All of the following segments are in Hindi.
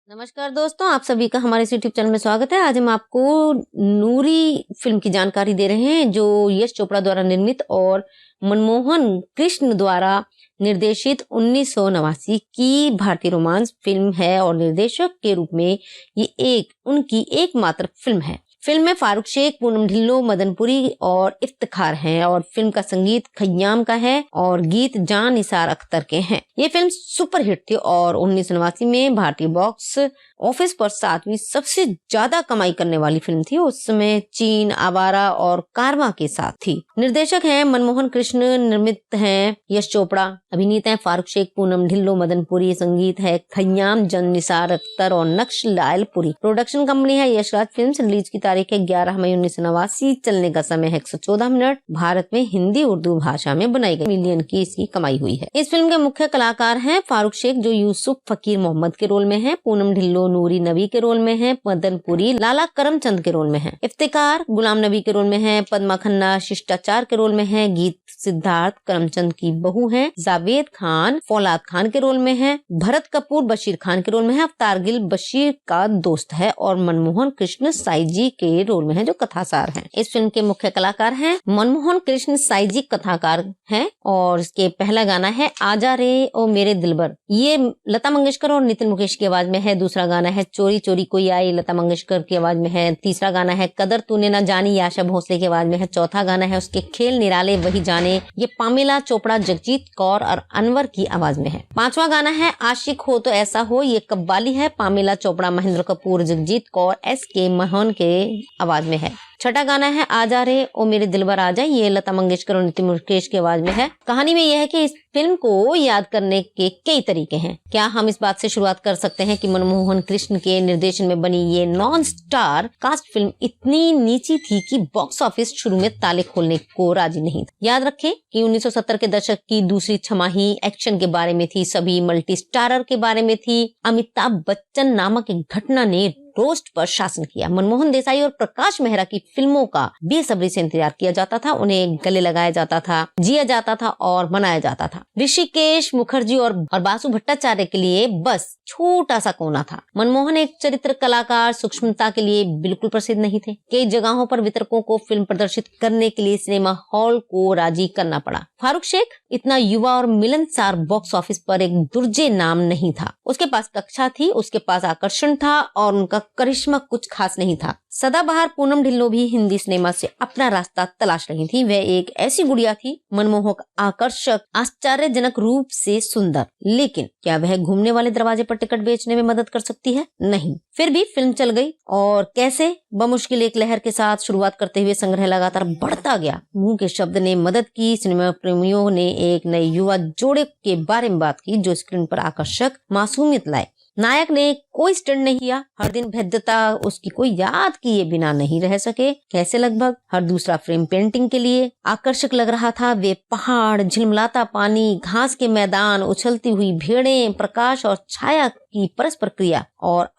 नमस्कार दोस्तों, आप सभी का हमारे इस यूट्यूब चैनल में स्वागत है। आज हम आपको नूरी फिल्म की जानकारी दे रहे हैं जो यश चोपड़ा द्वारा निर्मित और मनमोहन कृष्ण द्वारा निर्देशित 1989 की भारतीय रोमांस फिल्म है और निर्देशक के रूप में ये उनकी एकमात्र फिल्म है। फिल्म में फारूक शेख, पूनम ढिल्लों, मदनपुरी और इफ्तिखार हैं और फिल्म का संगीत खय्याम का है और गीत जान निसार अख्तर के हैं। ये फिल्म सुपरहिट थी और 1989 में भारतीय बॉक्स ऑफिस पर 7वीं सबसे ज्यादा कमाई करने वाली फिल्म थी। उस समय चीन, आवारा और कारवां के साथ थी। निर्देशक हैं मनमोहन कृष्ण, निर्मित हैं यश चोपड़ा, अभिनेता हैं फारूक शेख, पूनम ढिल्लों, मदनपुरी, संगीत है खय्याम, जान निसार अख्तर और नक्श लायलपुरी। प्रोडक्शन कंपनी है यशराज फिल्म्स। रिलीज की तारीख है 11 मई 1989। चलने का समय है 114 मिनट। भारत में हिंदी उर्दू भाषा में बनाई गई। मिलियन की इसकी कमाई हुई है। इस फिल्म के मुख्य कलाकार हैं फारूक शेख जो यूसुफ फकीर मोहम्मद के रोल में है, पूनम ढिल्लों नूरी नबी के रोल में है, मदनपुरी लाला करमचंद के रोल में है, इफ्तिकार गुलाम नबी के रोल में है, पद्मा खन्ना शिष्टाचार के रोल में है, गीत सिद्धार्थ करमचंद की बहू है, जावेद खान फौलाद खान के रोल में है, भरत कपूर बशीर खान के रोल में है, अवतार गिल बशीर का दोस्त है और मनमोहन कृष्ण साईजी के रोल में है जो कथासार है। इस फिल्म के मुख्य कलाकार हैं मनमोहन कृष्ण साईजी कथाकार हैं और इसके पहला गाना है आजा रे ओ मेरे दिलबर। ये लता मंगेशकर और नितिन मुकेश की आवाज में है। दूसरा गाना है चोरी चोरी कोई आई, लता मंगेशकर की आवाज में है। तीसरा गाना है कदर तूने ना जानी, आशा भोसले की आवाज में है। चौथा गाना है उसके खेल निराले वही जाने, ये पामेला चोपड़ा, जगजीत कौर और अनवर की आवाज में है। पांचवा गाना है आशिक हो तो ऐसा हो, ये कव्वाली है पामेला चोपड़ा, महेंद्र कपूर, जगजीत कौर, SK मोहन के आवाज में है। छठा गाना है आजा रे ओ मेरे दिलबर आजा, ये लता मंगेशकर और नितिन मुकेश की आवाज में है। कहानी में यह है कि इस फिल्म को याद करने के कई तरीके हैं। क्या हम इस बात से शुरुआत कर सकते हैं कि मनमोहन कृष्ण के निर्देशन में बनी ये नॉन स्टार कास्ट फिल्म इतनी नीची थी कि बॉक्स ऑफिस शुरू में ताले खोलने को राजी नहीं था। याद रखें कि 1970 के दशक की दूसरी छमाही एक्शन के बारे में थी, सभी मल्टी स्टारर के बारे में थी। अमिताभ बच्चन नामक एक घटना ने रोस्ट पर शासन किया। मनमोहन देसाई और प्रकाश मेहरा की फिल्मों का बेसब्री से इंतजार किया जाता था, उन्हें गले लगाया जाता था, जिया जाता था और मनाया जाता था। ऋषिकेश मुखर्जी और बासु भट्टाचार्य के लिए बस छोटा सा कोना था। मनमोहन एक चरित्र कलाकार सूक्ष्मता के लिए बिल्कुल प्रसिद्ध नहीं थे। कई जगहों पर वितरकों को फिल्म प्रदर्शित करने के लिए सिनेमा हॉल को राजी करना पड़ा। फारूक शेख इतना युवा और मिलनसार बॉक्स ऑफिस पर एक दुर्जे नाम नहीं था। उसके पास कक्षा थी, उसके पास आकर्षण था और उनका करिश्मा कुछ खास नहीं था। सदाबहार पूनम ढिल्लों भी हिंदी सिनेमा से अपना रास्ता तलाश रही थी। वह एक ऐसी गुड़िया थी, मनमोहक, आकर्षक, आश्चर्यजनक रूप से सुंदर, लेकिन क्या वह घूमने वाले दरवाजे पर टिकट बेचने में मदद कर सकती है? नहीं। फिर भी फिल्म चल गई और कैसे बमुश्किल एक लहर के साथ शुरुआत करते हुए संग्रह लगातार बढ़ता गया। मुंह के शब्द ने मदद की। सिनेमा प्रेमियों ने एक नए युवा जोड़े के बारे में बात की जो स्क्रीन पर आकर्षक मासूमियत लाए। नायक ने कोई स्टंट नहीं किया, हर दिन भेद्यता उसकी कोई याद किए बिना नहीं रह सके। कैसे? लगभग हर दूसरा फ्रेम पेंटिंग के लिए आकर्षक लग रहा था। वे पहाड़, झिलमिलाता पानी, घास के मैदान, उछलती हुई भेड़ें, प्रकाश और छाया की परस्पर क्रिया और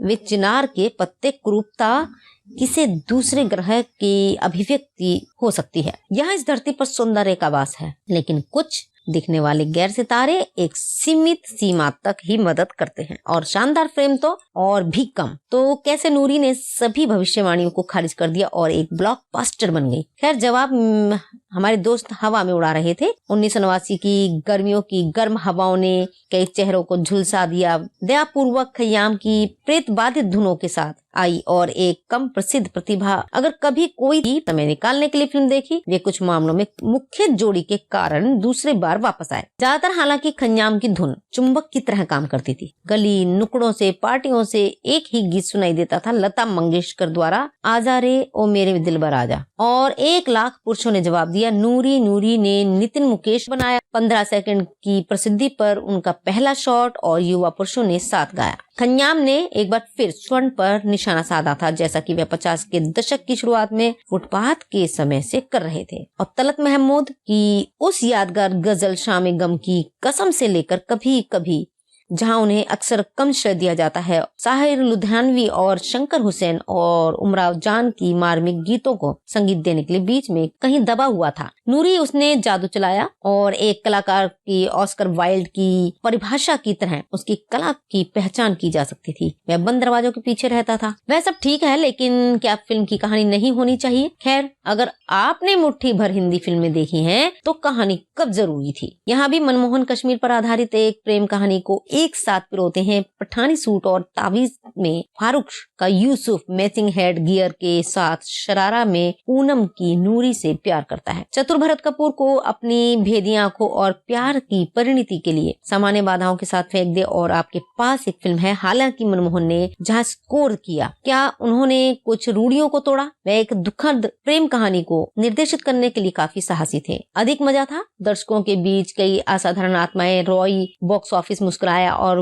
वे चिनार के पत्ते, कुरूपता किसी दूसरे ग्रह की अभिव्यक्ति हो सकती है। यहाँ इस धरती पर सौंदर्य का वास है, लेकिन कुछ दिखने वाले गैर सितारे एक सीमित सीमा तक ही मदद करते हैं और शानदार फ्रेम तो और भी कम। तो कैसे नूरी ने सभी भविष्यवाणियों को खारिज कर दिया और एक ब्लॉकबस्टर बन गई? खैर, जवाब हमारे दोस्त हवा में उड़ा रहे थे। 1989 की गर्मियों की गर्म हवाओं ने कई चेहरों को झुलसा दिया। दयापूर्वक खय्याम की प्रेत बाधित धुनों के साथ आई और एक कम प्रसिद्ध प्रतिभा अगर कभी कोई समय निकालने के लिए फिल्म देखी, वे कुछ मामलों में मुख्य जोड़ी के कारण दूसरे बार वापस आए। ज्यादातर हालांकि खय्याम की धुन चुंबक की तरह काम करती थी। गली नुकड़ों से, पार्टियों से एक ही गीत सुनाई देता था, लता मंगेशकर द्वारा आजा रे ओ मेरे दिलबर आजा, और 1 लाख पुरुषों ने जवाब दिया। नूरी ने नितिन मुकेश बनाया। 15 सेकंड की प्रसिद्धि पर उनका पहला शॉट और युवा पुरुषों ने साथ गाया। खय्याम ने एक बार फिर स्वर्ण पर निशाना साधा था, जैसा कि वह 50 के दशक की शुरुआत में फुटपाथ के समय से कर रहे थे। और तलत महमूद की उस यादगार गजल शाम गम की कसम से लेकर कभी कभी जहां उन्हें अक्सर कम श्रेय दिया जाता है। साहिर लुधियानवी और शंकर हुसैन और उमराव जान की मार्मिक गीतों को संगीत देने के लिए बीच में कहीं दबा हुआ था। नूरी उसने जादू चलाया और एक कलाकार की ऑस्कर वाइल्ड की परिभाषा की तरह उसकी कला की पहचान की जा सकती थी। वह बंद दरवाजों के पीछे रहता था। वह सब ठीक है, लेकिन क्या फिल्म की कहानी नहीं होनी चाहिए? खैर, अगर आपने मुट्ठी भर हिंदी फिल्में देखी हैं, तो कहानी कब जरूरी थी। यहाँ भी मनमोहन कश्मीर पर आधारित एक प्रेम कहानी को एक साथ पिरोते हैं। पठानी सूट और तावीज में फारूक का यूसुफ मैचिंग हेड गियर के साथ शरारा में पूनम की नूरी से प्यार करता है। चतुर भरत कपूर को अपनी भेदी आंखों और प्यार की परिणति के लिए सामान्य बाधाओं के साथ फेंक दे और आपके पास एक फिल्म है। हालांकि मनमोहन ने जहाँ स्कोर किया, क्या उन्होंने कुछ रूढ़ियों को तोड़ा? वह एक दुखद प्रेम कहानी को निर्देशित करने के लिए काफी साहसी थे। अधिक मजा था। दर्शकों के बीच कई असाधारण आत्माएं। रॉय बॉक्स ऑफिस मुस्कुराया और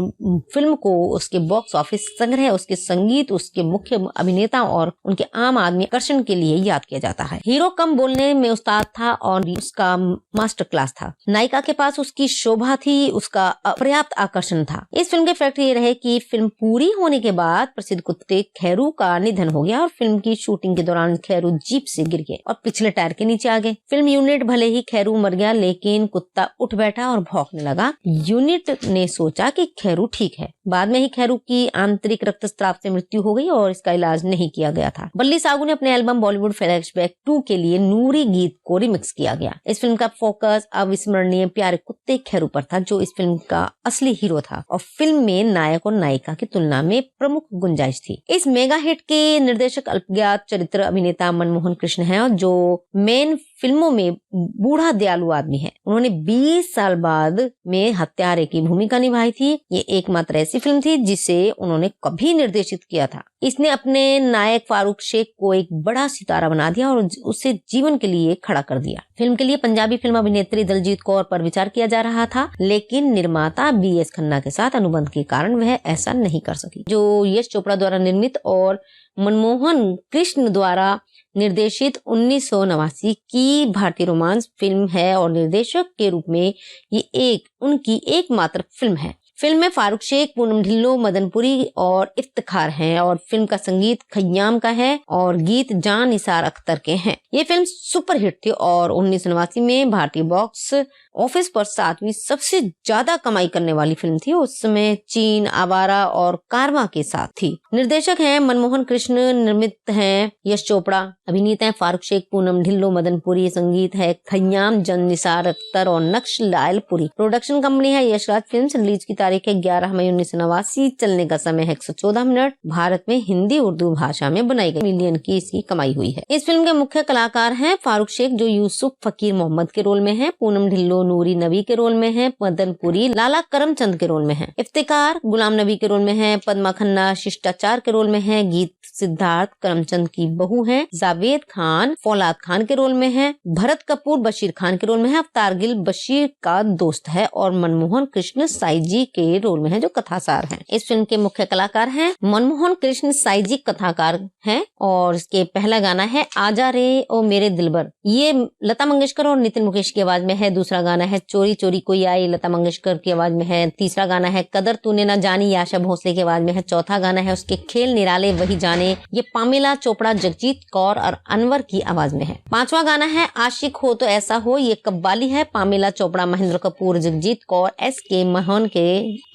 फिल्म को उसके बॉक्स ऑफिस संग्रह, उसके संगीत, उसके मुख्य अभिनेता और उनके आम आदमी आकर्षण के लिए याद किया जाता है। हीरो कम बोलने में उस्ताद था और उसका मास्टर क्लास था। नायिका के पास उसकी शोभा थी, उसका अपर्याप्त आकर्षण था। इस फिल्म के फैक्ट ये रहे कि फिल्म पूरी होने के बाद प्रसिद्ध कुत्ते खैरू का निधन हो गया और फिल्म की शूटिंग के दौरान खैरू जीप से गिर गए और पिछले टायर के नीचे आ गए। फिल्म यूनिट भले ही खैरू मर गया, लेकिन कुत्ता उठ बैठा और भौंकने लगा। यूनिट ने सोचा कि खैरू ठीक है। बाद में ही खैरू की आंतरिक रक्तस्राव से मृत्यु हो गई और इसका इलाज नहीं किया गया था। बल्ली सागू ने अपने एल्बम बॉलीवुड फ्लैशबैक 2 के लिए नूरी गीत को रिमिक्स किया गया। इस फिल्म का फोकस अविस्मरणीय प्यारे कुत्ते खैरू पर था, जो इस फिल्म का असली हीरो था और फिल्म में नायक और नायिका की तुलना में प्रमुख गुंजाइश थी। इस मेगा हिट के निर्देशक अल्पज्ञात चरित्र अभिनेता मनमोहन कृष्ण हैं और जो मेन फिल्मों में बूढ़ा दयालु आदमी है। उन्होंने 20 साल बाद में हत्यारे की भूमिका निभाई थी। ये एकमात्र ऐसी फिल्म थी जिसे उन्होंने कभी निर्देशित किया था। इसने अपने नायक फारूक शेख को एक बड़ा सितारा बना दिया और उसे जीवन के लिए खड़ा कर दिया। फिल्म के लिए पंजाबी फिल्म अभिनेत्री दलजीत कौर पर विचार किया जा रहा था, लेकिन निर्माता BS खन्ना के साथ अनुबंध के कारण वह ऐसा नहीं कर सकी। जो यश चोपड़ा द्वारा निर्मित और मनमोहन कृष्ण द्वारा निर्देशित 1989 की भारतीय रोमांस फिल्म है और निर्देशक के रूप में ये उनकी एकमात्र फिल्म है। फिल्म में फारूक शेख, पूनम ढिल्लो, मदनपुरी और इफ्तिखार हैं और फिल्म का संगीत खय्याम का है और गीत जान निसार अख्तर के हैं। ये फिल्म सुपरहिट थी और 1989 में भारतीय बॉक्स ऑफिस पर 7वीं सबसे ज्यादा कमाई करने वाली फिल्म थी। उस समय चीन, आवारा और कारवां के साथ थी। निर्देशक हैं मनमोहन कृष्ण, निर्मित हैं यश चोपड़ा, अभिनेता हैं फारूक शेख, पूनम ढिल्लो, मदनपुरी, संगीत है खय्याम, जान निसार अख्तर और नक्श लायलपुरी। प्रोडक्शन कंपनी है यशराज फिल्म्स। रिलीज की तारीख है 11 मई 1989। चलने का समय है 114 मिनट। भारत में हिंदी उर्दू भाषा में बनाई गई। मिलियन की इसकी कमाई हुई है। इस फिल्म के मुख्य कलाकार हैं फारूक शेख, जो यूसुफ फकीर मोहम्मद के रोल में है, पूनम ढिल्लो नूरी नबी के रोल में है, मदनपुरी लाला करमचंद के रोल में है, इफ्तिकार गुलाम नबी के रोल में है, पद्मा खन्ना शिष्टाचार के रोल में है, गीत सिद्धार्थ करमचंद की बहू है, जावेद खान फौलाद खान के रोल में है, भरत कपूर बशीर खान के रोल में है, अवतार गिल बशीर का दोस्त है और मनमोहन कृष्ण साईजी के रोल में है, जो कथासार है। इस फिल्म के मुख्य कलाकार हैं मनमोहन कृष्ण साईजी कथाकार हैं और इसके पहला गाना है आजा रे ओ मेरे दिलबर। ये लता मंगेशकर और नितिन मुकेश की आवाज में है। दूसरा गाना है चोरी चोरी कोई आई, लता मंगेशकर की आवाज में है। तीसरा गाना है कदर तूने ना जानी, आशा भोसले की आवाज में है। चौथा गाना है उसके खेल निराले वही जाने, ये पामेला चोपड़ा, जगजीत कौर और अनवर की आवाज में है। पांचवा गाना है आशिक हो तो ऐसा हो, ये कव्वाली है, पामेला चोपड़ा, महेंद्र कपूर, जगजीत कौर, SK मोहन के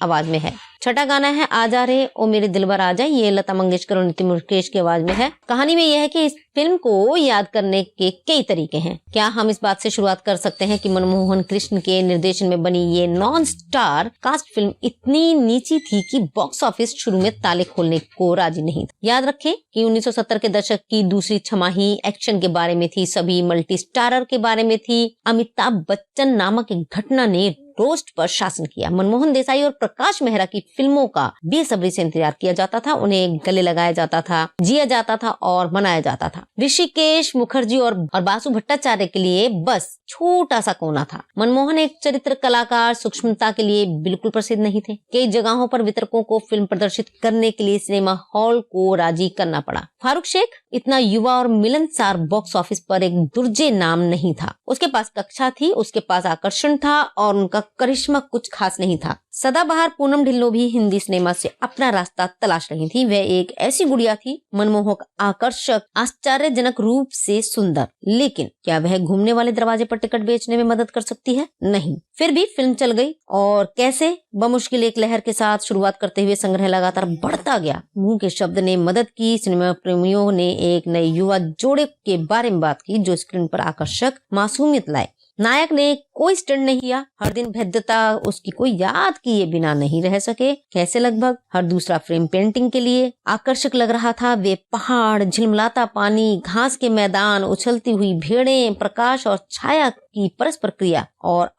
आवाज में है। छठा गाना है आजा रे ओ मेरे दिलबर आजा, ये लता मंगेशकर और नितिन मुकेश की आवाज में है। कहानी में यह है कि इस फिल्म को याद करने के कई तरीके हैं। क्या हम इस बात से शुरुआत कर सकते हैं कि मनमोहन कृष्ण के निर्देशन में बनी ये नॉन स्टार कास्ट फिल्म इतनी नीची थी कि बॉक्स ऑफिस शुरू में ताले खोलने को राजी नहीं था। याद रखें कि 1970 के दशक की दूसरी छमाही एक्शन के बारे में थी, सभी मल्टी स्टारर के बारे में थी। अमिताभ बच्चन नामक एक घटना ने रोस्ट पर शासन किया। मनमोहन देसाई और प्रकाश मेहरा की फिल्मों का बेसब्री से इंतजार किया जाता था, उन्हें गले लगाया जाता था, जिया जाता था और मनाया जाता था। ऋषिकेश मुखर्जी और बासु भट्टाचार्य के लिए बस छोटा सा कोना था। मनमोहन एक चरित्र कलाकार सूक्ष्मता के लिए बिल्कुल प्रसिद्ध नहीं थे। कई जगहों पर वितरकों को फिल्म प्रदर्शित करने के लिए सिनेमा हॉल को राजी करना पड़ा। फारूक शेख इतना युवा और मिलनसार बॉक्स ऑफिस पर एक दुर्जे नाम नहीं था। उसके पास कक्षा थी, उसके पास आकर्षण था और उनका करिश्मा कुछ खास नहीं था। सदाबहार पूनम ढिल्लों भी हिंदी सिनेमा से अपना रास्ता तलाश रही थी। वह एक ऐसी गुड़िया थी, मनमोहक, आकर्षक, आश्चर्यजनक रूप से सुंदर, लेकिन क्या वह घूमने वाले दरवाजे पर टिकट बेचने में मदद कर सकती है? नहीं। फिर भी फिल्म चल गई और कैसे बमुश्किल एक लहर के साथ शुरुआत करते हुए संग्रह लगातार बढ़ता गया। मुंह के शब्द ने मदद की। सिनेमा प्रेमियों ने एक नए युवा जोड़े के बारे में बात की जो स्क्रीन पर आकर्षक मासूमियत लाए। नायक ने कोई स्टंट नहीं किया। हर दिन भेद्यता उसकी कोई याद किए बिना नहीं रह सके। कैसे? लगभग हर दूसरा फ्रेम पेंटिंग के लिए आकर्षक लग रहा था। वे पहाड़, झिलमिलाता पानी, घास के मैदान, उछलती हुई भेड़ें, प्रकाश और छाया की परस्पर क्रिया, और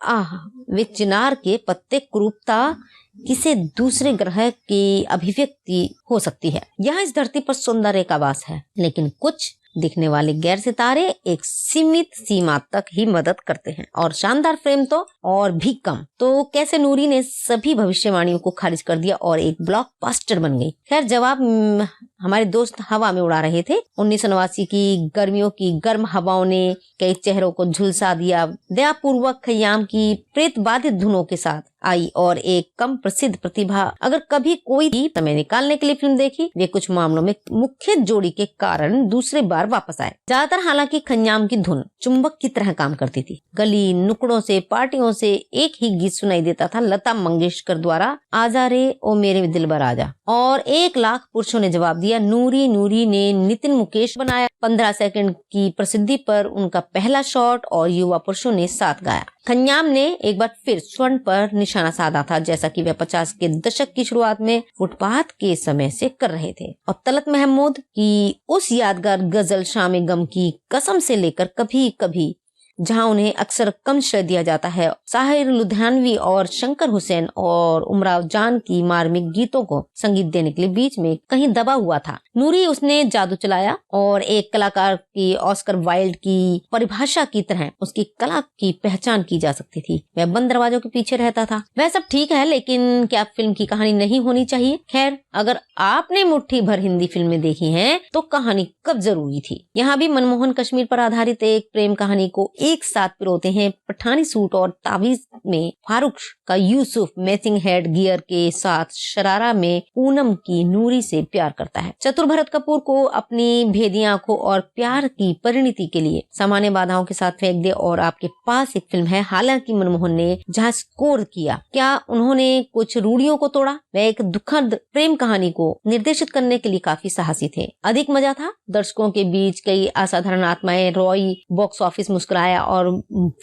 वे चिनार के पत्ते, कुरूपता किसी दूसरे ग्रह की अभिव्यक्ति हो सकती है। यहाँ इस धरती पर सौंदर्य का वास है, लेकिन कुछ दिखने वाले गैर सितारे एक सीमित सीमा तक ही मदद करते हैं और शानदार फ्रेम तो और भी कम। तो कैसे नूरी ने सभी भविष्यवाणियों को खारिज कर दिया और एक ब्लॉकबस्टर बन गई। खैर, जवाब हमारे दोस्त हवा में उड़ा रहे थे। 1989 की गर्मियों की गर्म हवाओं ने कई चेहरों को झुलसा दिया। दयापूर्वक खयाम की प्रेत बाधित धुनों के साथ आई और एक कम प्रसिद्ध प्रतिभा अगर कभी कोई भी समय निकालने के लिए फिल्म देखी, वे कुछ मामलों में मुख्य जोड़ी के कारण दूसरे बार वापस आए। ज्यादातर हालांकि खयाम की धुन चुंबक की तरह काम करती थी। गली नुकड़ों से, पार्टियों से एक ही गीत सुनाई देता था, लता मंगेशकर द्वारा आजा रे ओ मेरे दिलबर आजा, और 1 लाख पुरुषों ने जवाब दिया। नूरी ने नितिन मुकेश बनाया। 15 सेकंड की प्रसिद्धि पर उनका पहला शॉट और युवा पुरुषों ने साथ गाया। खयाम ने एक बार फिर स्वर्ण पर निशाना साधा था, जैसा कि वह 50 के दशक की शुरुआत में फुटपाथ के समय से कर रहे थे। और तलत महमूद की उस यादगार गजल शाम गम की कसम से लेकर कभी कभी, जहां उन्हें अक्सर कम श्रेय दिया जाता है, साहिर लुधियानवी और शंकर हुसैन और उमराव जान की मार्मिक गीतों को संगीत देने के लिए बीच में कहीं दबा हुआ था। नूरी उसने जादू चलाया और एक कलाकार की ऑस्कर वाइल्ड की परिभाषा की तरह उसकी कला की पहचान की जा सकती थी। वह बंद दरवाजों के पीछे रहता था। वह सब ठीक है, लेकिन क्या फिल्म की कहानी नहीं होनी चाहिए? खैर, अगर आपने मुट्ठी भर हिंदी फिल्में देखी हैं, तो कहानी कब जरूरी थी। यहाँ भी मनमोहन कश्मीर पर आधारित एक प्रेम कहानी को एक साथ पिरोते हैं। पठानी सूट और तावीज में फारूक का यूसुफ मैचिंग हेड गियर के साथ शरारा में पूनम की नूरी से प्यार करता है। चतुर भरत कपूर को अपनी भेदी आंखों और प्यार की परिणति के लिए सामान्य बाधाओं के साथ फेंक दे और आपके पास एक फिल्म है। हालांकि मनमोहन ने जहाँ स्कोर किया, क्या उन्होंने कुछ रूढ़ियों को तोड़ा? वह एक दुखद प्रेम कहानी को निर्देशित करने के लिए काफी साहसी थे। अधिक मजा था दर्शकों के बीच कई असाधारण आत्माएं। रॉय बॉक्स ऑफिस मुस्कुराया और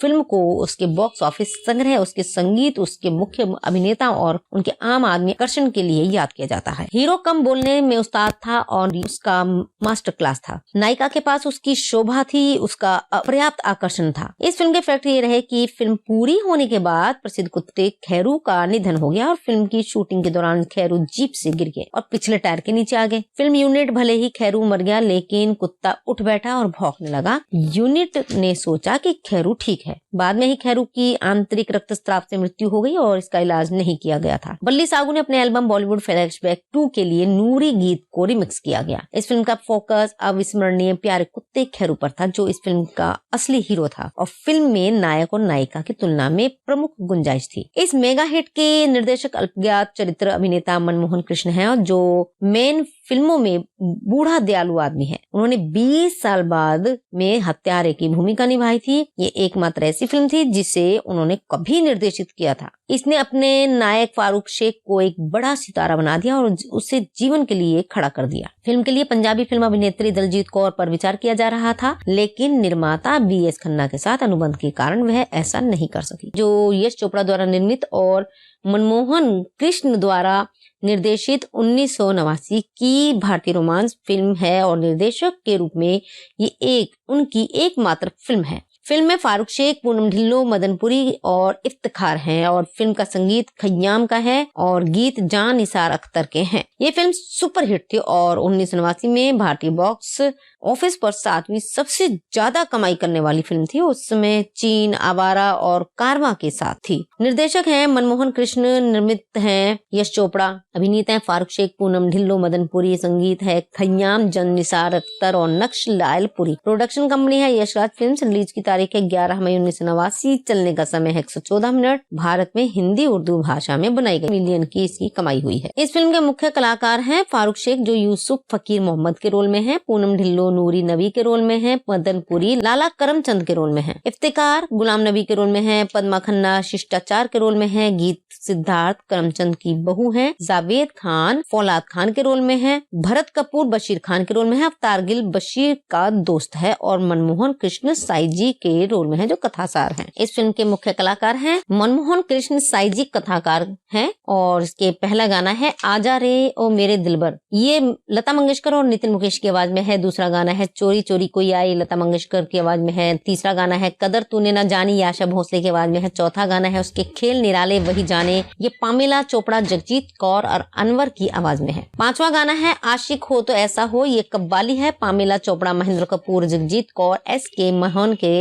फिल्म को उसके बॉक्स ऑफिस संग्रह, उसके संगीत, उसके मुख्य अभिनेता और उनके आम आदमी आकर्षण के लिए याद किया जाता है। हीरो कम बोलने में उस्ताद था और उसका मास्टर क्लास था। नायिका के पास उसकी शोभा थी, उसका अपर्याप्त आकर्षण था। इस फिल्म के फैक्ट ये रहे कि फिल्म पूरी होने के बाद प्रसिद्ध कुत्ते खैरू का निधन हो गया और फिल्म की शूटिंग के दौरान खैरू जीप से गिर गए और पिछले टायर के नीचे आ गए। फिल्म यूनिट भले ही खैरू मर गया, लेकिन कुत्ता उठ बैठा और भौंकने लगा। यूनिट ने सोचा कि खैरू ठीक है। बाद में ही खैरू की आंतरिक रक्तस्राव से मृत्यु हो गई और इसका इलाज नहीं किया गया था। बल्ली सागू ने अपने एल्बम बॉलीवुड फ्लैशबैक 2 के लिए नूरी गीत को रिमिक्स किया गया। इस फिल्म का फोकस अविस्मरणीय प्यारे कुत्ते खैरू पर था, जो इस फिल्म का असली हीरो था और फिल्म में नायक और नायिका की तुलना में प्रमुख गुंजाइश थी। इस मेगा हिट के निर्देशक अल्पज्ञात चरित्र अभिनेता मनमोहन कृष्ण है, जो मेन फिल्मों में बूढ़ा दयालु आदमी है। उन्होंने 20 साल बाद में हत्यारे की भूमिका निभाई थी। ये एकमात्र ऐसी फिल्म थी जिसे उन्होंने कभी निर्देशित किया था। इसने अपने नायक फारूक शेख को एक बड़ा सितारा बना दिया और उसे जीवन के लिए खड़ा कर दिया। फिल्म के लिए पंजाबी फिल्म अभिनेत्री दलजीत कौर पर विचार किया जा रहा था, लेकिन निर्माता BS खन्ना के साथ अनुबंध के कारण वह ऐसा नहीं कर सकी। जो यश चोपड़ा द्वारा निर्मित और मनमोहन कृष्ण द्वारा निर्देशित 1989 की भारतीय रोमांस फिल्म है और निर्देशक के रूप में ये उनकी एकमात्र फिल्म है। फिल्म में फारूक शेख, पूनम ढिल्लों, मदनपुरी और इफ्तिखार हैं और फिल्म का संगीत खयाम का है और गीत जान निसार अख्तर के हैं। ये फिल्म सुपरहिट थी और 1989 में भारतीय बॉक्स ऑफिस पर 7वीं सबसे ज्यादा कमाई करने वाली फिल्म थी। उस समय चीन, आवारा और कारवां के साथ थी। निर्देशक हैं मनमोहन कृष्ण, निर्मित हैं यश चोपड़ा, अभिनेता हैं फारूक शेख, पूनम ढिल्लो, मदन पुरी, संगीत है खय्याम, निसार अख्तर और नक्श लायलपुरी। प्रोडक्शन कंपनी है यशराज फिल्म्स। रिलीज की तारीख है 11 मई 1989। चलने का समय है 114 मिनट। भारत में हिंदी उर्दू भाषा में बनाई गई। मिलियन की इसकी कमाई हुई है। इस फिल्म के मुख्य कलाकार हैं फारूक शेख जो यूसुफ फकीर मोहम्मद के रोल में है, पूनम ढिल्लो नूरी नबी के रोल में है, मदन पुरी लाला करमचंद के रोल में है, इफ्तिकार गुलाम नबी के रोल में है, पद्मा खन्ना शिष्टाचार के रोल में है, गीत सिद्धार्थ करमचंद की बहू है, जावेद खान फौलाद खान के रोल में है, भरत कपूर बशीर खान के रोल में है, अवतार गिल बशीर का दोस्त है और मनमोहन कृष्ण साईजी के रोल में है जो कथासार हैं। इस फिल्म के मुख्य कलाकार हैं मनमोहन कृष्ण साईजी कथाकार हैं और इसके पहला गाना है आजा रे ओ मेरे दिलबर, ये लता मंगेशकर और नितिन मुकेश की आवाज में है। दूसरा गाना है चोरी चोरी कोई आई, लता मंगेशकर की आवाज में है। तीसरा गाना है कदर तूने ना जानी, आशा भोसले की आवाज में है। चौथा गाना है उसके खेल निराले वही जाने, ये पामेला चोपड़ा, जगजीत कौर और अनवर की आवाज में है। पांचवा गाना है आशिक हो तो ऐसा हो, ये कव्वाली है, पामेला चोपड़ा, महेंद्र कपूर, जगजीत कौर, SK मोहन के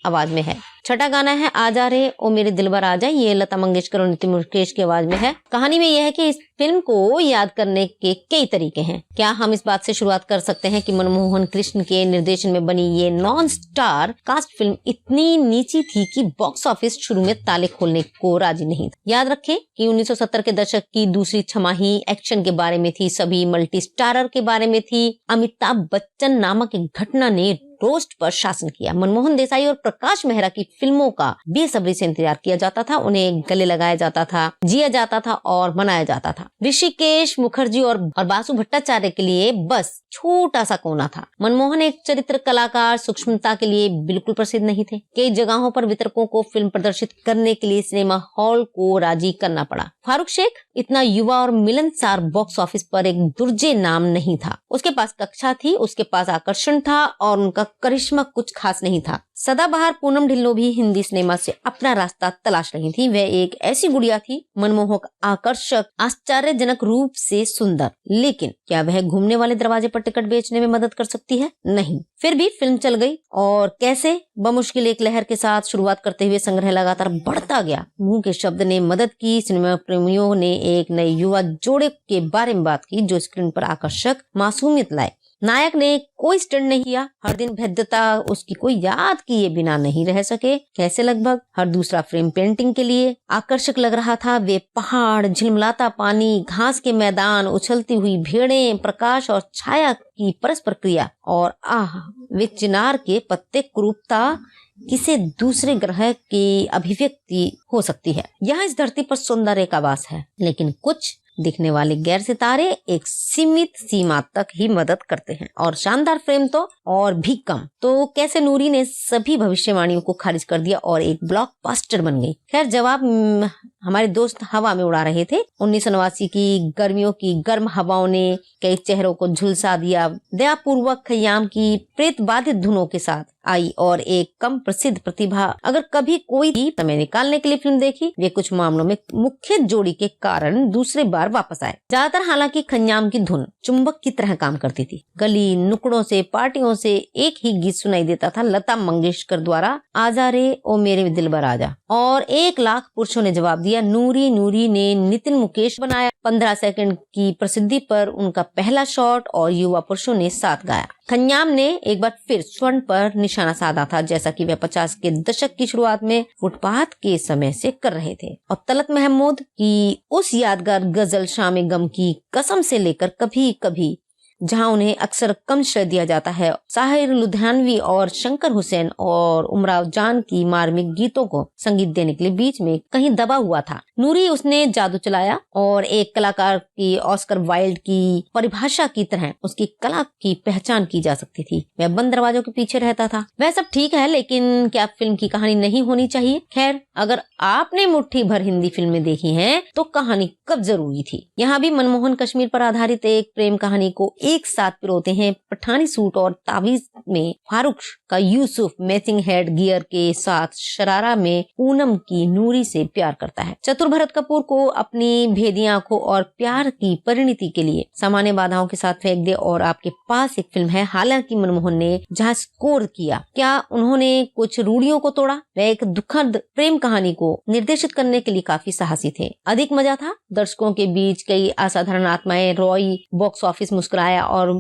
आवाज में है। छठा गाना है आजा रे ओ मेरे दिलबर आजा, ये लता मंगेशकर और नितिन मुकेश की आवाज में है। कहानी में यह है कि इस फिल्म को याद करने के कई तरीके हैं। क्या हम इस बात से शुरुआत कर सकते हैं कि मनमोहन कृष्ण के निर्देशन में बनी ये नॉन स्टार कास्ट फिल्म इतनी नीची थी कि बॉक्स ऑफिस शुरू में ताले खोलने को राजी नहीं था। याद रखें कि 1970 के दशक की दूसरी छमाही एक्शन के बारे में थी, सभी मल्टी स्टारर के बारे में थी। अमिताभ बच्चन नामक एक घटना ने रोस्ट पर शासन किया। मनमोहन देसाई और प्रकाश मेहरा की फिल्मों का बेसब्री से इंतजार किया जाता था, उन्हें गले लगाया जाता था, जिया जाता था और मनाया जाता था। ऋषिकेश मुखर्जी और बासु भट्टाचार्य के लिए बस छोटा सा कोना था। मनमोहन एक चरित्र कलाकार सूक्ष्मता के लिए बिल्कुल प्रसिद्ध नहीं थे। कई जगहों पर वितरकों को फिल्म प्रदर्शित करने के लिए सिनेमा हॉल को राजी करना पड़ा। फारूक शेख इतना युवा और मिलनसार बॉक्स ऑफिस पर एक दुर्जे नाम नहीं था। उसके पास कक्षा थी, उसके पास आकर्षण था और उनका करिश्मा कुछ खास नहीं था। सदाबहार पूनम ढिल्लो भी हिंदी सिनेमा से अपना रास्ता तलाश रही थी। वह एक ऐसी गुड़िया थी, मनमोहक, आकर्षक, आश्चर्यजनक रूप से सुंदर, लेकिन क्या वह घूमने वाले दरवाजे पर टिकट बेचने में मदद कर सकती है? नहीं। फिर भी फिल्म चल गई और कैसे बमुश्किल एक लहर के साथ शुरुआत करते हुए संग्रह लगातार बढ़ता गया। मुंह के शब्द ने मदद की। सिनेमा प्रेमियों ने एक नए युवा जोड़े के बारे में बात की जो स्क्रीन पर आकर्षक मासूमियत लाए। नायक ने कोई स्टंट नहीं किया, हर दिन भेद्यता उसकी कोई याद किए बिना नहीं रह सके। कैसे? लगभग हर दूसरा फ्रेम पेंटिंग के लिए आकर्षक लग रहा था। वे पहाड़, झिलमिलाता पानी, घास के मैदान, उछलती हुई भेड़ें, प्रकाश और छाया की परस्पर क्रिया और वे चिनार के पत्ते, कुरूपता किसी दूसरे ग्रह की अभिव्यक्ति हो सकती है। यहाँ इस धरती पर सौंदर्य का वास है, लेकिन कुछ दिखने वाले गैर सितारे एक सीमित सीमा तक ही मदद करते हैं और शानदार फ्रेम तो और भी कम। तो कैसे नूरी ने सभी भविष्यवाणियों को खारिज कर दिया और एक ब्लॉकबस्टर बन गई। खैर, जवाब हमारे दोस्त हवा में उड़ा रहे थे। 1989 की गर्मियों की गर्म हवाओं ने कई चेहरों को झुलसा दिया। दयापूर्वक खय्याम की प्रेत बाधित धुनों के साथ आई और एक कम प्रसिद्ध प्रतिभा अगर कभी कोई समय निकालने के लिए फिल्म देखी, वे कुछ मामलों में मुख्य जोड़ी के कारण दूसरे बार वापस आए। ज्यादातर हालांकि खय्याम की धुन चुंबक की तरह काम करती थी। गली नुकड़ों से, पार्टियों से एक ही गीत सुनाई देता था, लता मंगेशकर द्वारा आजा रे ओ मेरे दिलबर आजा, और 1 लाख पुरुषों ने जवाब दिया। नूरी नूरी ने नितिन मुकेश बनाया। 15 सेकंड की प्रसिद्धि पर उनका पहला शॉट और युवा पुरुषों ने साथ गाया। खय्याम ने एक बार फिर स्वर्ण पर निशाना साधा था, जैसा कि वह 50 के दशक की शुरुआत में फुटपाथ के समय से कर रहे थे। और तलत महमूद की उस यादगार गजल शाम गम की कसम से लेकर कभी कभी, जहां उन्हें अक्सर कम श्रेय दिया जाता है, साहिर लुधियानवी और शंकर हुसैन और उमराव जान की मार्मिक गीतों को संगीत देने के लिए बीच में कहीं दबा हुआ था। नूरी उसने जादू चलाया और एक कलाकार की ऑस्कर वाइल्ड की परिभाषा की तरह उसकी कला की पहचान की जा सकती थी। वह बंद दरवाजों के पीछे रहता था। वह सब ठीक है, लेकिन क्या फिल्म की कहानी नहीं होनी चाहिए? खैर, अगर आपने मुट्ठी भर हिंदी फिल्में देखी हैं तो कहानी कब जरूरी थी। यहाँ भी मनमोहन कश्मीर पर आधारित एक प्रेम कहानी को एक साथ पिरोते हैं। पठानी सूट और तावीज में फारूक का यूसुफ मैचिंग हेड गियर के साथ शरारा में पूनम की नूरी से प्यार करता है। चतुर भरत कपूर को अपनी भेदी आंखों और प्यार की परिणति के लिए सामान्य बाधाओं के साथ फेंक दे और आपके पास एक फिल्म है। हालांकि मनमोहन ने जहाँ स्कोर किया, क्या उन्होंने कुछ रूढ़ियों को तोड़ा? वह एक दुखद प्रेम कहानी को निर्देशित करने के लिए काफी साहसी थे। अधिक मजा था दर्शकों के बीच कई असाधारण आत्माएं। रॉय बॉक्स ऑफिस मुस्कुराया और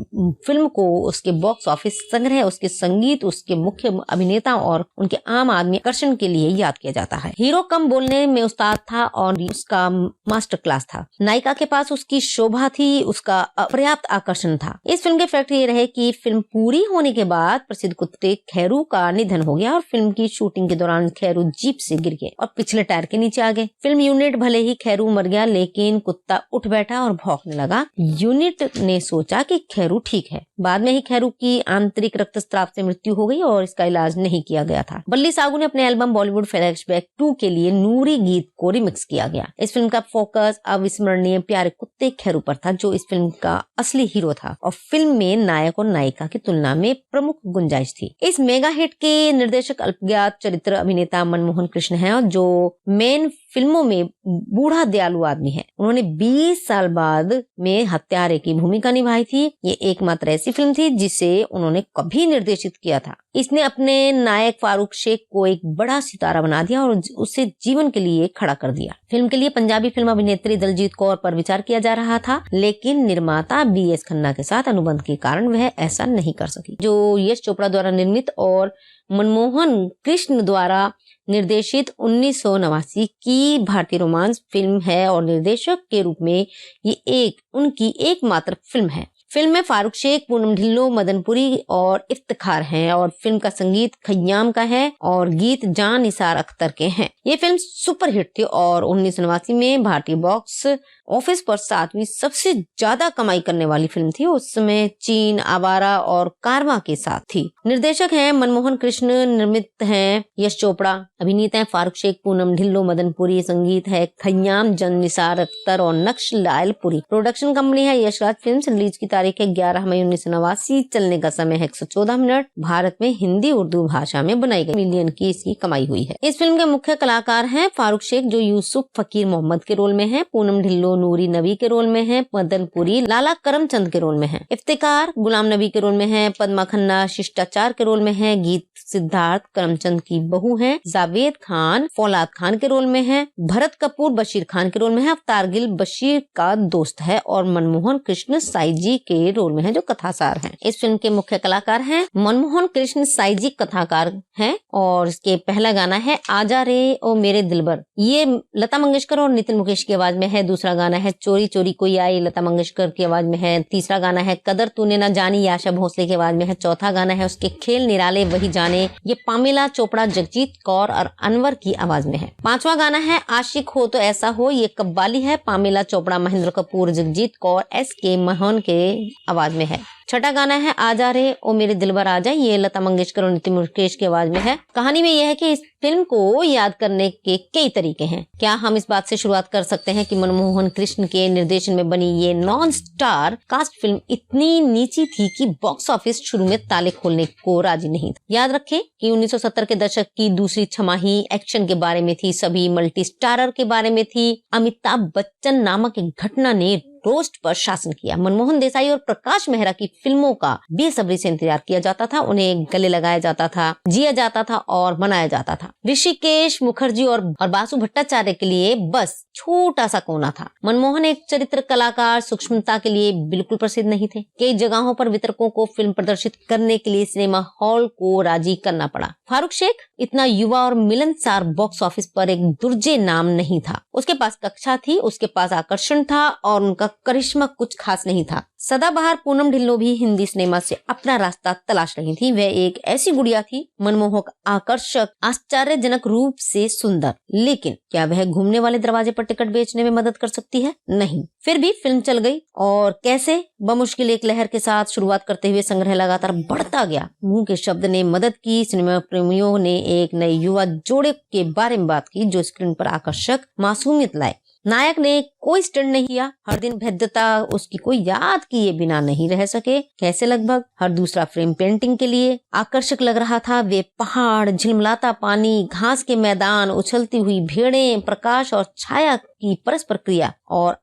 फिल्म को उसके बॉक्स ऑफिस संग्रह, उसके संगीत, उसके मुख्य अभिनेता और उनके आम आदमी आकर्षण के लिए याद किया जाता है। हीरो कम बोलने में उस्ताद था और उसका मास्टर क्लास था। नायिका के पास उसकी शोभा थी, उसका अपर्याप्त आकर्षण था। इस फिल्म के फैक्ट ये रहे कि फिल्म पूरी होने के बाद प्रसिद्ध कुत्ते खैरू का निधन हो गया और फिल्म की शूटिंग के दौरान खैरू जीप से गिर गए और पिछले टायर के नीचे आ गए। फिल्म यूनिट भले ही खैरू मर गया, लेकिन कुत्ता उठ बैठा और भौंकने लगा। यूनिट ने सोचा कि खैरू ठीक है। बाद में ही खैरू की आंतरिक रक्तस्राव से मृत्यु हो गई और इसका इलाज नहीं किया गया था। बल्ली सागू ने अपने एल्बम बॉलीवुड फ्लैशबैक 2 के लिए नूरी गीत को रिमिक्स किया गया। इस फिल्म का फोकस अविस्मरणीय प्यारे कुत्ते खैरू पर था, जो इस फिल्म का असली हीरो था और फिल्म में नायक और नायिका की तुलना में प्रमुख गुंजाइश थी। इस मेगा हिट के निर्देशक अल्पज्ञात चरित्र अभिनेता मनमोहन कृष्ण हैं, जो मेन फिल्मों में बूढ़ा दयालु आदमी है। उन्होंने 20 साल बाद में हत्यारे की भूमिका निभाई थी। ये एकमात्र ऐसी फिल्म थी जिसे उन्होंने कभी निर्देशित किया था। इसने अपने नायक फारूक शेख को एक बड़ा सितारा बना दिया और उसे जीवन के लिए खड़ा कर दिया। फिल्म के लिए पंजाबी फिल्म अभिनेत्री दलजीत कौर पर विचार किया जा रहा था, लेकिन निर्माता BS खन्ना के साथ अनुबंध के कारण वह ऐसा नहीं कर सकी। जो यश चोपड़ा द्वारा निर्मित और मनमोहन कृष्ण द्वारा निर्देशित 1989 की भारतीय रोमांस फिल्म है और निर्देशक के रूप में ये उनकी एकमात्र फिल्म है। फिल्म में फारूक शेख, पूनम ढिल्लों, मदनपुरी और इफ्तिखार हैं और फिल्म का संगीत खय्याम का है और गीत जान निसार अख्तर के हैं। ये फिल्म सुपरहिट थी और 1989 में भारतीय बॉक्स ऑफिस पर 7वीं सबसे ज्यादा कमाई करने वाली फिल्म थी। उस समय चीन, आवारा और कारवां के साथ थी। निर्देशक हैं मनमोहन कृष्ण, निर्मित हैं यश चोपड़ा, अभिनेता हैं फारूक शेख, पूनम ढिल्लों, मदनपुरी, संगीत है खय्याम, जान निसार अख्तर और नक्श लायलपुरी। प्रोडक्शन कंपनी है यशराज फिल्म्स। रिलीज की तारीख है 11 मई 1989। चलने का समय है 114 मिनट। भारत में हिंदी उर्दू भाषा में बनाई गई। मिलियन की इसकी कमाई हुई है। इस फिल्म के मुख्य कलाकार हैं फारूक शेख, जो यूसुफ फकीर मोहम्मद के रोल में है, पूनम ढिल्लों नूरी नबी के रोल में है, मदनपुरी लाला करमचंद के रोल में है, इफ्तिकार गुलाम नबी के रोल में है, पद्मा खन्ना शिष्टाचार के रोल में है, गीत सिद्धार्थ करमचंद की बहू है, जावेद खान फौलाद खान के रोल में है, भरत कपूर बशीर खान के रोल में है, अवतार गिल बशीर का दोस्त है और मनमोहन कृष्ण साईजी के रोल में है, जो कथासार हैं। इस फिल्म के मुख्य कलाकार हैं मनमोहन कृष्ण साईजी कथाकार हैं और इसके पहला गाना है आजा रे ओ मेरे दिलबर। ये लता मंगेशकर और नितिन मुकेश की आवाज में है। दूसरा गाना है चोरी चोरी कोई आई, लता मंगेशकर की आवाज में है। तीसरा गाना है कदर तूने ना जानी, आशा भोसले की आवाज में है। चौथा गाना है उसके खेल निराले वही जाने, ये पामेला चोपड़ा, जगजीत कौर और अनवर की आवाज में है। पांचवा गाना है आशिक हो तो ऐसा हो, ये कव्वाली है, पामेला चोपड़ा, महेंद्र कपूर, जगजीत कौर, SK मोहन के आवाज में है। छठा गाना है आजा रे ओ मेरे दिलबर आजा, ये लता मंगेशकर और नितिन मुकेश की आवाज में है। कहानी में यह है कि इस फिल्म को याद करने के कई तरीके हैं। क्या हम इस बात से शुरुआत कर सकते हैं कि मनमोहन कृष्ण के निर्देशन में बनी ये नॉन स्टार कास्ट फिल्म इतनी नीची थी कि बॉक्स ऑफिस शुरू में ताले खोलने को राजी नहीं था। याद रखें कि 1970 के दशक की दूसरी छमाही एक्शन के बारे में थी, सभी मल्टी स्टारर के बारे में थी। अमिताभ बच्चन नामक एक घटना ने रोस्ट पर शासन किया। मनमोहन देसाई और प्रकाश मेहरा की फिल्मों का बेसब्री से इंतजार किया जाता था, उन्हें गले लगाया जाता था, जिया जाता था और मनाया जाता था। ऋषिकेश मुखर्जी और बासु भट्टाचार्य के लिए बस छोटा सा कोना था। मनमोहन एक चरित्र कलाकार सूक्ष्मता के लिए बिल्कुल प्रसिद्ध नहीं थे। कई जगहों पर वितरकों को फिल्म प्रदर्शित करने के लिए सिनेमा हॉल को राजी करना पड़ा। फारूक शेख इतना युवा और मिलनसार बॉक्स ऑफिस पर एक दुर्जे नाम नहीं था। उसके पास कक्षा थी, उसके पास आकर्षण था और उनका करिश्मा कुछ खास नहीं था। सदाबहार पूनम ढिल्लों भी हिंदी सिनेमा से अपना रास्ता तलाश रही थी। वह एक ऐसी गुड़िया थी, मनमोहक, आकर्षक, आश्चर्यजनक रूप से सुंदर, लेकिन क्या वह घूमने वाले दरवाजे पर टिकट बेचने में मदद कर सकती है? नहीं। फिर भी फिल्म चल गई और कैसे बमुश्किल एक लहर के साथ शुरुआत करते हुए संग्रह लगातार बढ़ता गया। मुंह के शब्द ने मदद की। सिनेमा प्रेमियों ने एक नए युवा जोड़े के बारे में बात की जो स्क्रीन पर आकर्षक मासूमियत लाए। नायक ने कोई स्टंट नहीं किया, हर दिन भेद्यता उसकी कोई याद किए बिना नहीं रह सके। कैसे? लगभग हर दूसरा फ्रेम पेंटिंग के लिए आकर्षक लग रहा था। वे पहाड़, झिलमिलाता पानी, घास के मैदान, उछलती हुई भेड़ें, प्रकाश और छाया की परस्पर क्रिया, और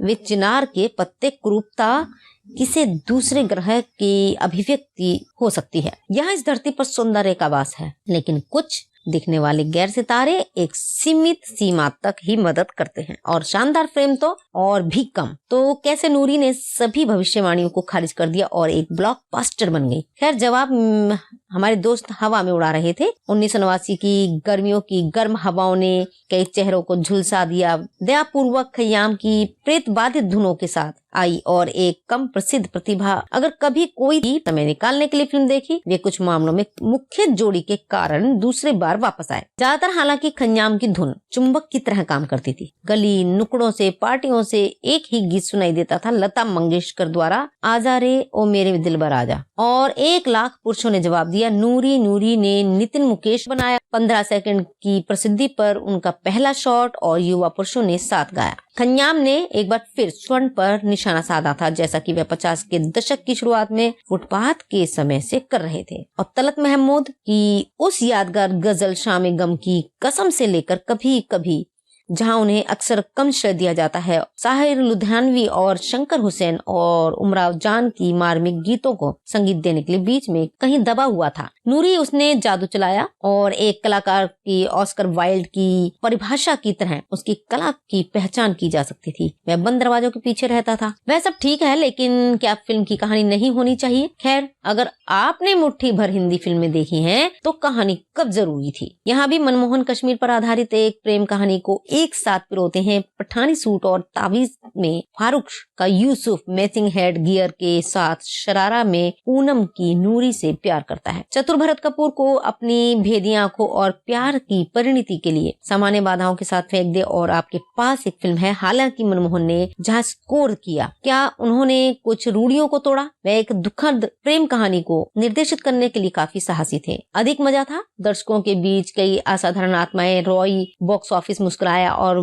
वे चिनार के पत्ते, कुरूपता किसी दूसरे ग्रह की अभिव्यक्ति हो सकती है। यहाँ इस धरती पर सौंदर्य का वास है, लेकिन कुछ दिखने वाले गैर सितारे एक सीमित सीमा तक ही मदद करते हैं, और शानदार फ्रेम तो और भी कम। तो कैसे नूरी ने सभी भविष्यवाणियों को खारिज कर दिया और एक ब्लॉकबस्टर बन गई। खैर, जवाब हमारे दोस्त हवा में उड़ा रहे थे। 1989 की गर्मियों की गर्म हवाओं ने कई चेहरों को झुलसा दिया। दयापूर्वक खयाम की प्रेत बाधित धुनों के साथ आई और एक कम प्रसिद्ध प्रतिभा अगर कभी कोई समय निकालने के लिए फिल्म देखी, वे कुछ मामलों में मुख्य जोड़ी के कारण दूसरे बार वापस आए। ज्यादातर हालांकि खयाम की धुन चुंबक की तरह काम करती थी। गली नुकड़ों से, पार्टियों से एक ही गीत सुनाई देता था, लता मंगेशकर द्वारा आजा रे ओ मेरे दिलबर आजा, और 1 लाख पुरुषों ने जवाब दिया। नूरी ने नितिन मुकेश बनाया। 15 सेकंड की प्रसिद्धि पर उनका पहला शॉट और युवा पुरुषों ने साथ गाया। खयाम ने एक बार फिर स्वर्ण पर निशाना साधा था, जैसा कि वह 50 के दशक की शुरुआत में फुटपाथ के समय से कर रहे थे। और तलत महमूद की उस यादगार गजल शाम गम की कसम से लेकर कभी कभी, जहां उन्हें अक्सर कम श्रेय दिया जाता है, साहिर लुधियानवी और शंकर हुसैन और उमराव जान की मार्मिक गीतों को संगीत देने के लिए बीच में कहीं दबा हुआ था। नूरी उसने जादू चलाया और एक कलाकार की ऑस्कर वाइल्ड की परिभाषा की तरह उसकी कला की पहचान की जा सकती थी। वह बंद दरवाजों के पीछे रहता था। वह सब ठीक है, लेकिन क्या फिल्म की कहानी नहीं होनी चाहिए? खैर, अगर आपने मुट्ठी भर हिंदी फिल्में देखी हैं, तो कहानी कब जरूरी थी। यहाँ भी मनमोहन कश्मीर पर आधारित एक प्रेम कहानी को एक साथ पिरोते हैं। पठानी सूट और तावीज में फारूक का यूसुफ मैचिंग हेड गियर के साथ शरारा में पूनम की नूरी से प्यार करता है। चतुर भरत कपूर को अपनी भेदी आंखों और प्यार की परिणति के लिए सामान्य बाधाओं के साथ फेंक दे और आपके पास एक फिल्म है। हालांकि मनमोहन ने जहाँ स्कोर किया, क्या उन्होंने कुछ रूढ़ियों को तोड़ा? वह एक दुखद प्रेम कहानी को निर्देशित करने के लिए काफी साहसी थे। अधिक मजा था। दर्शकों के बीच कई असाधारण आत्माएं। रॉय बॉक्स ऑफिस मुस्कुराया और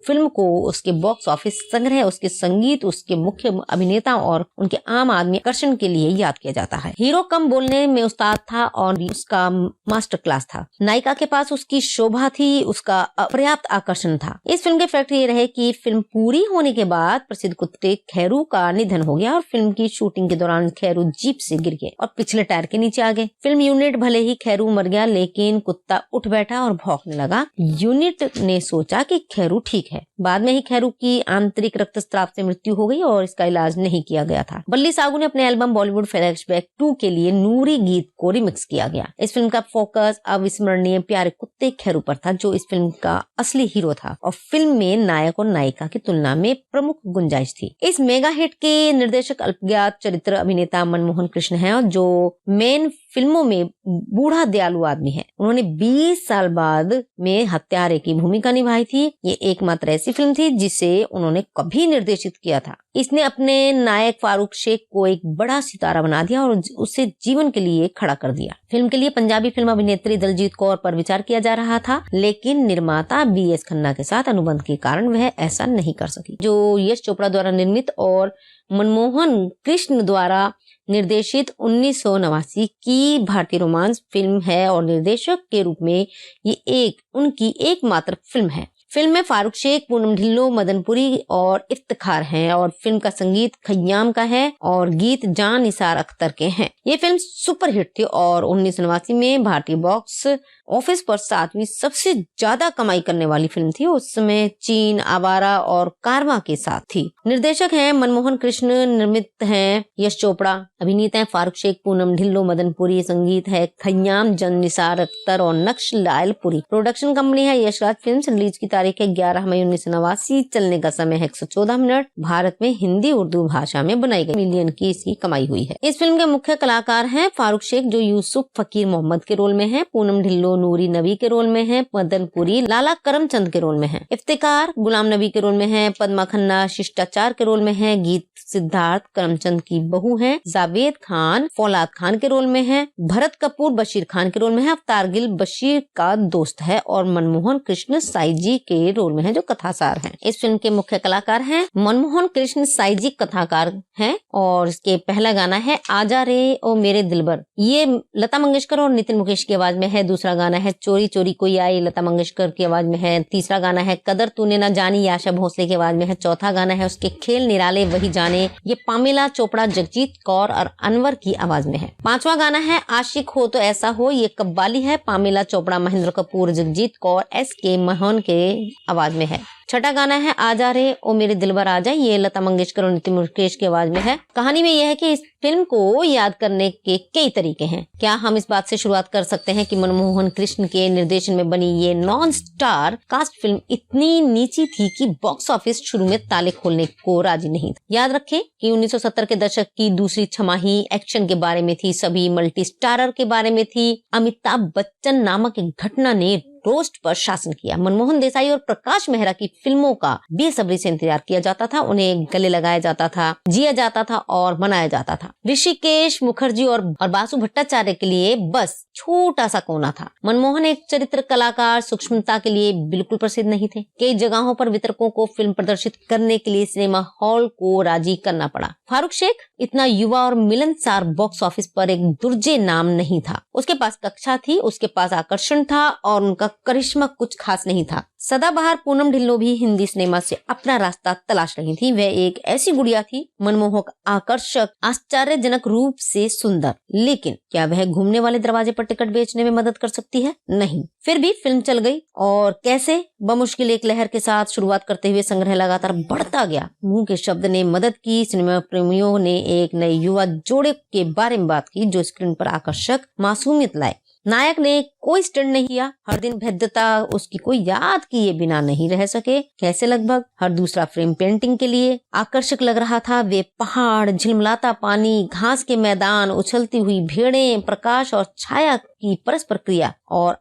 फिल्म को उसके बॉक्स ऑफिस संग्रह, उसके संगीत, उसके मुख्य अभिनेता और उनके आम आदमी आकर्षण के लिए याद किया जाता है। हीरो कम बोलने में उस्ताद था और उसका मास्टर क्लास था। नायिका के पास उसकी शोभा थी, उसका अपर्याप्त आकर्षण था। इस फिल्म के फैक्ट ये रहे कि फिल्म पूरी होने के बाद प्रसिद्ध कुत्ते खैरू का निधन हो गया और फिल्म की शूटिंग के दौरान खैरू जीप से गिर गए और पिछले टायर के नीचे आ गए। फिल्म यूनिट भले ही खैरू मर गया, लेकिन कुत्ता उठ बैठा और भौंकने लगा। यूनिट ने सोचा कि खैरू ठीक है। बाद में ही खैरू की आंतरिक रक्तस्राव से मृत्यु हो गई और इसका इलाज नहीं किया गया था। बल्ली सागू ने अपने एल्बम बॉलीवुड फ्लैशबैक 2 के लिए नूरी गीत को रिमिक्स किया गया। इस फिल्म का फोकस अविस्मरणीय प्यारे कुत्ते खैरू पर था, जो इस फिल्म का असली हीरो था और फिल्म में नायक और नायिका की तुलना में प्रमुख गुंजाइश थी। इस मेगा हिट के निर्देशक अल्पज्ञात चरित्र अभिनेता मनमोहन कृष्ण है, और जो मेन फिल्मों में बूढ़ा दयालु आदमी है। उन्होंने 20 साल बाद में हत्यारे की भूमिका निभाई थी। ये एकमात्र ऐसी फिल्म थी जिसे उन्होंने कभी निर्देशित किया था। इसने अपने नायक फारूक शेख को एक बड़ा सितारा बना दिया और उसे जीवन के लिए खड़ा कर दिया। फिल्म के लिए पंजाबी फिल्म अभिनेत्री दलजीत कौर पर विचार किया जा रहा था, लेकिन निर्माता BS खन्ना के साथ अनुबंध के कारण वह ऐसा नहीं कर सकी। जो यश चोपड़ा द्वारा निर्मित और मनमोहन कृष्ण द्वारा निर्देशित 1989 की भारतीय रोमांस फिल्म है और निर्देशक के रूप में ये उनकी एकमात्र फिल्म है। फिल्म में फारूक शेख, पूनम ढिल्लो, मदनपुरी और इफ्तिखार हैं और फिल्म का संगीत खयाम का है और गीत जान निसार अख्तर के हैं। ये फिल्म सुपरहिट थी और 1989 में भारतीय बॉक्स ऑफिस पर 7वीं सबसे ज्यादा कमाई करने वाली फिल्म थी। उस समय चीन, आवारा और कारवां के साथ थी। निर्देशक हैं मनमोहन कृष्ण, निर्मित हैं यश चोपड़ा, अभिनेता हैं फारूक शेख, पूनम ढिल्लो, मदनपुरी, संगीत है खयाम, जान निसार अख्तर और नक्श लायलपुरी। प्रोडक्शन कंपनी है यशराज फिल्म्स। रिलीज की तारीख है 11 मई 1989। चलने का समय है 114 मिनट। भारत में हिंदी उर्दू भाषा में बनाई गई। मिलियन की इसकी कमाई हुई है। इस फिल्म के मुख्य कलाकार हैं फारूक शेख, जो यूसुफ फकीर मोहम्मद के रोल में है, पूनम ढिल्लो नूरी नबी के रोल में है, मदनपुरी लाला करमचंद के रोल में है, इफ्तिकार गुलाम नबी के रोल में है, पद्मा खन्ना शिष्टाचार के रोल में है, गीत सिद्धार्थ करमचंद की बहू है, जावेद खान फौलाद खान के रोल में है, भरत कपूर बशीर खान के रोल में है, अवतार गिल बशीर का दोस्त है और मनमोहन कृष्ण साई जी के रोल में है, जो कथासार हैं। इस फिल्म के मुख्य कलाकार हैं मनमोहन कृष्ण साइजी कथाकार हैं, और इसके पहला गाना है आजा रे ओ मेरे दिलबर, ये लता मंगेशकर और नितिन मुकेश की आवाज में है। दूसरा गाना है चोरी चोरी कोई आई, लता मंगेशकर की आवाज में है। तीसरा गाना है कदर तूने ना जानी, आशा भोसले की आवाज में है। चौथा गाना है उसके खेल निराले वही जाने, ये पामेला चोपड़ा, जगजीत कौर और अनवर की आवाज में है। पांचवा गाना है आशिक हो तो ऐसा हो, ये कव्वाली है, पामेला चोपड़ा, महेंद्र कपूर, जगजीत कौर, SK मोहन के आवाज में है। छठा गाना है आजा रे ओ मेरे दिलबर आजा, ये लता मंगेशकर और नितिन मुकेश की आवाज में है। कहानी में यह है कि इस फिल्म को याद करने के कई तरीके हैं। क्या हम इस बात से शुरुआत कर सकते हैं कि मनमोहन कृष्ण के निर्देशन में बनी ये नॉन स्टार कास्ट फिल्म इतनी नीची थी कि बॉक्स ऑफिस शुरू में ताले खोलने को राजी नहीं था। याद रखें कि 1970 के दशक की दूसरी छमाही एक्शन के बारे में थी, सभी मल्टी स्टारर के बारे में थी। अमिताभ बच्चन नामक एक घटना ने रोस्ट पर शासन किया। मनमोहन देसाई और प्रकाश मेहरा की फिल्मों का बेसब्री से इंतजार किया जाता था, उन्हें गले लगाया जाता था, जिया जाता था और मनाया जाता था। ऋषिकेश मुखर्जी और बासु भट्टाचार्य के लिए बस छोटा सा कोना था। मनमोहन एक चरित्र कलाकार सूक्ष्मता के लिए बिल्कुल प्रसिद्ध नहीं थे। कई जगहों पर वितरकों को फिल्म प्रदर्शित करने के लिए सिनेमा हॉल को राजी करना पड़ा। फारूक शेख इतना युवा और मिलनसार बॉक्स ऑफिस पर एक दुर्जे नाम नहीं था। उसके पास कक्षा थी, उसके पास आकर्षण था और उनका करिश्मा कुछ खास नहीं था। सदाबहार पूनम ढिल्लों भी हिंदी सिनेमा से अपना रास्ता तलाश रही थी। वह एक ऐसी गुड़िया थी, मनमोहक, आकर्षक, आश्चर्यजनक रूप से सुंदर, लेकिन क्या वह घूमने वाले दरवाजे पर टिकट बेचने में मदद कर सकती है? नहीं। फिर भी फिल्म चल गई और कैसे बमुश्किल एक लहर के साथ शुरुआत करते हुए संग्रह लगातार बढ़ता गया। मुंह के शब्द ने मदद की। सिनेमा प्रेमियों ने एक नए युवा जोड़े के बारे में बात की जो स्क्रीन पर आकर्षक मासूमियत लाए। नायक ने कोई स्टंट नहीं किया, हर दिन भेद्यता उसकी कोई याद किए बिना नहीं रह सके। कैसे? लगभग हर दूसरा फ्रेम पेंटिंग के लिए आकर्षक लग रहा था। वे पहाड़, झिलमिलाता पानी, घास के मैदान, उछलती हुई भेड़ें, प्रकाश और छाया की परस्पर क्रिया, और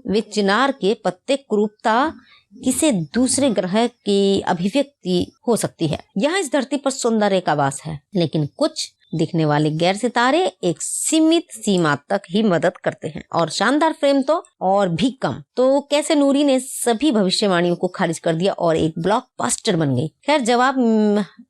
वे चिनार के पत्ते, कुरूपता किसे दूसरे ग्रह की अभिव्यक्ति हो सकती है। यहाँ इस धरती पर सौंदर्य का वास है, लेकिन कुछ दिखने वाले गैर सितारे एक सीमित सीमा तक ही मदद करते हैं, और शानदार फ्रेम तो और भी कम। तो कैसे नूरी ने सभी भविष्यवाणियों को खारिज कर दिया और एक ब्लॉकबस्टर बन गई। खैर, जवाब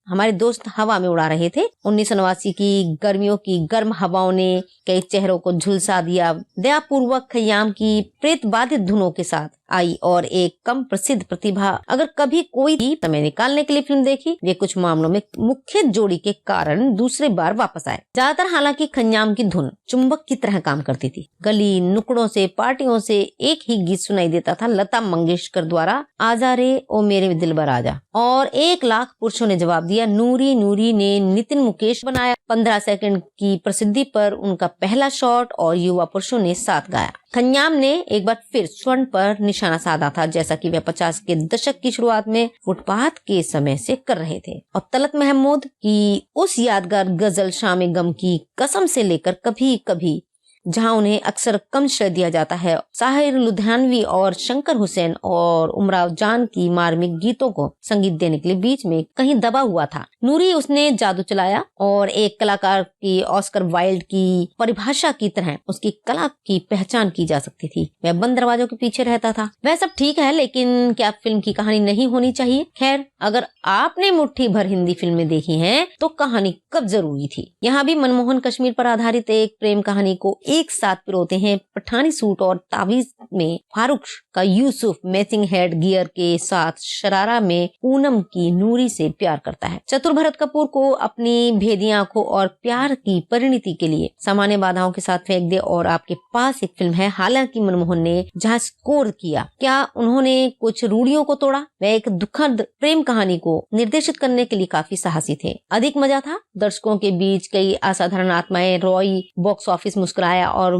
हमारे दोस्त हवा में उड़ा रहे थे। 1989 की गर्मियों की गर्म हवाओं ने कई चेहरों को झुलसा दिया। दयापूर्वक खयाम की प्रेत बाधित धुनों के साथ आई और एक कम प्रसिद्ध प्रतिभा अगर कभी कोई भी समय निकालने के लिए फिल्म देखी, वे कुछ मामलों में मुख्य जोड़ी के कारण दूसरे बार वापस आए। ज्यादातर हालांकि खयाम की धुन चुंबक की तरह काम करती थी। गली नुकड़ों से, पार्टियों से एक ही गीत सुनाई देता था, लता मंगेशकर द्वारा आजा रे ओ मेरे दिलबर आजा, और 1 लाख पुरुषों ने जवाब दिया। नूरी ने नितिन मुकेश बनाया। 15 सेकंड की प्रसिद्धि पर उनका पहला शॉट और युवा पुरुषों ने साथ गाया। खयाम ने एक बार फिर स्वर्ण पर निशाना साधा था, जैसा कि वे 50 के दशक की शुरुआत में फुटपाथ के समय से कर रहे थे। और तलत महमूद की उस यादगार गजल शाम गम की कसम से लेकर कभी कभी, जहां उन्हें अक्सर कम श्रेय दिया जाता है, साहिर लुधियानवी और शंकर हुसैन और उमराव जान की मार्मिक गीतों को संगीत देने के लिए बीच में कहीं दबा हुआ था। नूरी उसने जादू चलाया और एक कलाकार की ऑस्कर वाइल्ड की परिभाषा की तरह उसकी कला की पहचान की जा सकती थी। वह बंद दरवाजों के पीछे रहता था। वह सब ठीक है, लेकिन क्या फिल्म की कहानी नहीं होनी चाहिए? खैर, अगर आपने मुट्ठी भर हिंदी फिल्में देखी हैं, तो कहानी कब जरूरी थी। यहाँ भी मनमोहन कश्मीर पर आधारित एक प्रेम कहानी को एक साथ पिरोते हैं। पठानी सूट और तावीज में फारूक का यूसुफ मैचिंग हेड गियर के साथ शरारा में पूनम की नूरी से प्यार करता है। चतुर भरत कपूर को अपनी भेदी आंखों और प्यार की परिणति के लिए सामान्य बाधाओं के साथ फेंक दे और आपके पास एक फिल्म है। हालांकि मनमोहन ने जहाँ स्कोर किया, क्या उन्होंने कुछ रूढ़ियों को तोड़ा? वह एक दुखद प्रेम कहानी को निर्देशित करने के लिए काफी साहसी थे। अधिक मजा था दर्शकों के बीच कई असाधारण आत्माएं। रॉय बॉक्स ऑफिस मुस्कुराया और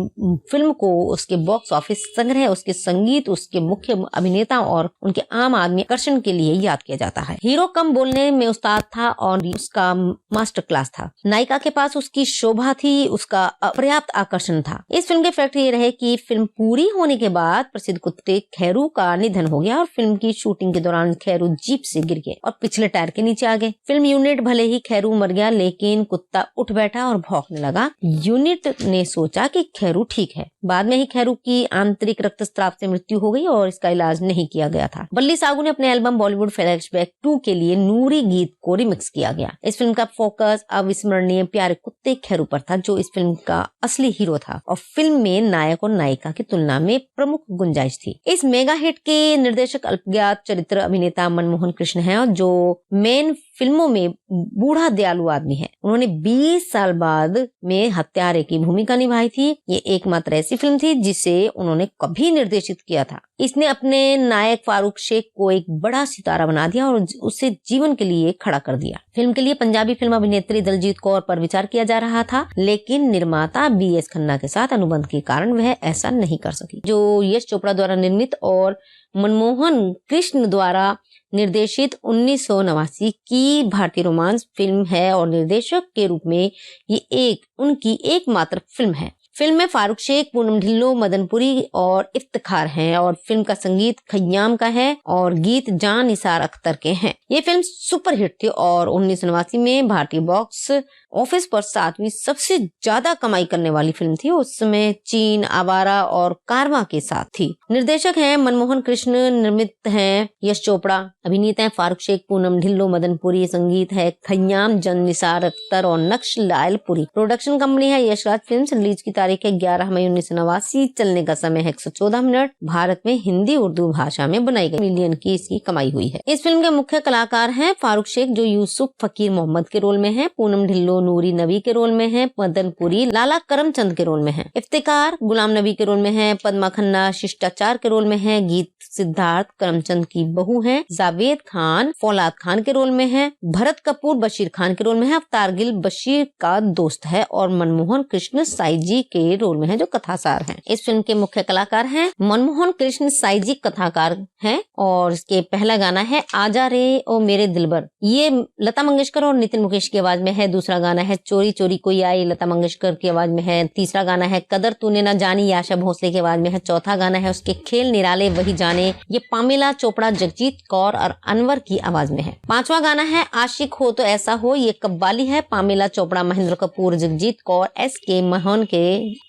फिल्म को उसके बॉक्स ऑफिस संग्रह, उसके संगीत, उसके मुख्य अभिनेताओं और उनके आम आदमी आकर्षण के लिए याद किया जाता है। हीरो कम बोलने में उस्ताद था और उसका मास्टर क्लास था। नायिका के पास उसकी शोभा थी, उसका अपर्याप्त आकर्षण था। इस फिल्म के फैक्ट ये रहे कि फिल्म पूरी होने के बाद प्रसिद्ध कुत्ते खैरू का निधन हो गया और फिल्म की शूटिंग के दौरान खैरू जीप से गिर गए और पिछले टायर के नीचे आ गए। फिल्म यूनिट भले ही खैरू मर गया, लेकिन कुत्ता उठ बैठा और भौंकने लगा। यूनिट ने सोचा कि खैरू ठीक है। बाद में ही खैरू की आंतरिक रक्तस्राव से मृत्यु हो गई और इसका इलाज नहीं किया गया था। बल्ली सागू ने अपने एल्बम बॉलीवुड फ्लैशबैक 2 के लिए नूरी गीत को रिमिक्स किया गया। इस फिल्म का फोकस अविस्मरणीय प्यारे कुत्ते खैरू पर था, जो इस फिल्म का असली हीरो था और फिल्म में नायक और नायिका की तुलना में प्रमुख गुंजाइश थी। इस मेगा हिट के निर्देशक अल्पज्ञात चरित्र अभिनेता मनमोहन कृष्ण हैं, और जो मेन फिल्मों में बूढ़ा दयालु आदमी है। उन्होंने 20 साल बाद में हत्यारे की भूमिका निभाई थी। ये एकमात्र ऐसी फिल्म थी जिसे उन्होंने कभी निर्देशित किया था। इसने अपने नायक फारूक शेख को एक बड़ा सितारा बना दिया और उसे जीवन के लिए खड़ा कर दिया। फिल्म के लिए पंजाबी फिल्म अभिनेत्री दलजीत कौर पर विचार किया जा रहा था, लेकिन निर्माता BS खन्ना के साथ अनुबंध के कारण वह ऐसा नहीं कर सकी। जो यश चोपड़ा द्वारा निर्मित और मनमोहन कृष्ण द्वारा निर्देशित 1989 की भारतीय रोमांस फिल्म है और निर्देशक के रूप में ये उनकी एकमात्र फिल्म है। फिल्म में फारूक शेख, पूनम ढिल्लों, मदनपुरी और इफ्तिखार हैं और फिल्म का संगीत खय्याम का है और गीत जान निसार अख्तर के हैं। ये फिल्म सुपरहिट थी और 1989 में भारतीय बॉक्स ऑफिस पर 7वीं सबसे ज्यादा कमाई करने वाली फिल्म थी। उस समय चीन, आवारा और कारवां के साथ थी। निर्देशक हैं मनमोहन कृष्ण, निर्मित हैं यश चोपड़ा, अभिनेता हैं फारूक शेख, पूनम ढिल्लों, मदनपुरी, संगीत है खय्याम, जान निसार अख्तर और नक्श लायलपुरी। प्रोडक्शन कंपनी है यशराज फिल्म्स। रिलीज की तारीख है 11 मई 1989। चलने का समय है 114 मिनट। भारत में हिंदी उर्दू भाषा में बनाई गई। मिलियन की इसकी कमाई हुई है। इस फिल्म के मुख्य कलाकार हैं फारूक शेख, जो यूसुफ फकीर मोहम्मद के रोल में है, पूनम ढिल्लों नूरी नबी के रोल में है, मदनपुरी लाला करमचंद के रोल में है, इफ्तिकार गुलाम नबी के रोल में है, पद्मा खन्ना शिष्टाचार के रोल में है, गीत सिद्धार्थ करमचंद की बहू है, जावेद खान फौलाद खान के रोल में है, भरत कपूर बशीर खान के रोल में है, अवतार गिल बशीर का दोस्त है और मनमोहन कृष्ण साईजी के रोल में है, जो कथासार हैं। इस फिल्म के मुख्य कलाकार हैं मनमोहन कृष्ण साईजी कथाकार हैं और इसके पहला गाना है आजा रे ओ मेरे दिलबर। ये लता मंगेशकर और नितिन मुकेश की आवाज में है। दूसरा गाना है चोरी चोरी कोई आई, लता मंगेशकर की आवाज में है। तीसरा गाना है कदर तूने ना जानी, आशा भोसले की आवाज में है। चौथा गाना है उसके खेल निराले वही जाने, ये पामेला चोपड़ा, जगजीत कौर और अनवर की आवाज में है। पांचवा गाना है आशिक हो तो ऐसा हो, ये कव्वाली है, पामेला चोपड़ा, महेंद्र कपूर, जगजीत कौर, SK मोहन के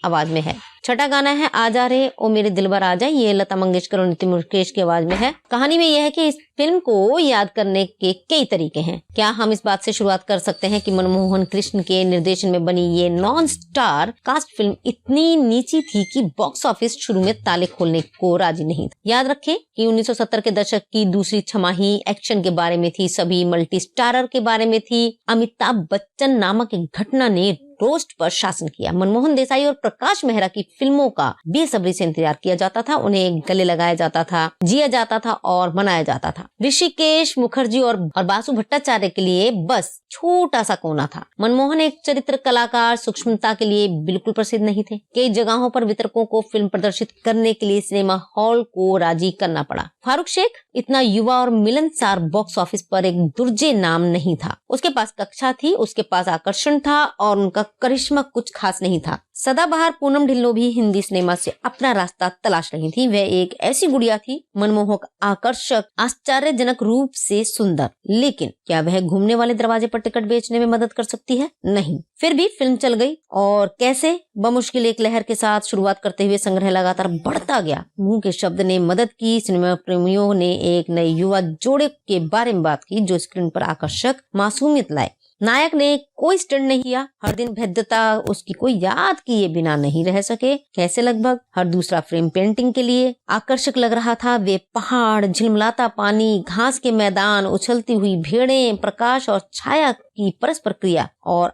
आवाज में है। छठा गाना है आजा रे ओ मेरे दिलबर आजा, ये लता मंगेशकर और नितिन मुकेश की आवाज में है। कहानी में यह है कि इस फिल्म को याद करने के कई तरीके हैं। क्या हम इस बात से शुरुआत कर सकते हैं कि मनमोहन कृष्ण के निर्देशन में बनी ये नॉन स्टार कास्ट फिल्म इतनी नीची थी कि बॉक्स ऑफिस शुरू में ताले खोलने को राजी नहीं था। याद रखें कि 1970 के दशक की दूसरी छमाही एक्शन के बारे में थी, सभी मल्टी स्टारर के बारे में थी। अमिताभ बच्चन नामक एक घटना ने रोस्ट पर शासन किया। मनमोहन देसाई और प्रकाश मेहरा की फिल्मों का बेसब्री से इंतजार किया जाता था, उन्हें गले लगाया जाता था, जिया जाता था और मनाया जाता था। ऋषिकेश मुखर्जी और बासु भट्टाचार्य के लिए बस छोटा सा कोना था। मनमोहन एक चरित्र कलाकार सूक्ष्मता के लिए बिल्कुल प्रसिद्ध नहीं थे। कई जगहों पर वितरकों को फिल्म प्रदर्शित करने के लिए सिनेमा हॉल को राजी करना पड़ा। फारूक शेख इतना युवा और मिलनसार बॉक्स ऑफिस पर एक दुर्जे नाम नहीं था। उसके पास कक्षा थी, उसके पास आकर्षण था और उनका करिश्मा कुछ खास नहीं था। सदाबहार पूनम ढिल्लों भी हिंदी सिनेमा से अपना रास्ता तलाश रही थी। वह एक ऐसी गुड़िया थी, मनमोहक, आकर्षक, आश्चर्यजनक रूप से सुंदर, लेकिन क्या वह घूमने वाले दरवाजे पर टिकट बेचने में मदद कर सकती है? नहीं। फिर भी फिल्म चल गई और कैसे बमुश्किल एक लहर के साथ शुरुआत करते हुए संग्रह लगातार बढ़ता गया। मुंह के शब्द ने मदद की। सिनेमा प्रेमियों ने एक नए युवा जोड़े के बारे में बात की जो स्क्रीन पर आकर्षक मासूमियत लाए। नायक ने कोई स्टंट नहीं किया, हर दिन भेद्यता उसकी कोई याद किए बिना नहीं रह सके। कैसे? लगभग हर दूसरा फ्रेम पेंटिंग के लिए आकर्षक लग रहा था। वे पहाड़, झिलमिलाता पानी, घास के मैदान, उछलती हुई भेड़ें, प्रकाश और छाया की परस्पर क्रिया और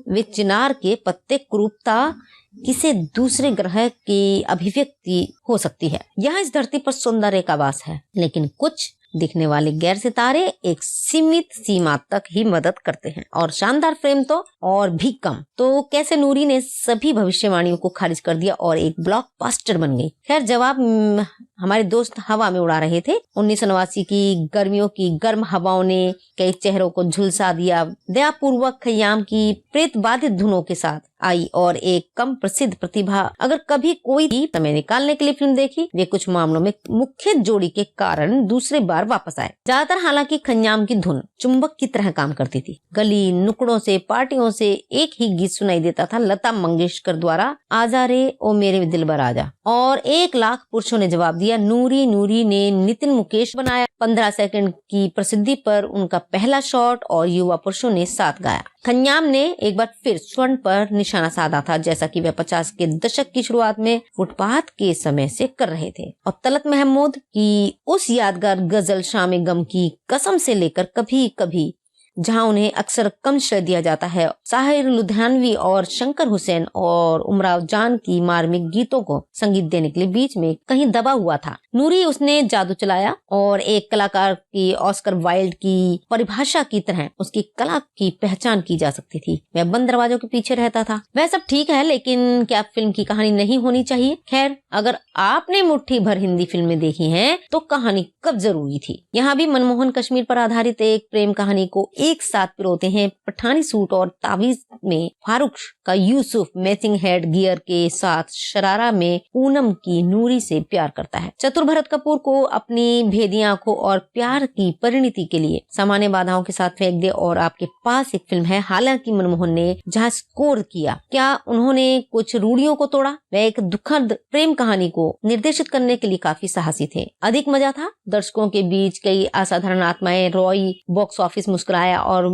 वे चिनार के पत्ते, कुरूपता किसी दूसरे ग्रह की अभिव्यक्ति हो सकती है। यहाँ इस धरती पर सौंदर्य का वास है, लेकिन कुछ दिखने वाले गैर सितारे एक सीमित सीमा तक ही मदद करते हैं और शानदार फ्रेम तो और भी कम। तो कैसे नूरी ने सभी भविष्यवाणियों को खारिज कर दिया और एक ब्लॉकबस्टर बन गई। खैर, जवाब हमारे दोस्त हवा में उड़ा रहे थे। 1989 की गर्मियों की गर्म हवाओं ने कई चेहरों को झुलसा दिया। दयापूर्वक खय्याम की प्रेत बाधित धुनों के साथ आई और एक कम प्रसिद्ध प्रतिभा अगर कभी कोई समय निकालने के लिए फिल्म देखी, वे कुछ मामलों में मुख्य जोड़ी के कारण दूसरे बार बार वापस आए। ज्यादातर हालांकि खन्याम की धुन चुंबक की तरह काम करती थी। गली नुकड़ों से, पार्टियों से एक ही गीत सुनाई देता था, लता मंगेशकर द्वारा आजा रे ओ मेरे दिलबर आजा। और 1 लाख पुरुषों ने जवाब दिया। नूरी नूरी ने नितिन मुकेश बनाया। 15 सेकंड की प्रसिद्धि पर उनका पहला शॉट और युवा पुरुषों ने साथ गाया। खन्याम ने एक बार फिर स्वर्ण पर निशाना साधा था, जैसा कि वह 50 के दशक की शुरुआत में फुटपाथ के समय से कर रहे थे। और तलत महमूद की उस यादगार गजल शाम गम की कसम से लेकर कभी कभी, जहां उन्हें अक्सर कम श्रेय दिया जाता है, साहिर लुधियानवी और शंकर हुसैन और उमराव जान की मार्मिक गीतों को संगीत देने के लिए बीच में कहीं दबा हुआ था। नूरी उसने जादू चलाया और एक कलाकार की ऑस्कर वाइल्ड की परिभाषा की तरह उसकी कला की पहचान की जा सकती थी। वह बंद दरवाजों के पीछे रहता था। वह सब ठीक है, लेकिन क्या फिल्म की कहानी नहीं होनी चाहिए? खैर, अगर आपने मुट्ठी भर हिंदी फिल्में देखी हैं, तो कहानी कब जरूरी थी। यहाँ भी मनमोहन कश्मीर पर आधारित एक प्रेम कहानी को एक साथ पिरोते हैं। पठानी सूट और तावीज में फारूक का यूसुफ मैचिंग हेड गियर के साथ शरारा में पूनम की नूरी से प्यार करता है। चतुर भरत कपूर को अपनी भेदी आंखों और प्यार की परिणति के लिए सामान्य बाधाओं के साथ फेंक दे और आपके पास एक फिल्म है। हालांकि मनमोहन ने जहाँ स्कोर किया, क्या उन्होंने कुछ रूढ़ियों को तोड़ा? वह एक दुखद प्रेम कहानी को निर्देशित करने के लिए काफी साहसी थे। अधिक मजा था। दर्शकों के बीच कई असाधारण आत्माएं। रॉय बॉक्स ऑफिस मुस्कुराया और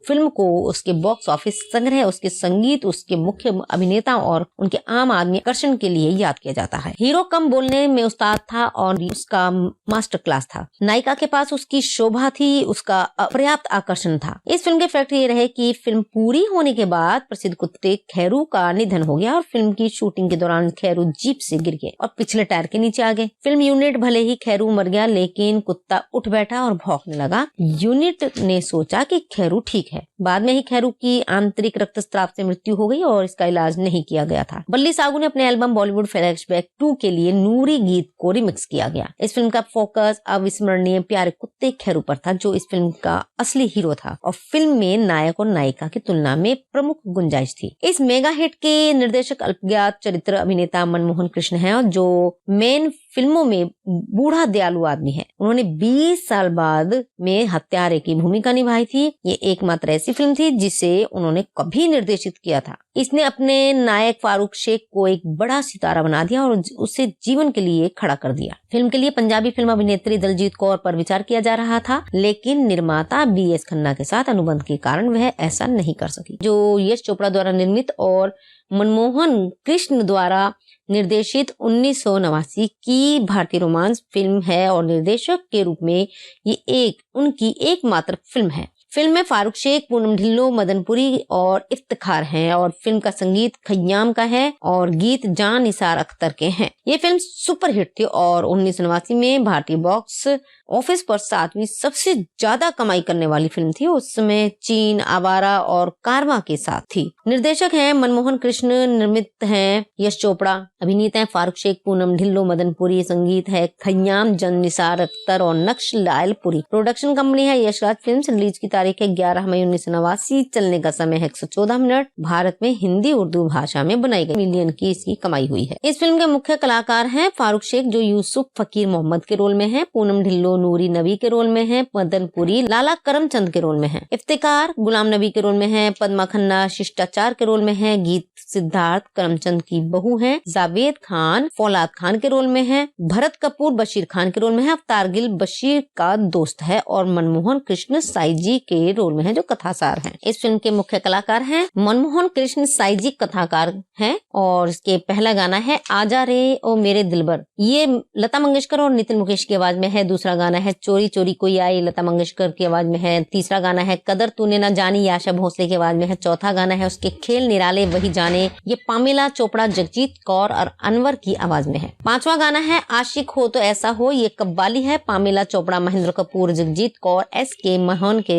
फिल्म को उसके बॉक्स ऑफिस संग्रह, उसके संगीत, उसके मुख्य अभिनेता और उनके आम आदमी आकर्षण के लिए याद किया जाता है। हीरो कम बोलने में उस्ताद था और उसका मास्टर क्लास था। नायिका के पास उसकी शोभा थी, उसका अपर्याप्त आकर्षण था। इस फिल्म के फैक्ट ये रहे कि फिल्म पूरी होने के बाद प्रसिद्ध कुत्ते खैरू का निधन हो गया और फिल्म की शूटिंग के दौरान खैरू जीप से गिर गए और पिछले टायर के नीचे आ गए। फिल्म यूनिट भले ही खैरू मर गया, लेकिन कुत्ता उठ बैठा और भौंकने लगा। यूनिट ने सोचा कि खैरू ठीक है। बाद में ही खैरू की आंतरिक रक्तस्राव से मृत्यु हो गई और इसका इलाज नहीं किया गया था। बल्ली सागू ने अपने एल्बम बॉलीवुड फ्लैशबैक 2 के लिए नूरी गीत को रिमिक्स किया गया। इस फिल्म का फोकस अविस्मरणीय प्यारे कुत्ते खैरू पर था, जो इस फिल्म का असली हीरो था और फिल्म में नायक और नायिका की तुलना में प्रमुख गुंजाइश थी। इस मेगा हिट के निर्देशक अल्पज्ञात चरित्र अभिनेता मनमोहन कृष्ण हैं, जो मेन फिल्मों में बूढ़ा दयालु आदमी है। उन्होंने 20 साल बाद में हत्यारे की भूमिका निभाई थी। ये एकमात्र ऐसी फिल्म थी जिसे उन्होंने कभी निर्देशित किया था। इसने अपने नायक फारूक शेख को एक बड़ा सितारा बना दिया और उसे जीवन के लिए खड़ा कर दिया। फिल्म के लिए पंजाबी फिल्म अभिनेत्री दलजीत कौर पर विचार किया जा रहा था, लेकिन निर्माता BS खन्ना के साथ अनुबंध के कारण वह ऐसा नहीं कर सकी। जो यश चोपड़ा द्वारा निर्मित और मनमोहन कृष्ण द्वारा निर्देशित 1989 की भारतीय रोमांस फिल्म है और निर्देशक के रूप में ये उनकी एकमात्र फिल्म है। फिल्म में फारूक शेख, पूनम ढिल्लों, मदनपुरी और इफ्तिखार हैं और फिल्म का संगीत खय्याम का है और गीत जान निसार अख्तर के हैं। ये फिल्म सुपरहिट थी और 1989 में भारतीय बॉक्स ऑफिस पर 7वीं सबसे ज्यादा कमाई करने वाली फिल्म थी। उस समय चीन, आवारा और कारवां के साथ थी। निर्देशक हैं मनमोहन कृष्ण, निर्मित हैं यश चोपड़ा, अभिनेता हैं फारूक शेख, पूनम ढिल्लों, मदनपुरी, संगीत है खय्याम, जान निसार अख्तर और नक्श लायलपुरी। प्रोडक्शन कंपनी है यशराज फिल्म्स। रिलीज की तारीख है 11 मई 1989। चलने का समय है 114 मिनट। भारत में हिंदी उर्दू भाषा में बनाई गई। मिलियन की इसकी कमाई हुई है। इस फिल्म के मुख्य कलाकार हैं फारूक शेख, जो यूसुफ फकीर मोहम्मद के रोल में है, पूनम ढिल्लों नूरी नबी के रोल में है, मदनपुरी लाला करमचंद के रोल में है, इफ्तिकार गुलाम नबी के रोल में है, पद्मा खन्ना शिष्टाचार के रोल में है, गीत सिद्धार्थ करमचंद की बहू है, जावेद खान फौलाद खान के रोल में है, भरत कपूर बशीर खान के रोल में है, अवतार गिल बशीर का दोस्त है और मनमोहन कृष्ण साईजी के रोल में है, जो कथासार हैं। इस फिल्म के मुख्य कलाकार हैं मनमोहन कृष्ण साईजी कथाकार हैं और इसके पहला गाना है आजा रे ओ मेरे दिलबर। ये लता मंगेशकर और नितिन मुकेश की आवाज में है। दूसरा गाना है चोरी चोरी कोई आई, लता मंगेशकर की आवाज में है। तीसरा गाना है कदर तूने ना जानी, आशा भोसले की आवाज में है। चौथा गाना है उसके खेल निराले वही जाने, ये पामेला चोपड़ा, जगजीत कौर और अनवर की आवाज में है। पांचवा गाना है आशिक हो तो ऐसा हो, ये कव्वाली है, पामेला चोपड़ा, महेंद्र कपूर, जगजीत कौर, SK मोहन के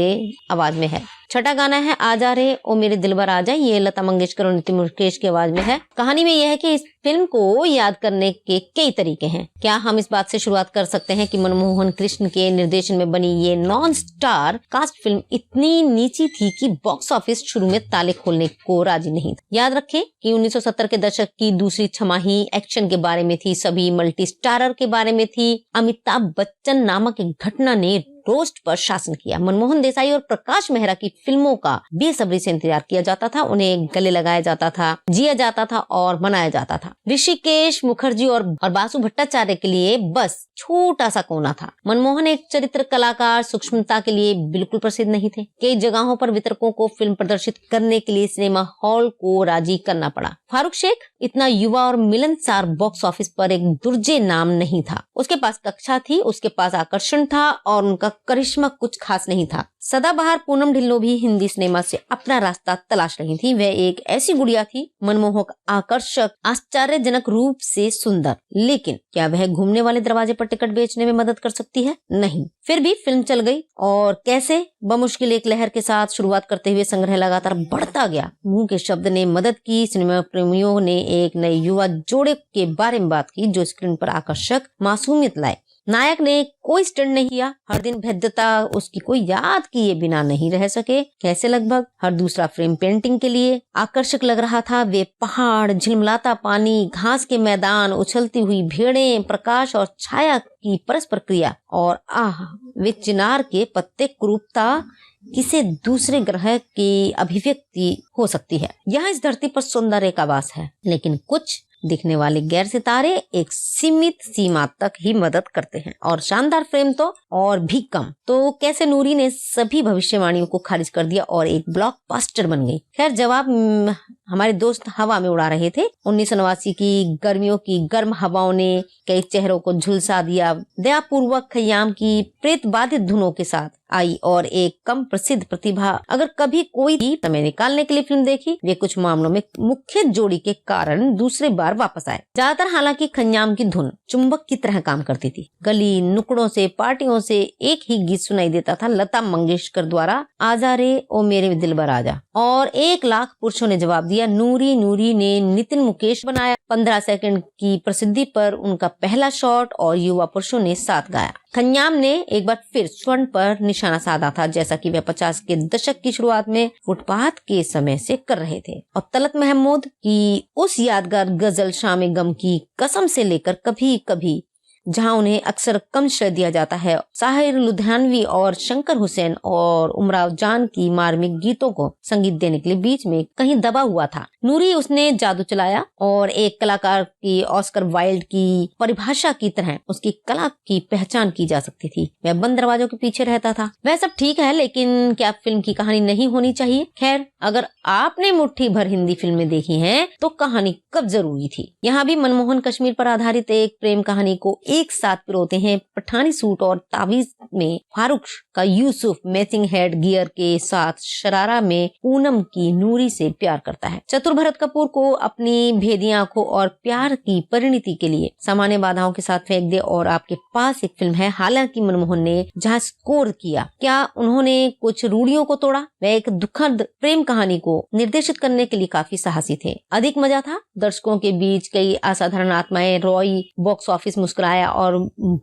आवाज में है। छठा गाना है आजा रे ओ मेरे दिलबर आजा, ये लता मंगेशकर और नितिन मुकेश की आवाज में है। कहानी में यह है कि इस फिल्म को याद करने के कई तरीके हैं। क्या हम इस बात से शुरुआत कर सकते हैं कि मनमोहन कृष्ण के निर्देशन में बनी ये नॉन स्टार कास्ट फिल्म इतनी नीची थी कि बॉक्स ऑफिस शुरू में ताले खोलने को राजी नहीं था। याद रखें कि 1970 के दशक की दूसरी छमाही एक्शन के बारे में थी, सभी मल्टी स्टारर के बारे में थी। अमिताभ बच्चन नामक एक घटना ने रोस्ट पर शासन किया। मनमोहन देसाई और प्रकाश मेहरा की फिल्मों का बेसब्री से इंतजार किया जाता था, उन्हें गले लगाया जाता था, जिया जाता था और मनाया जाता था। ऋषिकेश मुखर्जी और बासु भट्टाचार्य के लिए बस छोटा सा कोना था। मनमोहन एक चरित्र कलाकार सूक्ष्मता के लिए बिल्कुल प्रसिद्ध नहीं थे। कई जगहों पर वितरकों को फिल्म प्रदर्शित करने के लिए सिनेमा हॉल को राजी करना पड़ा। फारूक शेख इतना युवा और मिलनसार बॉक्स ऑफिस पर एक दुर्जे नाम नहीं था। उसके पास कक्षा थी, उसके पास आकर्षण था और उनका करिश्मा कुछ खास नहीं था। सदाबहार पूनम ढिल्लों भी हिंदी सिनेमा से अपना रास्ता तलाश रही थी। वह एक ऐसी गुड़िया थी, मनमोहक, आकर्षक, आश्चर्यजनक रूप से सुंदर, लेकिन क्या वह घूमने वाले दरवाजे पर टिकट बेचने में मदद कर सकती है? नहीं। फिर भी फिल्म चल गई और कैसे बमुश्किल एक लहर के साथ शुरुआत करते हुए संग्रह लगातार बढ़ता गया। मुंह के शब्द ने मदद की। सिनेमा प्रेमियों ने एक नए युवा जोड़े के बारे में बात की जो स्क्रीन पर आकर्षक मासूमियत लाए। नायक ने कोई स्टंट नहीं किया, हर दिन भेद्यता उसकी कोई याद किए बिना नहीं रह सके। कैसे? लगभग हर दूसरा फ्रेम पेंटिंग के लिए आकर्षक लग रहा था। वे पहाड़, झिलमिलाता पानी, घास के मैदान, उछलती हुई भेड़ें, प्रकाश और छाया की परस्पर क्रिया और वे चिनार के पत्ते, कुरूपता किसी दूसरे ग्रह की अभिव्यक्ति हो सकती है। यहाँ इस धरती पर सौंदर्य का वास है, लेकिन कुछ दिखने वाले गैर सितारे एक सीमित सीमा तक ही मदद करते हैं और शानदार फ्रेम तो और भी कम। तो कैसे नूरी ने सभी भविष्यवाणियों को खारिज कर दिया और एक ब्लॉकबस्टर बन गई। खैर, जवाब हमारे दोस्त हवा में उड़ा रहे थे। 1989 की गर्मियों की गर्म हवाओं ने कई चेहरों को झुलसा दिया। दयापूर्वक खयाम की प्रेत बाधित धुनों के साथ आई और एक कम प्रसिद्ध प्रतिभा अगर कभी कोई समय निकालने के लिए फिल्म देखी, वे कुछ मामलों में मुख्य जोड़ी के कारण दूसरे बार वापस आए। ज्यादातर हालांकि खयाम की धुन चुंबक की तरह काम करती थी। गली नुकड़ों से, पार्टियों से एक ही गीत सुनाई देता था, लता मंगेशकर द्वारा आजा रे ओ मेरे दिलबर आजा, और 1 लाख पुरुषों ने जवाब दिया। नूरी ने नितिन मुकेश बनाया। 15 सेकंड की प्रसिद्धि पर उनका पहला शॉट और युवा पुरुषों ने साथ गाया। खयाम ने एक बार फिर स्वर्ण पर निशाना साधा था, जैसा कि वह 50 के दशक की शुरुआत में फुटपाथ के समय से कर रहे थे। और तलत महमूद की उस यादगार गजल शाम गम की कसम से लेकर कभी कभी, जहां उन्हें अक्सर कम श्रेय दिया जाता है, साहिर लुधियानवी और शंकर हुसैन और उमराव जान की मार्मिक गीतों को संगीत देने के लिए बीच में कहीं दबा हुआ था। नूरी उसने जादू चलाया और एक कलाकार की ऑस्कर वाइल्ड की परिभाषा की तरह उसकी कला की पहचान की जा सकती थी। वह बंद दरवाजों के पीछे रहता था। वह सब ठीक है, लेकिन क्या फिल्म की कहानी नहीं होनी चाहिए? खैर, अगर आपने मुट्ठी भर हिंदी फिल्में देखी हैं, तो कहानी कब जरूरी थी। यहाँ भी मनमोहन कश्मीर पर आधारित एक प्रेम कहानी को एक साथ पिरोते हैं। पठानी सूट और तावीज में फारूक का यूसुफ मैचिंग हेड गियर के साथ शरारा में पूनम की नूरी से प्यार करता है। चतुर भरत कपूर को अपनी भेदी आंखों और प्यार की परिणति के लिए सामान्य बाधाओं के साथ फेंक दे और आपके पास एक फिल्म है। हालांकि मनमोहन ने जहाँ स्कोर किया, क्या उन्होंने कुछ रूढ़ियों को तोड़ा? वह एक दुखद प्रेम कहानी को निर्देशित करने के लिए काफी साहसी थे। अधिक मजा था दर्शकों के बीच कई असाधारण आत्माएं। रॉय बॉक्स ऑफिस मुस्कुराया और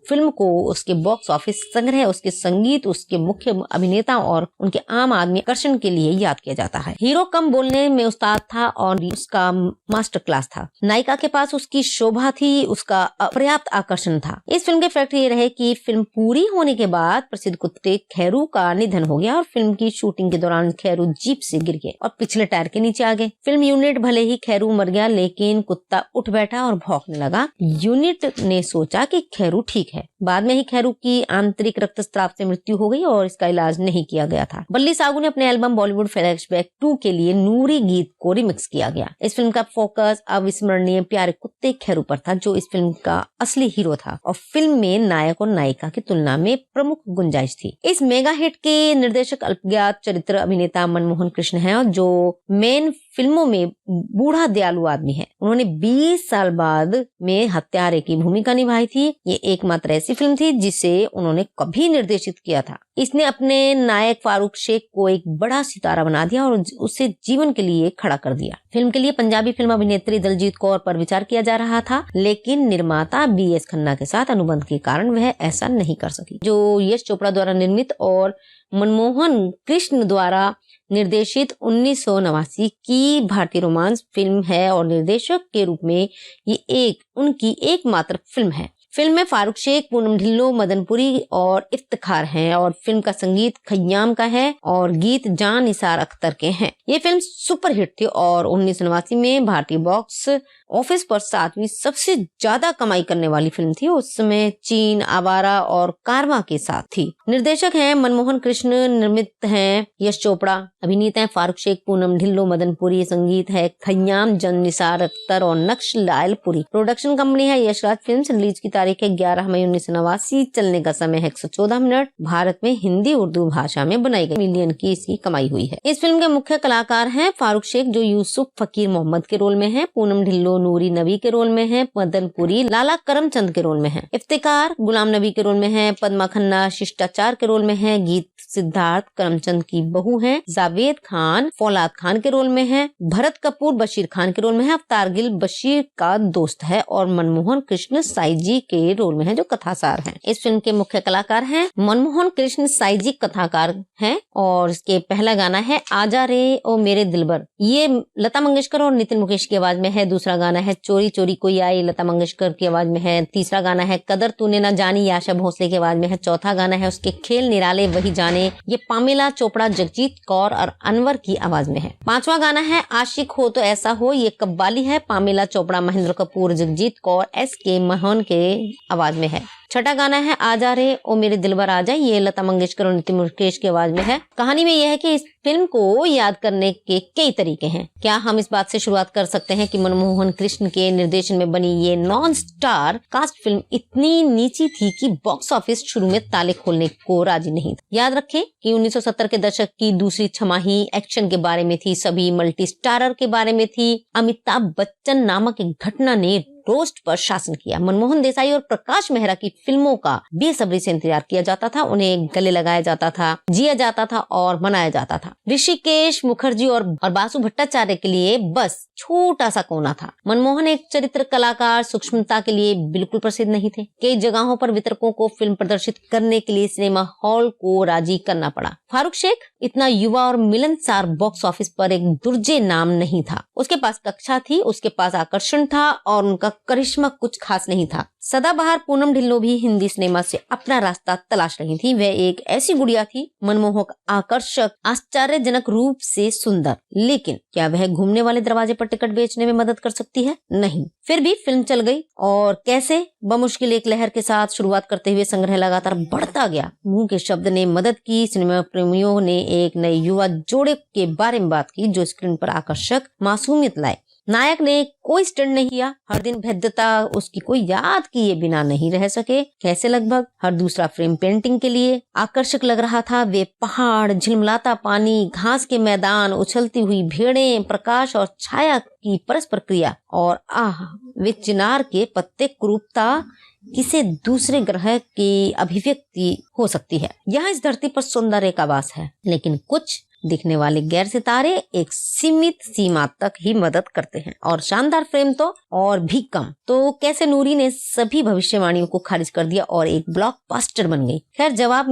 फिल्म को उसके बॉक्स ऑफिस संग्रह, उसके संगीत, उसके मुख्य अभिनेता और उनके आम आदमी आकर्षण के लिए याद किया जाता है। हीरो कम बोलने में उस्ताद था और उसका मास्टर क्लास था। नायिका के पास उसकी शोभा थी, उसका पर्याप्त आकर्षण था। इस फिल्म के फैक्ट ये रहे कि फिल्म पूरी होने के बाद प्रसिद्ध कुत्ते खैरू का निधन हो गया और फिल्म की शूटिंग के दौरान खैरू जीप से गिर गए और पिछले टायर के नीचे आ गए। फिल्म यूनिट भले ही खैरू मर गया, लेकिन कुत्ता उठ बैठा और भौंकने लगा। यूनिट ने सोचा कि खैरू ठीक है। बाद में ही खैरू की आंतरिक रक्तस्राव से मृत्यु हो गई और इसका इलाज नहीं किया गया था। बल्ली सागू ने अपने एल्बम बॉलीवुड फ्लैशबैक 2 के लिए नूरी गीत को रिमिक्स किया गया। इस फिल्म का फोकस अविस्मरणीय प्यारे कुत्ते खैरू पर था, जो इस फिल्म का असली हीरो था और फिल्म में नायक और नायिका की तुलना में प्रमुख गुंजाइश थी। इस मेगा हिट के निर्देशक अल्पज्ञात चरित्र अभिनेता मनमोहन कृष्ण है और जो मेन फिल्मों में बूढ़ा दयालु आदमी है। उन्होंने 20 साल बाद में हत्यारे की भूमिका निभाई थी थी। ये एकमात्र ऐसी फिल्म थी जिसे उन्होंने कभी निर्देशित किया था। इसने अपने नायक फारूक शेख को एक बड़ा सितारा बना दिया और उसे जीवन के लिए खड़ा कर दिया। फिल्म के लिए पंजाबी फिल्म अभिनेत्री दलजीत कौर पर विचार किया जा रहा था, लेकिन निर्माता BS खन्ना के साथ अनुबंध के कारण वह ऐसा नहीं कर सकी। जो यश चोपड़ा द्वारा निर्मित और मनमोहन कृष्ण द्वारा निर्देशित 1989 की भारतीय रोमांस फिल्म है और निर्देशक के रूप में ये उनकी एकमात्र फिल्म है। फिल्म में फारूक शेख, पूनम ढिल्लों, मदनपुरी और इफ्तिखार हैं और फिल्म का संगीत खय्याम का है और गीत जान निसार अख्तर के हैं। ये फिल्म सुपरहिट थी और 1989 में भारतीय बॉक्स ऑफिस पर 7वीं सबसे ज्यादा कमाई करने वाली फिल्म थी। उस समय चीन, आवारा और कारवां के साथ थी। निर्देशक हैं मनमोहन कृष्ण, निर्मित हैं यश चोपड़ा, अभिनेता हैं फारूक शेख, पूनम ढिल्लों, मदनपुरी, संगीत है खय्याम, जान निसार अख्तर और नक्श लायलपुरी। प्रोडक्शन कंपनी है यशराज फिल्म्स। रिलीज की तारीख है 11 मई 1989। चलने का समय है 114 मिनट। भारत में हिंदी उर्दू भाषा में बनाई गई। मिलियन की इसकी कमाई हुई है। इस फिल्म के मुख्य कलाकार हैं फारूक शेख जो यूसुफ फकीर मोहम्मद के रोल में है, पूनम ढिल्लों नूरी नबी के रोल में है, मदनपुरी लाला करमचंद के रोल में है, इफ्तिकार गुलाम नबी के रोल में है, पद्मा खन्ना शिष्टाचार के रोल में है, गीत सिद्धार्थ करमचंद की बहू है, जावेद खान फौलाद खान के रोल में है, भरत कपूर बशीर खान के रोल में है, अवतार गिल बशीर का दोस्त है और मनमोहन कृष्ण साईजी के रोल में है जो कथासार है। इस फिल्म के मुख्य कलाकार हैं मनमोहन कृष्ण साईजी कथाकार हैं और इसके पहला गाना है आजा रे ओ मेरे दिलबर। ये लता मंगेशकर और नितिन मुकेश की आवाज में है। दूसरा गाना है चोरी चोरी कोई आई, लता मंगेशकर की आवाज में है। तीसरा गाना है कदर तूने ना जानी, आशा भोसले की आवाज में है। चौथा गाना है उसके खेल निराले वही जाने, ये पामेला चोपड़ा, जगजीत कौर और अनवर की आवाज में है। पांचवा गाना है आशिक हो तो ऐसा हो, ये कव्वाली है, पामेला चोपड़ा, महेंद्र कपूर, जगजीत कौर, SK मोहन के आवाज में है। छठा गाना है आजा रे ओ मेरे दिलबर आजा, ये लता मंगेशकर और नितिन मुकेश की आवाज में है। कहानी में यह है कि इस फिल्म को याद करने के कई तरीके हैं। क्या हम इस बात से शुरुआत कर सकते हैं कि मनमोहन कृष्ण के निर्देशन में बनी ये नॉन स्टार कास्ट फिल्म इतनी नीची थी कि बॉक्स ऑफिस शुरू में ताले खोलने को राजी नहीं था। याद रखें कि 1970 के दशक की दूसरी छमाही एक्शन के बारे में थी, सभी मल्टी स्टारर के बारे में थी। अमिताभ बच्चन नामक एक घटना ने रोस्ट पर शासन किया। मनमोहन देसाई और प्रकाश मेहरा की फिल्मों का बेसब्री से इंतजार किया जाता था, उन्हें गले लगाया जाता था, जिया जाता था और मनाया जाता था। ऋषिकेश मुखर्जी और बासु भट्टाचार्य के लिए बस छोटा सा कोना था। मनमोहन एक चरित्र कलाकार सूक्ष्मता के लिए बिल्कुल प्रसिद्ध नहीं थे। कई जगहों पर वितरकों को फिल्म प्रदर्शित करने के लिए सिनेमा हॉल को राजी करना पड़ा। फारूक शेख इतना युवा और मिलनसार बॉक्स ऑफिस पर एक दुर्जे नाम नहीं था। उसके पास कक्षा थी, उसके पास आकर्षण था और उनका करिश्मा कुछ खास नहीं था। सदाबहार पूनम ढिल्लों भी हिंदी सिनेमा से अपना रास्ता तलाश रही थी। वह एक ऐसी गुड़िया थी, मनमोहक, आकर्षक, आश्चर्यजनक रूप से सुंदर, लेकिन क्या वह घूमने वाले दरवाजे पर टिकट बेचने में मदद कर सकती है? नहीं। फिर भी फिल्म चल गई और कैसे बमुश्किल एक लहर के साथ शुरुआत करते हुए संग्रह लगातार बढ़ता गया। मुंह के शब्द ने मदद की। सिनेमा प्रेमियों ने एक नए युवा जोड़े के बारे में बात की जो स्क्रीन पर आकर्षक मासूमियत लाए। नायक ने कोई स्टंट नहीं किया, हर दिन भेद्यता उसकी कोई याद किए बिना नहीं रह सके। कैसे? लगभग हर दूसरा फ्रेम पेंटिंग के लिए आकर्षक लग रहा था। वे पहाड़, झिलमिलाता पानी, घास के मैदान, उछलती हुई भेड़ें, प्रकाश और छाया की परस्पर क्रिया और वे चिनार के पत्ते, कुरूपता किसी दूसरे ग्रह की अभिव्यक्ति हो सकती है। यहाँ इस धरती पर सौंदर्य का वास है, लेकिन कुछ दिखने वाले गैर सितारे एक सीमित सीमा तक ही मदद करते हैं और शानदार फ्रेम तो और भी कम। तो कैसे नूरी ने सभी भविष्यवाणियों को खारिज कर दिया और एक ब्लॉकबस्टर बन गई। खैर, जवाब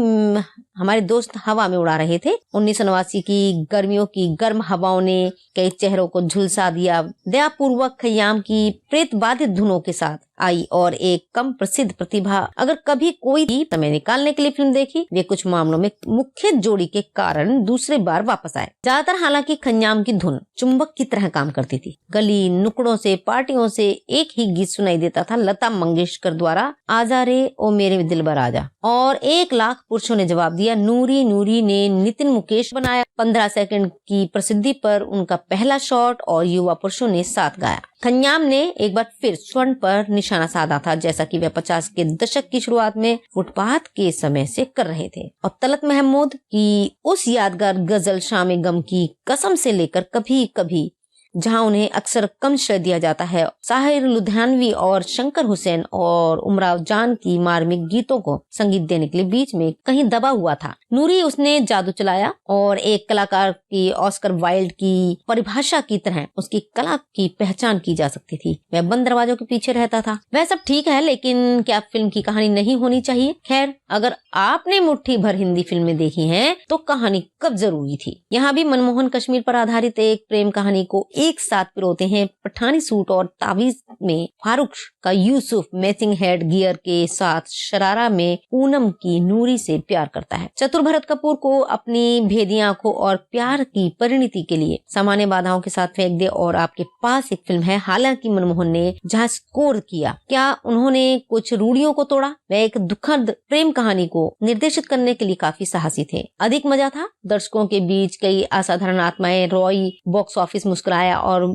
हमारे दोस्त हवा में उड़ा रहे थे। 1989 की गर्मियों की गर्म हवाओं ने कई चेहरों को झुलसा दिया। दयापूर्वक खय्याम की प्रेत बाधित धुनों के साथ आई और एक कम प्रसिद्ध प्रतिभा अगर कभी कोई भी समय निकालने के लिए फिल्म देखी, वे कुछ मामलों में मुख्य जोड़ी के कारण दूसरे बार वापस आए। ज्यादातर हालांकि खय्याम की धुन चुंबक की तरह काम करती थी। गली नुकड़ों से, पार्टियों से एक ही गीत सुनाई देता था, लता मंगेशकर द्वारा आजा रे ओ मेरे दिलबर आजा, और 1 लाख पुरुषों ने जवाब दिया। नूरी ने नितिन मुकेश बनाया। 15 सेकंड की प्रसिद्धि पर उनका पहला शॉट और युवा पुरुषों ने साथ गाया। खय्याम ने एक बार फिर स्वर्ण पर निशाना साधा था, जैसा कि वे 50 के दशक की शुरुआत में फुटपाथ के समय से कर रहे थे। और तलत महमूद की उस यादगार गजल शाम गम की कसम से लेकर कभी कभी जहां उन्हें अक्सर कम श्रेय दिया जाता है। साहिर लुधियानवी और शंकर हुसैन और उमराव जान की मार्मिक गीतों को संगीत देने के लिए बीच में कहीं दबा हुआ था। नूरी उसने जादू चलाया और एक कलाकार की ऑस्कर वाइल्ड की परिभाषा की तरह उसकी कला की पहचान की जा सकती थी। वह बंद दरवाजों के पीछे रहता था। वह सब ठीक है, लेकिन क्या फिल्म की कहानी नहीं होनी चाहिए? खैर, अगर आपने मुट्ठी भर हिंदी फिल्में देखी हैं तो कहानी कब जरूरी थी। यहाँ भी मनमोहन कश्मीर पर आधारित एक प्रेम कहानी को एक साथ पिरोते हैं। पठानी सूट और तावीज में फारूक का यूसुफ मैचिंग हेड गियर के साथ शरारा में पूनम की नूरी से प्यार करता है। चतुर भरत कपूर को अपनी भेदी आंखों और प्यार की परिणति के लिए सामान्य बाधाओं के साथ फेंक दे और आपके पास एक फिल्म है। हालांकि मनमोहन ने जहाँ स्कोर किया, क्या उन्होंने कुछ रूढ़ियों को तोड़ा? वह एक दुखद प्रेम कहानी को निर्देशित करने के लिए काफी साहसी थे। अधिक मजा था। दर्शकों के बीच कई असाधारण आत्माएं। रॉय बॉक्स ऑफिस मुस्कुराया और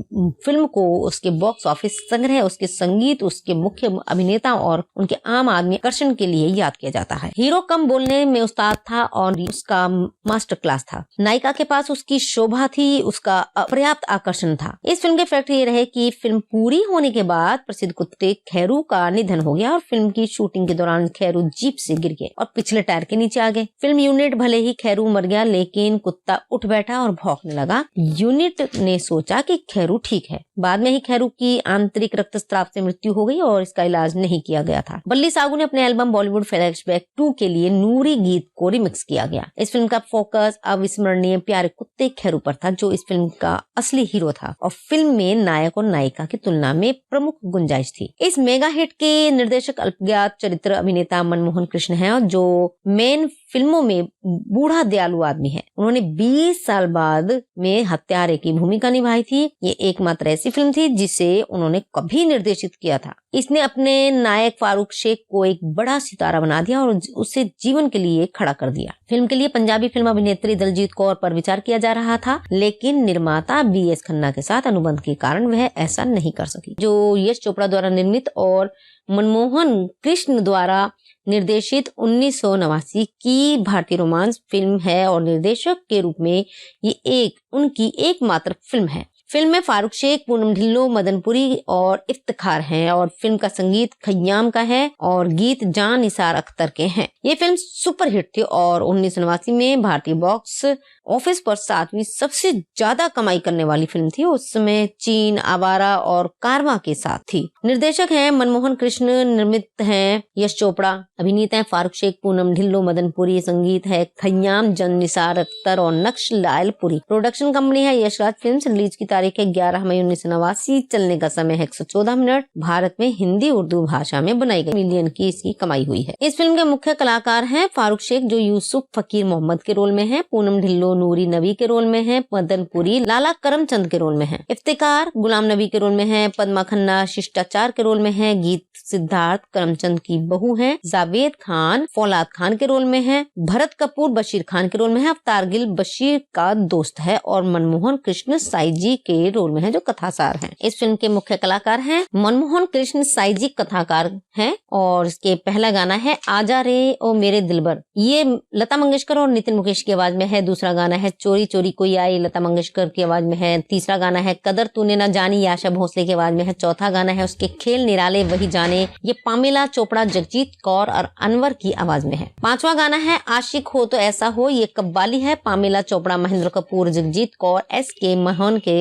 फिल्म को उसके बॉक्स ऑफिस संग्रह, उसके संगीत, उसके मुख्य अभिनेता और उनके आम आदमी आकर्षण के लिए याद किया जाता है। हीरो कम बोलने में उस्ताद था और उसका मास्टर क्लास था। नायिका के पास उसकी शोभा थी, उसका अपर्याप्त आकर्षण था। इस फिल्म के फैक्ट ये रहे कि फिल्म पूरी होने के बाद प्रसिद्ध कुत्ते खैरू का निधन हो गया और फिल्म की शूटिंग के दौरान खैरू जीप से गिर गए और पिछले टायर के नीचे आ गए। फिल्म यूनिट भले ही खैरू मर गया, लेकिन कुत्ता उठ बैठा और भौंकने लगा। यूनिट ने सोचा कि खैरू ठीक है। बाद में ही खैरू की आंतरिक रक्तस्राव से मृत्यु हो गई और इसका इलाज नहीं किया गया था। बल्ली सागू ने अपने एल्बम बॉलीवुड फ्लैशबैक 2 के लिए नूरी गीत को रिमिक्स किया गया। इस फिल्म का फोकस अविस्मरणीय प्यारे कुत्ते खैरू पर था, जो इस फिल्म का असली हीरो था और फिल्म में नायक और नायिका की तुलना में प्रमुख गुंजाइश थी। इस मेगा हिट के निर्देशक अल्पज्ञात चरित्र अभिनेता मनमोहन कृष्ण हैं और जो मेन फिल्मों में बूढ़ा दयालु आदमी है। उन्होंने 20 साल बाद में हत्यारे की भूमिका निभाई थी। ये एकमात्र ऐसी फिल्म थी जिसे उन्होंने कभी निर्देशित किया था। इसने अपने नायक फारूक शेख को एक बड़ा सितारा बना दिया और उसे जीवन के लिए खड़ा कर दिया। फिल्म के लिए पंजाबी फिल्म अभिनेत्री दलजीत कौर पर विचार किया जा रहा था, लेकिन निर्माता BS खन्ना के साथ अनुबंध के कारण वह ऐसा नहीं कर सकी। जो यश चोपड़ा द्वारा निर्मित और मनमोहन कृष्ण द्वारा निर्देशित 1989 की भारतीय रोमांस फिल्म है और निर्देशक के रूप में ये उनकी एकमात्र फिल्म है। फिल्म में फारूक शेख, पूनम ढिल्लों, मदनपुरी और इफ्तिखार हैं और फिल्म का संगीत खय्याम का है और गीत जान निसार अख्तर के हैं। ये फिल्म सुपरहिट थी और 1989 में भारतीय बॉक्स ऑफिस पर 7वीं सबसे ज्यादा कमाई करने वाली फिल्म थी। उस समय चीन, आवारा और कारवा के साथ थी। निर्देशक हैं मनमोहन कृष्ण, निर्मित हैं यश चोपड़ा, अभिनेता हैं फारूक शेख, पूनम ढिल्लों, मदनपुरी, संगीत है खय्याम, जान निसार अख्तर और नक्श लायलपुरी। प्रोडक्शन कंपनी है यशराज फिल्म्स। रिलीज की तारीख है 11 मई 1989। चलने का समय है 114 मिनट। भारत में हिंदी उर्दू भाषा में बनाई गई। मिलियन की इसकी कमाई हुई है। इस फिल्म के मुख्य कलाकार हैं फारूक शेख, जो यूसुफ फकीर मोहम्मद के रोल में है, पूनम ढिल्लों नूरी नबी के रोल में है, मदनपुरी लाला करमचंद के रोल में है, इफ्तिकार गुलाम नबी के रोल में है, पद्मा खन्ना शिष्टाचार के रोल में है, गीत सिद्धार्थ करमचंद की बहू है, जावेद खान फौलाद खान के रोल में है, भरत कपूर बशीर खान के रोल में है, अवतार गिल बशीर का दोस्त है और मनमोहन कृष्ण साईजी के रोल में है, जो कथासार हैं। इस फिल्म के मुख्य कलाकार हैं मनमोहन कृष्ण साईजी कथाकार हैं और इसके पहला गाना है आजा रे ओ मेरे दिलबर। ये लता मंगेशकर और नितिन मुकेश की आवाज में है। दूसरा गाना है चोरी चोरी कोई आई, लता मंगेशकर की आवाज में है। तीसरा गाना है कदर तूने ना जानी, आशा भोसले की आवाज में है। चौथा गाना है उसके खेल निराले वही जाने, ये पामेला चोपड़ा, जगजीत कौर और अनवर की आवाज में है। पांचवा गाना है आशिक हो तो ऐसा हो, ये कव्वाली है, पामेला चोपड़ा, महेंद्र कपूर, जगजीत कौर, SK मोहन के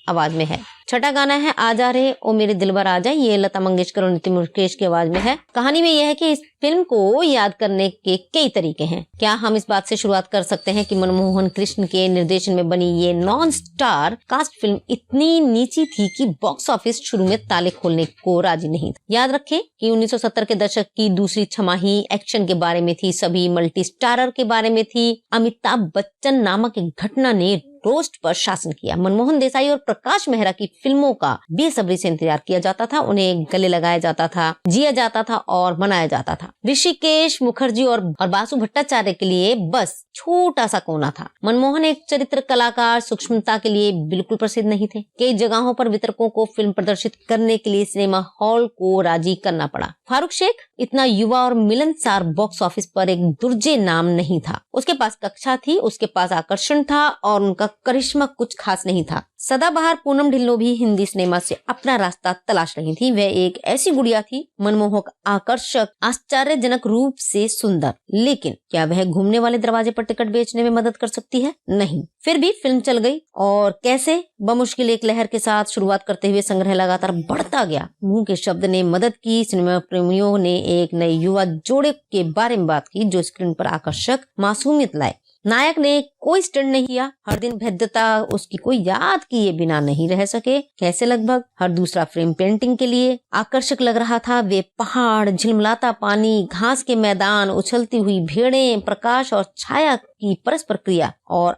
आवाज में है। छठा गाना है आजा रे ओ मेरे दिलबर आजा, ये लता मंगेशकर और नितिन मुकेश की आवाज में है। कहानी में यह है कि इस फिल्म को याद करने के कई तरीके हैं। क्या हम इस बात से शुरुआत कर सकते हैं कि मनमोहन कृष्ण के निर्देशन में बनी ये नॉन स्टार कास्ट फिल्म इतनी नीची थी कि बॉक्स ऑफिस शुरू में ताले खोलने को राजी नहीं था। याद रखें कि 1970 के दशक की दूसरी छमाही एक्शन के बारे में थी, सभी मल्टी स्टारर के बारे में थी। अमिताभ बच्चन नामक एक घटना ने रोस्ट पर शासन किया। मनमोहन देसाई और प्रकाश मेहरा की फिल्मों का बेसब्री से इंतजार किया जाता था, उन्हें गले लगाया जाता था, जिया जाता था और मनाया जाता था। ऋषिकेश मुखर्जी और बासु भट्टाचार्य के लिए बस छोटा सा कोना था। मनमोहन एक चरित्र कलाकार सूक्ष्मता के लिए बिल्कुल प्रसिद्ध नहीं थे। कई जगहों पर वितरकों को फिल्म प्रदर्शित करने के लिए सिनेमा हॉल को राजी करना पड़ा। फारूक शेख इतना युवा और मिलनसार बॉक्स ऑफिस पर एक दुर्जे नाम नहीं था। उसके पास कक्षा थी, उसके पास आकर्षण था और उनका करिश्मा कुछ खास नहीं था। सदाबहार पूनम ढिल्लों भी हिंदी सिनेमा से अपना रास्ता तलाश रही थी। वह एक ऐसी गुड़िया थी, मनमोहक, आकर्षक, आश्चर्यजनक रूप से सुंदर, लेकिन क्या वह घूमने वाले दरवाजे पर टिकट बेचने में मदद कर सकती है? नहीं। फिर भी फिल्म चल गई, और कैसे? बमुश्किल एक लहर के साथ शुरुआत करते हुए संग्रह लगातार बढ़ता गया। मुंह के शब्द ने मदद की। सिनेमा प्रेमियों ने एक नए युवा जोड़े के बारे में बात की जो स्क्रीन पर आकर्षक मासूमियत लाए। नायक ने कोई स्टंट नहीं किया, हर दिन भेद्यता उसकी कोई याद किए बिना नहीं रह सके। कैसे? लगभग हर दूसरा फ्रेम पेंटिंग के लिए आकर्षक लग रहा था। वे पहाड़, झिलमिलाता पानी, घास के मैदान, उछलती हुई भेड़ें, प्रकाश और छाया की परस्पर क्रिया, और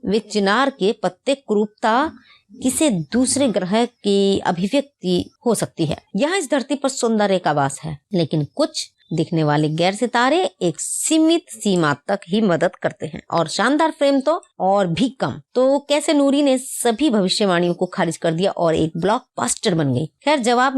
वे चिनार के पत्ते, कुरूपता किसी दूसरे ग्रह की अभिव्यक्ति हो सकती है। यहाँ इस धरती पर सौंदर्य का वास है, लेकिन कुछ दिखने वाले गैर सितारे एक सीमित सीमा तक ही मदद करते हैं, और शानदार फ्रेम तो और भी कम। तो कैसे नूरी ने सभी भविष्यवाणियों को खारिज कर दिया और एक ब्लॉकबस्टर बन गई। खैर, जवाब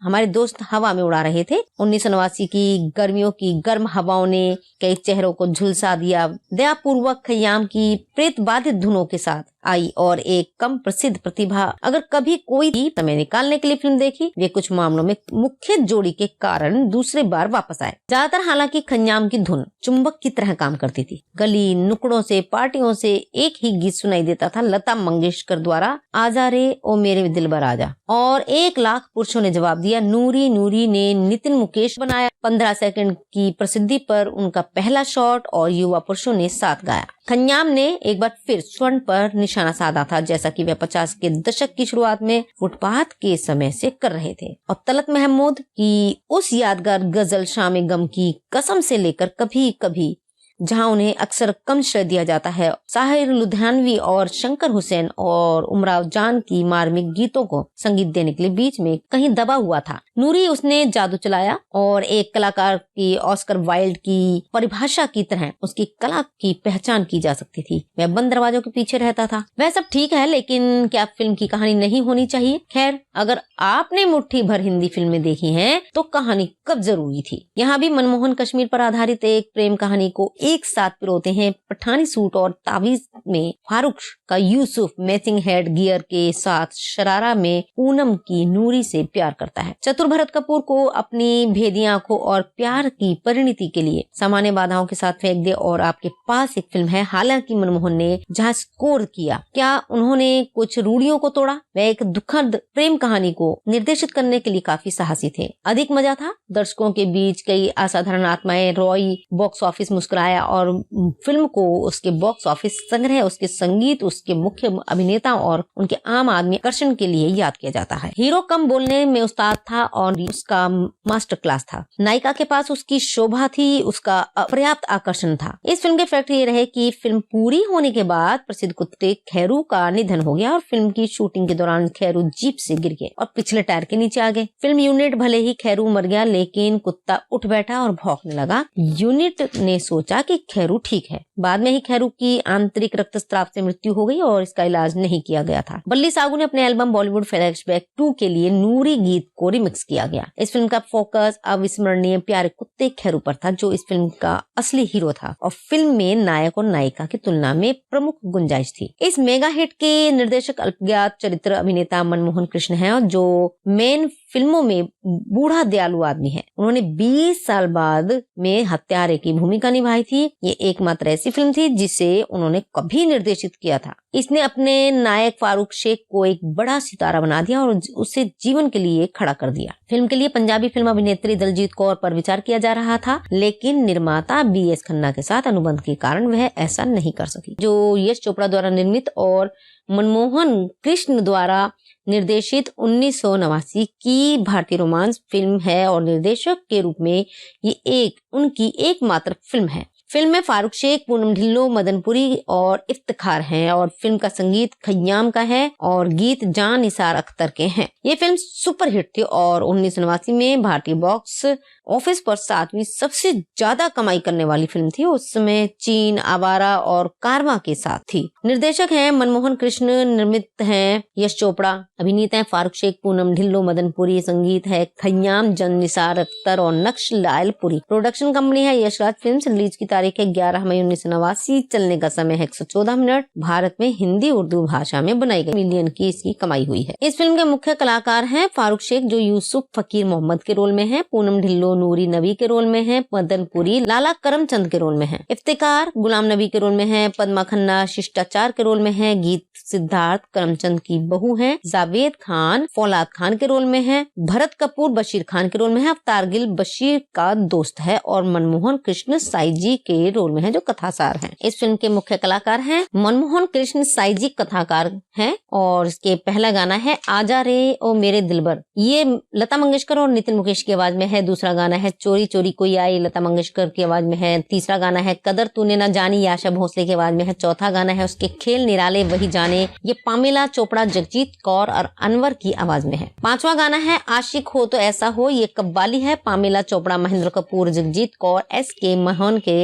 हमारे दोस्त हवा में उड़ा रहे थे। 1989 की गर्मियों की गर्म हवाओं ने कई चेहरों को झुलसा दिया। दयापूर्वक खयाम की प्रेत बाधित धुनों के साथ आई, और एक कम प्रसिद्ध प्रतिभा अगर कभी कोई समय निकालने के लिए फिल्म देखी, वे कुछ मामलों में मुख्य जोड़ी के कारण दूसरे बार वापस आए। ज्यादातर हालांकि खयाम की धुन चुंबक की तरह काम करती थी। गली नुकड़ों से, पार्टियों से एक ही गीत सुनाई देता था, लता मंगेशकर द्वारा आजा रे ओ मेरे दिलबर आजा, और 1 लाख पुरुषों ने जवाब दिया। नूरी ने नितिन मुकेश बनाया। 15 सेकंड की प्रसिद्धि पर उनका पहला शॉट, और युवा पुरुषों ने साथ गाया। खयाम ने एक बार फिर स्वर्ण पर निशाना साधा था, जैसा कि वह 50 के दशक की शुरुआत में फुटपाथ के समय से कर रहे थे। और तलत महमूद की उस यादगार गजल शाम गम की कसम से लेकर कभी कभी, जहां उन्हें अक्सर कम श्रेय दिया जाता है, साहिर लुधियानवी और शंकर हुसैन और उमराव जान की मार्मिक गीतों को संगीत देने के लिए बीच में कहीं दबा हुआ था। नूरी उसने जादू चलाया, और एक कलाकार की ऑस्कर वाइल्ड की परिभाषा की तरह उसकी कला की पहचान की जा सकती थी। वह बंद दरवाजों के पीछे रहता था। वह सब ठीक है, लेकिन क्या फिल्म की कहानी नहीं होनी चाहिए? खैर, अगर आपने मुट्ठी भर हिंदी फिल्में देखी हैं, तो कहानी कब जरूरी थी। यहाँ भी मनमोहन कश्मीर पर आधारित एक प्रेम कहानी को एक साथ पिरोते हैं। पठानी सूट और तावीज में फारूक का यूसुफ मैचिंग हेड गियर के साथ, शरारा में पूनम की नूरी से प्यार करता है। चतुर भरत कपूर को अपनी भेदी आंखों और प्यार की परिणति के लिए सामान्य बाधाओं के साथ फेंक दे, और आपके पास एक फिल्म है। हालांकि मनमोहन ने जहाँ स्कोर किया, क्या उन्होंने कुछ रूढ़ियों को तोड़ा? वह एक दुखद प्रेम कहानी को निर्देशित करने के लिए काफी साहसी थे। अधिक मजा था। दर्शकों के बीच कई असाधारण आत्माएं। रॉय बॉक्स ऑफिस मुस्कुराया, और फिल्म को उसके बॉक्स ऑफिस संग्रह, उसके संगीत, उसके मुख्य अभिनेता और उनके आम आदमी आकर्षण के लिए याद किया जाता है। हीरो कम बोलने में उस्ताद था, और उसका मास्टर क्लास था। नायिका के पास उसकी शोभा थी, उसका अपर्याप्त आकर्षण था। इस फिल्म के फैक्ट ये रहे कि फिल्म पूरी होने के बाद प्रसिद्ध कुत्ते खैरू का निधन हो गया, और फिल्म की शूटिंग के दौरान खैरू जीप से गिर गए और पिछले टायर के नीचे आ गए। फिल्म यूनिट भले ही खैरू मर गया, लेकिन कुत्ता उठ बैठा और भौंकने लगा। यूनिट ने सोचा कि खैरू ठीक है। बाद में ही खैरू की आंतरिक रक्तस्राव से मृत्यु हो गई, और इसका इलाज नहीं किया गया था। बल्ली सागू ने अपने एल्बम बॉलीवुड फ्लैशबैक 2 के लिए नूरी गीत को रिमिक्स किया गया। इस फिल्म का फोकस अविस्मरणीय प्यारे कुत्ते खैरू पर था, जो इस फिल्म का असली हीरो था, और फिल्म में नायक और नायिका की तुलना में प्रमुख गुंजाइश थी। इस मेगा हिट के निर्देशक अल्पज्ञात चरित्र अभिनेता मनमोहन कृष्ण हैं, जो मेन फिल्मों में बूढ़ा दयालु आदमी है। उन्होंने 20 साल बाद में हत्यारे की भूमिका निभाई थी। ये एकमात्र ऐसी फिल्म थी जिसे उन्होंने कभी निर्देशित किया था। इसने अपने नायक फारूक शेख को एक बड़ा सितारा बना दिया और उसे जीवन के लिए खड़ा कर दिया। फिल्म के लिए पंजाबी फिल्म अभिनेत्री दलजीत कौर पर विचार किया जा रहा था, लेकिन निर्माता BS खन्ना के साथ अनुबंध के कारण वह ऐसा नहीं कर सकी। जो यश चोपड़ा द्वारा निर्मित और मनमोहन कृष्ण द्वारा निर्देशित 1989 की भारतीय रोमांस फिल्म है, और निर्देशक के रूप में ये उनकी एकमात्र फिल्म है। फिल्म में फारूक शेख, पूनम ढिल्लों, मदनपुरी और इफ्तिखार हैं, और फिल्म का संगीत खयाम का है और गीत जान निसार अख्तर के हैं। ये फिल्म सुपरहिट थी और 1989 में भारतीय बॉक्स ऑफिस पर 7वीं सबसे ज्यादा कमाई करने वाली फिल्म थी। उस समय चीन, आवारा और कारवां के साथ थी। निर्देशक हैं मनमोहन कृष्ण, निर्मित हैं यश चोपड़ा, अभिनेता हैं फारूक शेख, पूनम ढिल्लो, मदन पुरी, संगीत है खय्याम, जन निसार अख्तर और नक्श लायलपुरी। प्रोडक्शन कंपनी है यशराज फिल्म्स। रिलीज की तारीख है 11 मई 1989। चलने का समय है 114 मिनट। भारत में हिंदी उर्दू भाषा में बनाई गई। मिलियन की इसकी कमाई हुई है। इस फिल्म के मुख्य कलाकार हैं फारूक शेख जो यूसुफ फकीर मोहम्मद के रोल में है, पूनम ढिल्लो नूरी नबी के रोल में है, मदन पुरी लाला करमचंद के रोल में है, इफ्तिकार गुलाम नबी के रोल में है, पद्मा खन्ना शिष्टाचार के रोल में है, गीत सिद्धार्थ करमचंद की बहू है, जावेद खान फौलाद खान के रोल में है, भरत कपूर बशीर खान के रोल में है, अवतार गिल बशीर का दोस्त है और मनमोहन कृष्ण साईजी के रोल में है जो कथासार हैं। इस फिल्म के मुख्य कलाकार हैं मनमोहन कृष्ण साईजी कथाकार हैं और इसके पहला गाना है आजा रे ओ मेरे दिलबर, ये लता मंगेशकर और नितिन मुकेश की आवाज में है। दूसरा गाना है चोरी चोरी कोई आई, लता मंगेशकर की आवाज में है। तीसरा गाना है कदर तूने ना जानी, आशा भोसले की आवाज में है। चौथा गाना है उसके खेल निराले वही जाने, ये पामेला चोपड़ा, जगजीत कौर और अनवर की आवाज में है। पांचवा गाना है आशिक हो तो ऐसा हो, ये कव्वाली है, पामेला चोपड़ा, महेंद्र कपूर, जगजीत कौर, SK मोहन के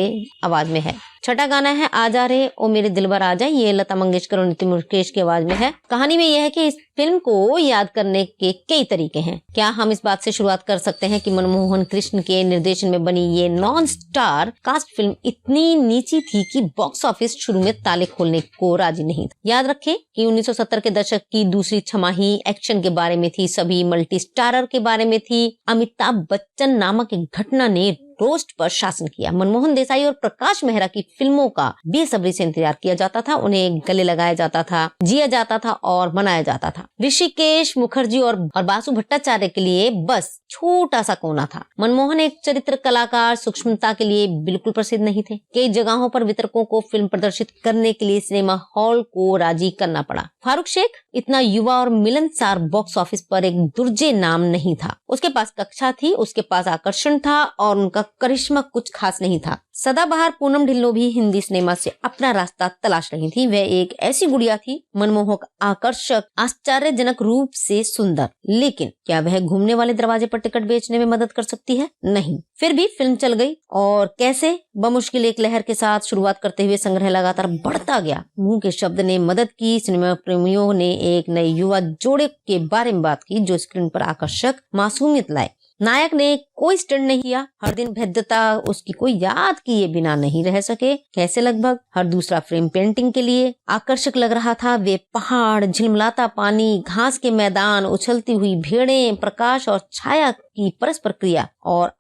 आवाज में है। छठा गाना है आजा रे ओ मेरे दिलबर आजा, ये लता मंगेशकर और नितिन मुकेश की आवाज में है। कहानी में यह है कि इस फिल्म को याद करने के कई तरीके हैं। क्या हम इस बात से शुरुआत कर सकते हैं कि मनमोहन कृष्ण के निर्देशन में बनी ये नॉन स्टार कास्ट फिल्म इतनी नीची थी कि बॉक्स ऑफिस शुरू में ताले खोलने को राजी नहीं था। याद रखें कि 1970 के दशक की दूसरी छमाही एक्शन के बारे में थी, सभी मल्टी स्टारर के बारे में थी। अमिताभ बच्चन नामक एक घटना ने रोस्ट पर शासन किया। मनमोहन देसाई और प्रकाश मेहरा की फिल्मों का बेसब्री से इंतजार किया जाता था, उन्हें गले लगाया जाता था, जिया जाता था और मनाया जाता था। ऋषिकेश मुखर्जी और बासु भट्टाचार्य के लिए बस छोटा सा कोना था। मनमोहन एक चरित्र कलाकार सूक्ष्मता के लिए बिल्कुल प्रसिद्ध नहीं थे। कई जगहों पर वितरकों को फिल्म प्रदर्शित करने के लिए सिनेमा हॉल को राजी करना पड़ा। फारूक शेख इतना युवा और मिलनसार बॉक्स ऑफिस पर एक दुर्जे नाम नहीं था। उसके पास कक्षा थी, उसके पास आकर्षण था और उनका करिश्मा कुछ खास नहीं था। सदाबहार पूनम ढिल्लो भी हिंदी सिनेमा से अपना रास्ता तलाश रही थी। वह एक ऐसी गुड़िया थी, मनमोहक, आकर्षक, आश्चर्यजनक रूप से सुंदर, लेकिन क्या वह घूमने वाले दरवाजे पर टिकट बेचने में मदद कर सकती है? नहीं। फिर भी फिल्म चल गई और कैसे बमुश्किल एक लहर के साथ शुरुआत करते हुए संग्रह लगातार बढ़ता गया। मुंह के शब्द ने मदद की। सिनेमा प्रेमियों ने एक नए युवा जोड़े के बारे में बात की जो स्क्रीन पर आकर्षक मासूमियत लाए। नायक ने कोई स्टंट नहीं किया, हर दिन भेद्यता उसकी कोई याद किए बिना नहीं रह सके। कैसे? लगभग हर दूसरा फ्रेम पेंटिंग के लिए आकर्षक लग रहा था। वे पहाड़, झिलमिलाता पानी, घास के मैदान, उछलती हुई भेड़ें, प्रकाश और छाया की परस्पर क्रिया और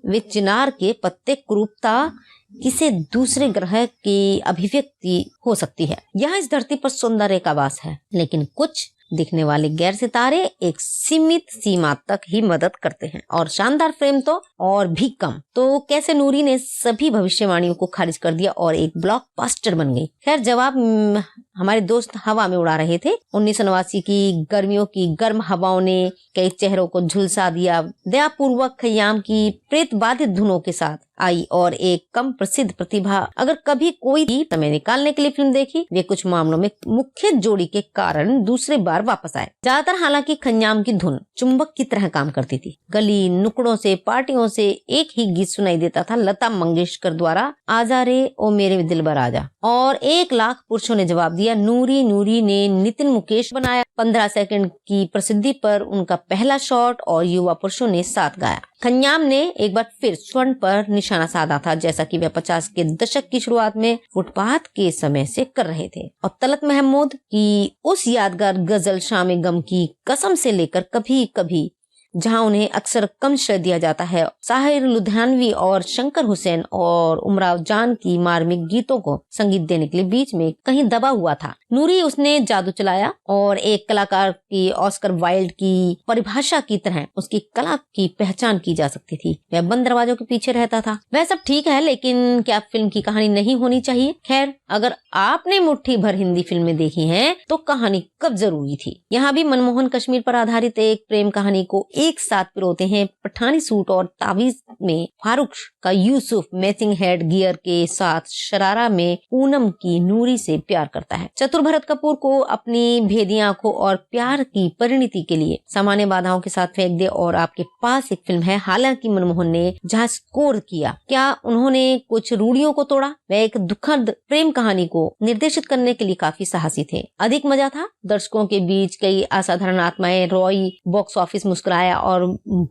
वे चिनार के पत्ते, कुरूपता किसी दूसरे ग्रह की अभिव्यक्ति हो सकती है। यहाँ इस धरती पर सौंदर्य का वास है, लेकिन कुछ दिखने वाले गैर सितारे एक सीमित सीमा तक ही मदद करते हैं और शानदार फ्रेम तो और भी कम। तो कैसे नूरी ने सभी भविष्यवाणियों को खारिज कर दिया और एक ब्लॉकबस्टर बन गई। खैर, जवाब हमारे दोस्त हवा में उड़ा रहे थे। 1989 की गर्मियों की गर्म हवाओं ने कई चेहरों को झुलसा दिया। दयापूर्वक खय्याम की प्रेत बाधित धुनों के साथ आई और एक कम प्रसिद्ध प्रतिभा अगर कभी कोई समय निकालने के लिए फिल्म देखी, वे कुछ मामलों में मुख्य जोड़ी के कारण दूसरे बार वापस आए। ज्यादातर हालांकि खय्याम की धुन चुंबक की तरह काम करती थी। गली नुकड़ों से, पार्टियों से एक ही गीत सुनाई देता था, लता मंगेशकर द्वारा आजा रे ओ मेरे दिलबर आजा, और 1 लाख पुरुषों ने जवाब दिया। नूरी नूरी ने नितिन मुकेश बनाया। 15 सेकंड की प्रसिद्धि पर उनका पहला शॉट और युवा पुरुषों ने साथ गाया। खय्याम ने एक बार फिर स्वर्ण पर निशाना साधा था, जैसा कि वह 50 के दशक की शुरुआत में फुटपाथ के समय से कर रहे थे। और तलत महमूद की उस यादगार गजल शाम गम की कसम से लेकर कभी कभी, जहां उन्हें अक्सर कम श्रेय दिया जाता है, साहिर लुधियानवी और शंकर हुसैन और उमराव जान की मार्मिक गीतों को संगीत देने के लिए बीच में कहीं दबा हुआ था। नूरी उसने जादू चलाया और एक कलाकार की ऑस्कर वाइल्ड की परिभाषा की तरह उसकी कला की पहचान की जा सकती थी। वह बंद दरवाजों के पीछे रहता था। वह सब ठीक है, लेकिन क्या फिल्म की कहानी नहीं होनी चाहिए? खैर, अगर आपने मुट्ठी भर हिंदी फिल्में देखी हैं तो कहानी कब जरूरी थी। यहाँ भी मनमोहन कश्मीर पर आधारित एक प्रेम कहानी को एक साथ पिरोते हैं। पठानी सूट और तावीज में फारूक का यूसुफ मैचिंग हेड गियर के साथ शरारा में पूनम की नूरी से प्यार करता है। चतुर भरत कपूर को अपनी भेदी आंखों और प्यार की परिणति के लिए सामान्य बाधाओं के साथ फेंक दे और आपके पास एक फिल्म है। हालांकि मनमोहन ने जहाँ स्कोर किया, क्या उन्होंने कुछ रूढ़ियों को तोड़ा? वह एक दुखद प्रेम कहानी को निर्देशित करने के लिए काफी साहसी थे। अधिक मजा था दर्शकों के बीच कई असाधारण आत्माएं। रॉय बॉक्स ऑफिस मुस्कुराया और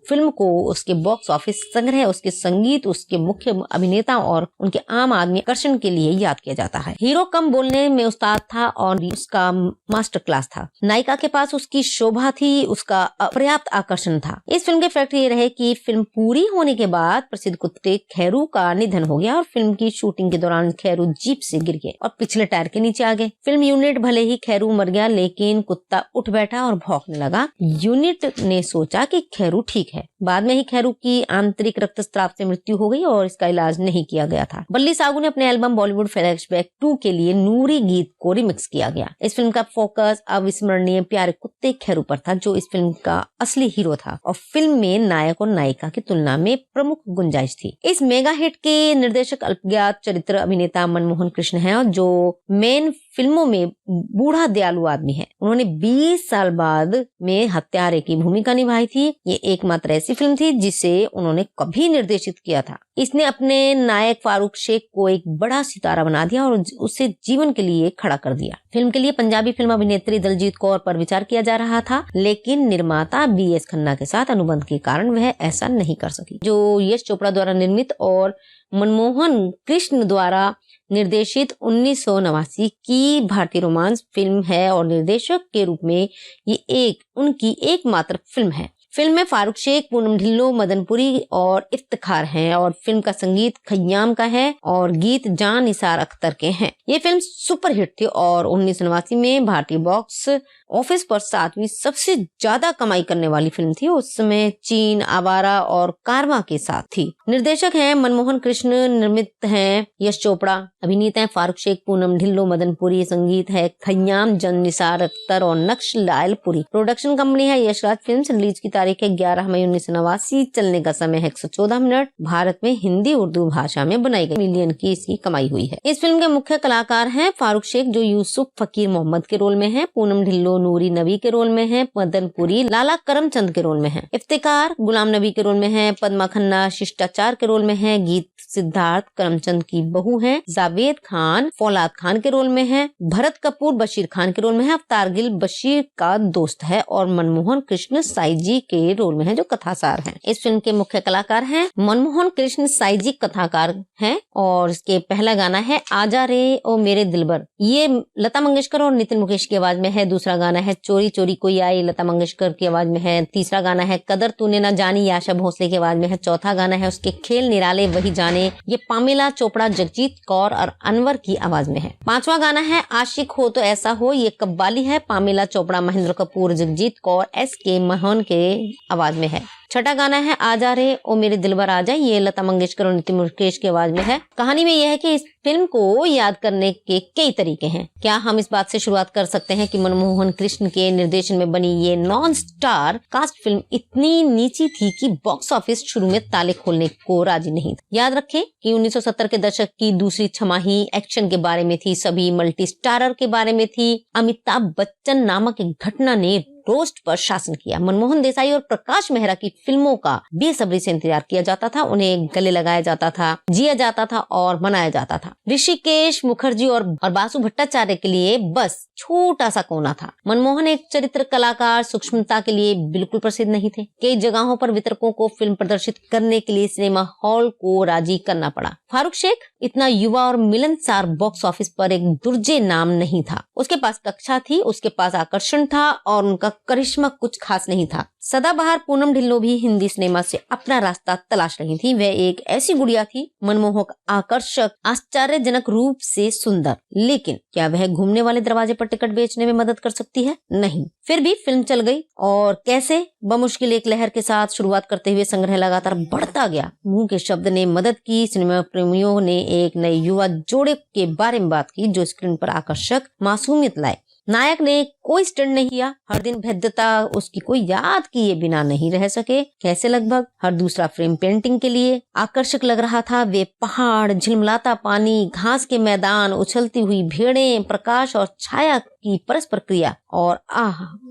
फिल्म को उसके बॉक्स ऑफिस संग्रह, उसके संगीत, उसके मुख्य अभिनेता और उनके आम आदमी आकर्षण के लिए याद किया जाता है। हीरो कम बोलने में उस्ताद था और उसका मास्टर क्लास था। नायिका के पास उसकी शोभा थी, उसका पर्याप्त आकर्षण था। इस फिल्म के फैक्ट ये रहे कि फिल्म पूरी होने के बाद प्रसिद्ध कुत्ते खैरू का निधन हो गया और फिल्म की शूटिंग के दौरान खैरू जीप से गिर गए और पिछले टायर के नीचे आ गए। फिल्म यूनिट भले ही खैरू मर गया, लेकिन कुत्ता उठ बैठा और भौंकने लगा। यूनिट ने सोचा कि खैरू ठीक है। बाद में ही खैरू की आंतरिक रक्तस्राव से मृत्यु हो गई और इसका इलाज नहीं किया गया था। बल्ली सागू ने अपने एल्बम बॉलीवुड फ्लैशबैक 2 के लिए नूरी गीत को रिमिक्स किया गया। इस फिल्म का फोकस अविस्मरणीय प्यारे कुत्ते खैरू पर था, जो इस फिल्म का असली हीरो था और फिल्म में नायक और नायिका की तुलना में प्रमुख गुंजाइश थी। इस मेगा हिट के निर्देशक अल्पज्ञात चरित्र अभिनेता मनमोहन कृष्ण हैं और जो मेन फिल्मों में बूढ़ा दयालु आदमी है। उन्होंने 20 साल बाद में हत्यारे की भूमिका निभाई थी। ये एकमात्र ऐसी फिल्म थी जिसे उन्होंने कभी निर्देशित किया था। इसने अपने नायक फारूक शेख को एक बड़ा सितारा बना दिया और उसे जीवन के लिए खड़ा कर दिया। फिल्म के लिए पंजाबी फिल्म अभिनेत्री दलजीत कौर पर विचार किया जा रहा था, लेकिन निर्माता BS खन्ना के साथ अनुबंध के कारण वह ऐसा नहीं कर सकी। जो यश चोपड़ा द्वारा निर्मित और मनमोहन कृष्ण द्वारा निर्देशित 1989 की भारतीय रोमांस फिल्म है और निर्देशक के रूप में ये उनकी एकमात्र फिल्म है। फिल्म में फारूक शेख, पूनम ढिल्लो, मदनपुरी और इफ्तिखार हैं और फिल्म का संगीत खय्याम का है और गीत जान निसार अख्तर के हैं। ये फिल्म सुपरहिट थी और 1989 में भारतीय बॉक्स ऑफिस पर 7वीं सबसे ज्यादा कमाई करने वाली फिल्म थी। उस समय चीन, आवारा और कारवां के साथ थी। निर्देशक हैं मनमोहन कृष्ण, निर्मित हैं यश चोपड़ा, अभिनेता हैं फारूक शेख, पूनम ढिल्लो, मदनपुरी, संगीत है खय्याम, जान निसार अख्तर और नक्श लायलपुरी। प्रोडक्शन कंपनी है यशराज फिल्म्स। रिलीज की तारीख है 11 मई 1989। चलने का समय है 114 मिनट। भारत में हिंदी उर्दू भाषा में बनाई गई। मिलियन की इसकी कमाई हुई है। इस फिल्म के मुख्य कलाकार हैं फारूक शेख, जो यूसुफ फकीर मोहम्मद के रोल में है, पूनम ढिल्लो नूरी नबी के रोल में है, मदनपुरी लाला करमचंद के रोल में है, इफ्तिकार गुलाम नबी के रोल में है, पद्मा खन्ना शिष्टाचार के रोल में है, गीत सिद्धार्थ करमचंद की बहू है, जावेद खान फौलाद खान के रोल में है, भरत कपूर बशीर खान के रोल में है, अवतार गिल बशीर का दोस्त है और मनमोहन कृष्ण साईजी के रोल में है, जो कथासार है। इस फिल्म के मुख्य कलाकार हैं मनमोहन कृष्ण साईजी कथाकार हैं और इसके पहला गाना है आजा रे ओ मेरे दिलबर। ये लता मंगेशकर और नितिन मुकेश की आवाज में है। दूसरा गाना है चोरी चोरी कोई आई, लता मंगेशकर की आवाज में है। तीसरा गाना है कदर तूने ना जानी, आशा भोसले की आवाज में है। चौथा गाना है उसके खेल निराले वही जाने, ये पामेला चोपड़ा, जगजीत कौर और अनवर की आवाज में है। पांचवा गाना है आशिक हो तो ऐसा हो, ये कव्वाली है, पामेला चोपड़ा, महेंद्र कपूर, जगजीत कौर, SK मोहन के आवाज में है। छठा गाना है आजा रे ओ मेरे दिलबर आजा, ये लता मंगेशकर और नितिन मुकेश की आवाज में है। कहानी में यह है कि इस फिल्म को याद करने के कई तरीके हैं। क्या हम इस बात से शुरुआत कर सकते हैं कि मनमोहन कृष्ण के निर्देशन में बनी ये नॉन स्टार कास्ट फिल्म इतनी नीची थी कि बॉक्स ऑफिस शुरू में ताले खोलने को राजी नहीं था। याद रखें कि 1970 के दशक की दूसरी छमाही एक्शन के बारे में थी, सभी मल्टी स्टारर के बारे में थी। अमिताभ बच्चन नामक एक घटना ने रोस्ट पर शासन किया। मनमोहन देसाई और प्रकाश मेहरा की फिल्मों का बेसब्री से इंतजार किया जाता था, उन्हें गले लगाया जाता था, जिया जाता था और मनाया जाता था। ऋषिकेश मुखर्जी और बासु भट्टाचार्य के लिए बस छोटा सा कोना था। मनमोहन एक चरित्र कलाकार सूक्ष्मता के लिए बिल्कुल प्रसिद्ध नहीं थे। कई जगहों पर वितरकों को फिल्म प्रदर्शित करने के लिए सिनेमा हॉल को राजी करना पड़ा। फारूक शेख इतना युवा और मिलनसार बॉक्स ऑफिस पर एक दुर्जे नाम नहीं था। उसके पास कक्षा थी, उसके पास आकर्षण था और उनका करिश्मा कुछ खास नहीं था। सदाबहार पूनम ढिल्लो भी हिंदी सिनेमा से अपना रास्ता तलाश रही थी। वह एक ऐसी गुड़िया थी, मनमोहक, आकर्षक, आश्चर्यजनक रूप से सुंदर, लेकिन क्या वह घूमने वाले दरवाजे पर टिकट बेचने में मदद कर सकती है? नहीं। फिर भी फिल्म चल गई और कैसे बमुश्किल एक लहर के साथ शुरुआत करते हुए संग्रह लगातार बढ़ता गया। मुंह के शब्द ने मदद की। सिनेमा प्रेमियों ने एक नए युवा जोड़े के बारे में बात की जो स्क्रीन पर आकर्षक मासूमियत लाए। नायक ने कोई स्टंट नहीं किया, हर दिन भेद्यता उसकी कोई याद किए बिना नहीं रह सके। कैसे? लगभग हर दूसरा फ्रेम पेंटिंग के लिए आकर्षक लग रहा था। वे पहाड़, झिलमिलाता पानी, घास के मैदान, उछलती हुई भेड़ें, प्रकाश और छाया की परस्पर क्रिया, और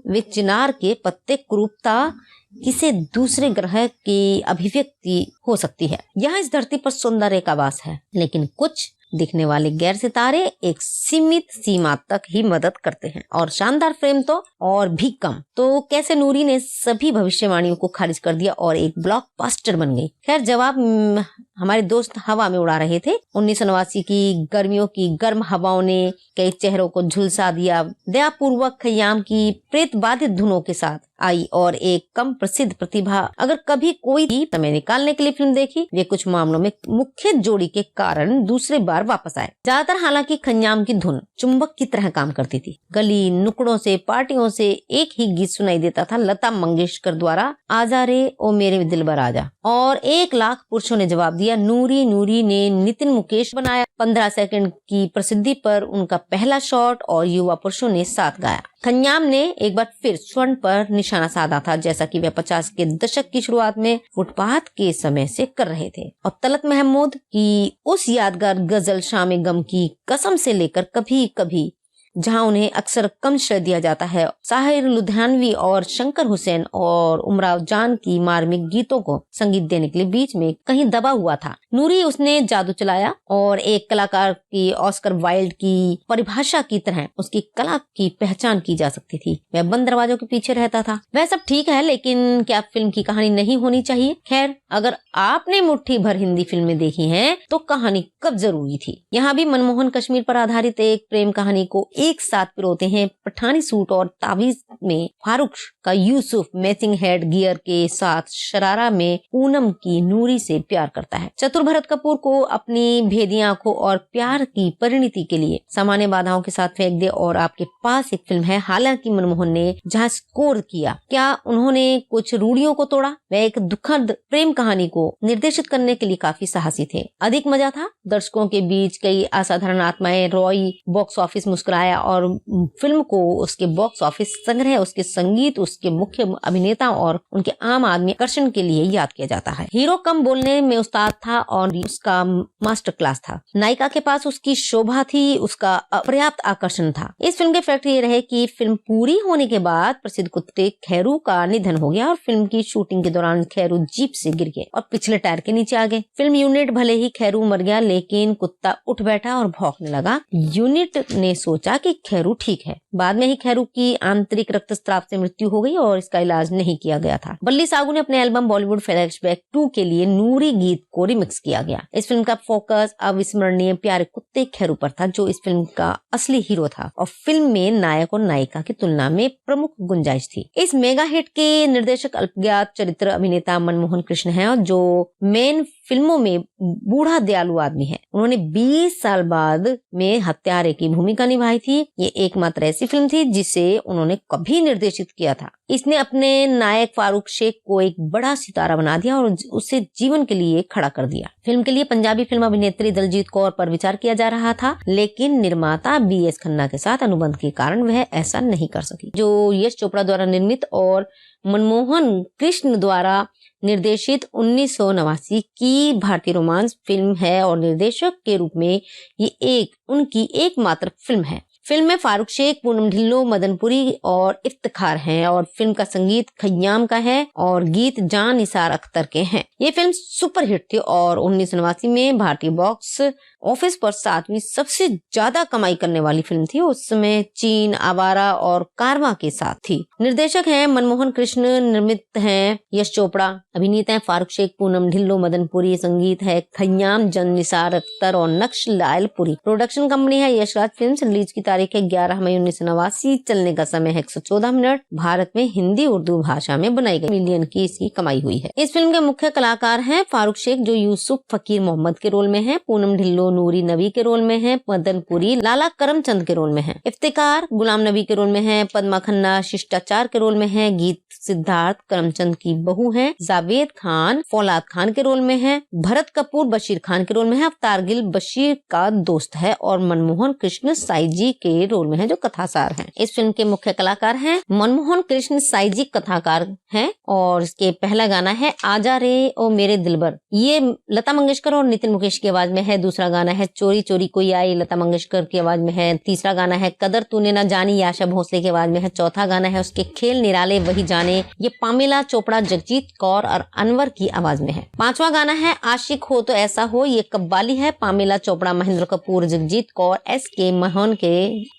वे चिनार के पत्ते, कुरूपता किसी दूसरे ग्रह की अभिव्यक्ति हो सकती है। यहाँ इस धरती पर सौंदर्य का वास है, लेकिन कुछ दिखने वाले गैर सितारे एक सीमित सीमा तक ही मदद करते हैं, और शानदार फ्रेम तो और भी कम। तो कैसे नूरी ने सभी भविष्यवाणियों को खारिज कर दिया और एक ब्लॉकबस्टर बन गई। खैर, जवाब हमारे दोस्त हवा में उड़ा रहे थे। 1989 की गर्मियों की गर्म हवाओं ने कई चेहरों को झुलसा दिया। दयापूर्वक खयाम की प्रेत बाधित धुनों के साथ आई, और एक कम प्रसिद्ध प्रतिभा अगर कभी कोई भी समय निकालने के लिए फिल्म देखी, वे कुछ मामलों में मुख्य जोड़ी के कारण दूसरे बार वापस आए। ज्यादातर हालांकि खयाम की धुन चुंबक की तरह काम करती थी। गली नुकड़ों से, पार्टियों से एक ही गीत सुनाई देता था, लता मंगेशकर द्वारा आजा रे ओ मेरे दिलबर आजा, और 1 लाख पुरुषों ने जवाब दिया। नूरी ने नितिन मुकेश बनाया। 15 सेकंड की प्रसिद्धि पर उनका पहला शॉट, और युवा पुरुषों ने साथ गाया। खयाम ने एक बार फिर स्वर्ण पर निशाना साधा था, जैसा कि वे 50 के दशक की शुरुआत में फुटपाथ के समय से कर रहे थे। और तलत महमूद की उस यादगार गजल शाम गम की कसम से लेकर कभी कभी, जहां उन्हें अक्सर कम श्रेय दिया जाता है, साहिर लुधियानवी और शंकर हुसैन और उमराव जान की मार्मिक गीतों को संगीत देने के लिए बीच में कहीं दबा हुआ था। नूरी उसने जादू चलाया, और एक कलाकार की ऑस्कर वाइल्ड की परिभाषा की तरह उसकी कला की पहचान की जा सकती थी। वह बंद दरवाजों के पीछे रहता था। वह सब ठीक है, लेकिन क्या फिल्म की कहानी नहीं होनी चाहिए? खैर, अगर आपने मुट्ठी भर हिंदी फिल्में देखी हैं, तो कहानी कब जरूरी थी। यहाँ भी मनमोहन कश्मीर पर आधारित एक प्रेम कहानी को एक साथ पिरोते हैं। पठानी सूट और तावीज में फारूक का यूसुफ मैचिंग हेड गियर के साथ शरारा में पूनम की नूरी से प्यार करता है। चतुर भरत कपूर को अपनी भेदी आंखों और प्यार की परिणति के लिए सामान्य बाधाओं के साथ फेंक दे, और आपके पास एक फिल्म है। हालांकि मनमोहन ने जहाँ स्कोर किया, क्या उन्होंने कुछ रूढ़ियों को तोड़ा? वह एक दुखद प्रेम कहानी को निर्देशित करने के लिए काफी साहसी थे। अधिक मजा था दर्शकों के बीच कई असाधारण आत्माएं। रॉय बॉक्स ऑफिस मुस्कुराया, और फिल्म को उसके बॉक्स ऑफिस संग्रह, उसके संगीत, उसके मुख्य अभिनेता और उनके आम आदमी आकर्षण के लिए याद किया जाता है। हीरो कम बोलने में उस्ताद था और उसका मास्टर क्लास था। नायिका के पास उसकी शोभा थी, उसका अपर्याप्त आकर्षण था। इस फिल्म के फैक्ट ये रहे कि फिल्म पूरी होने के बाद प्रसिद्ध कुत्ते खैरू का निधन हो गया, और फिल्म की शूटिंग के दौरान खैरू जीप से गिर गए और पिछले टायर के नीचे आ गए। फिल्म यूनिट भले ही खैरू मर गया, लेकिन कुत्ता उठ बैठा और भौंकने लगा। यूनिट ने सोचा कि खैरू ठीक है। बाद में ही खैरू की आंतरिक रक्तस्राव से मृत्यु हो गई और इसका इलाज नहीं किया गया था। बल्ली सागू ने अपने एल्बम बॉलीवुड फ्लैशबैक 2 के लिए नूरी गीत को रिमिक्स किया गया। इस फिल्म का फोकस अविस्मरणीय प्यारे कुत्ते खैरू पर था, जो इस फिल्म का असली हीरो था, और फिल्म में नायक और नायिका की तुलना में प्रमुख गुंजाइश थी। इस मेगा हिट के निर्देशक अल्पज्ञात चरित्र अभिनेता मनमोहन कृष्ण है, जो मेन फिल्मों में बूढ़ा दयालु आदमी है। उन्होंने 20 साल बाद में हत्यारे की भूमिका निभाई थी। ये एकमात्र ऐसी फिल्म थी जिसे उन्होंने कभी निर्देशित किया था। इसने अपने नायक फारूक शेख को एक बड़ा सितारा बना दिया और उसे जीवन के लिए खड़ा कर दिया। फिल्म के लिए पंजाबी फिल्म अभिनेत्री दलजीत कौर पर विचार किया जा रहा था, लेकिन निर्माता BS खन्ना के साथ अनुबंध के कारण वह ऐसा नहीं कर सकी। जो यश चोपड़ा द्वारा निर्मित और मनमोहन कृष्ण द्वारा निर्देशित 1989 की भारतीय रोमांस फिल्म है, और निर्देशक के रूप में ये उनकी एकमात्र फिल्म है। फिल्म में फारूक शेख, पूनम ढिल्लों, मदनपुरी और इफ्तिखार हैं, और फिल्म का संगीत खय्याम का है और गीत जान निसार अख्तर के हैं। ये फिल्म सुपरहिट थी और 1989 में भारतीय बॉक्स ऑफिस पर 7वीं सबसे ज्यादा कमाई करने वाली फिल्म थी। उस समय चीन, आवारा और कारवा के साथ थी। निर्देशक हैं मनमोहन कृष्ण, निर्मित हैं यश चोपड़ा, अभिनेता हैं फारूक शेख, पूनम ढिल्लों, मदनपुरी, संगीत है खय्याम, जान निसार अख्तर और नक्श लायलपुरी। प्रोडक्शन कंपनी है यशराज फिल्म्स। रिलीज की तारीख है 11 मई 1989। चलने का समय है 114 मिनट। भारत में हिंदी उर्दू भाषा में बनाई गई। मिलियन की इसकी कमाई हुई है। इस फिल्म के मुख्य कलाकार हैं फारूक शेख, जो यूसुफ फकीर मोहम्मद के रोल में है, पूनम ढिल्लों नूरी नबी के रोल में है, मदनपुरी लाला करमचंद के रोल में है, इफ्तिकार गुलाम नबी के रोल में है, पद्मा खन्ना शिष्टाचार के रोल में है, गीत सिद्धार्थ करमचंद की बहू है, जावेद खान फौलाद खान के रोल में है, भरत कपूर बशीर खान के रोल में है, अवतार गिल बशीर का दोस्त है और मनमोहन कृष्ण साई जी के रोल में हैं, जो कथासार हैं। इस फिल्म के मुख्य कलाकार हैं मनमोहन कृष्ण साइजिक कथाकार हैं, और इसके पहला गाना है आजा रे ओ मेरे दिलबर, ये लता मंगेशकर और नितिन मुकेश की आवाज में है। दूसरा गाना है चोरी चोरी कोई आई, लता मंगेशकर की आवाज में है। तीसरा गाना है कदर तूने ना जानी, आशा भोसले की आवाज में है। चौथा गाना है उसके खेल निराले वही जाने, ये पामेला चोपड़ा, जगजीत कौर और अनवर की आवाज में है। पांचवा गाना है आशिक हो तो ऐसा हो, ये कव्वाली है, पामेला चोपड़ा, महेंद्र कपूर, जगजीत कौर, SK मोहन के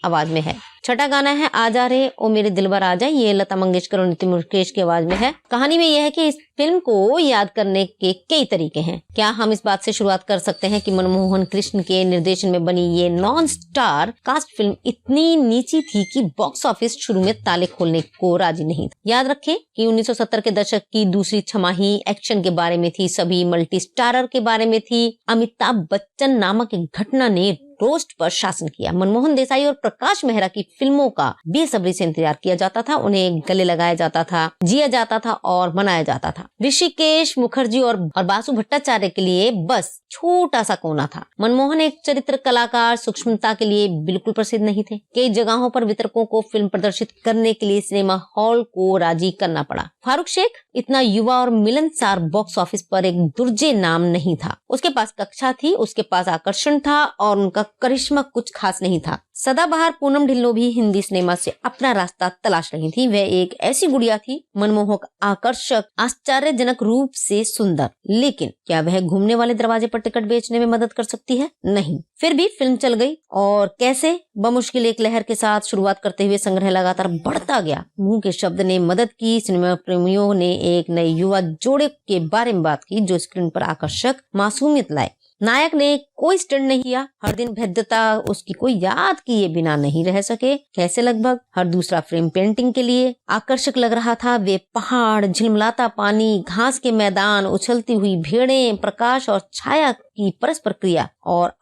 आवाज में है। छठा गाना है आजा रे ओ मेरे दिलबर आजा, ये लता मंगेशकर और नितिन मुकेश की आवाज में है। कहानी में यह है कि इस फिल्म को याद करने के कई तरीके हैं। क्या हम इस बात से शुरुआत कर सकते हैं कि मनमोहन कृष्ण के निर्देशन में बनी ये नॉन स्टार कास्ट फिल्म इतनी नीची थी कि बॉक्स ऑफिस शुरू में ताले खोलने को राजी नहीं था। याद रखें कि 1970 के दशक की दूसरी छमाही एक्शन के बारे में थी, सभी मल्टी स्टारर के बारे में थी। अमिताभ बच्चन नामक एक घटना ने रोस्ट पर शासन किया। मनमोहन देसाई और प्रकाश मेहरा की फिल्मों का बेसब्री से इंतजार किया जाता था, उन्हें गले लगाया जाता था, जिया जाता था और मनाया जाता था। ऋषिकेश मुखर्जी और बासु भट्टाचार्य के लिए बस छोटा सा कोना था। मनमोहन एक चरित्र कलाकार सूक्ष्मता के लिए बिल्कुल प्रसिद्ध नहीं थे। कई जगहों पर वितरकों को फिल्म प्रदर्शित करने के लिए सिनेमा हॉल को राजी करना पड़ा। फारूक शेख इतना युवा और मिलनसार बॉक्स ऑफिस पर एक दुर्जे नाम नहीं था। उसके पास कक्षा थी, उसके पास आकर्षण था और उनका करिश्मा कुछ खास नहीं था। सदाबहार पूनम ढिल्लों भी हिंदी सिनेमा से अपना रास्ता तलाश रही थी। वह एक ऐसी गुड़िया थी, मनमोहक, आकर्षक, आश्चर्यजनक रूप से सुंदर, लेकिन क्या वह घूमने वाले दरवाजे पर टिकट बेचने में मदद कर सकती है? नहीं। फिर भी फिल्म चल गई, और कैसे? बमुश्किल एक लहर के साथ शुरुआत करते हुए संग्रह लगातार बढ़ता गया। मुंह के शब्द ने मदद की। सिनेमा प्रेमियों ने एक नए युवा जोड़े के बारे में बात की जो स्क्रीन पर आकर्षक मासूमियत लाए। नायक ने कोई स्टंट नहीं किया, हर दिन भेद्यता उसकी कोई याद किए बिना नहीं रह सके। कैसे? लगभग हर दूसरा फ्रेम पेंटिंग के लिए आकर्षक लग रहा था। वे पहाड़, झिलमिलाता पानी, घास के मैदान, उछलती हुई भेड़ें, प्रकाश और छाया की परस्पर क्रिया, और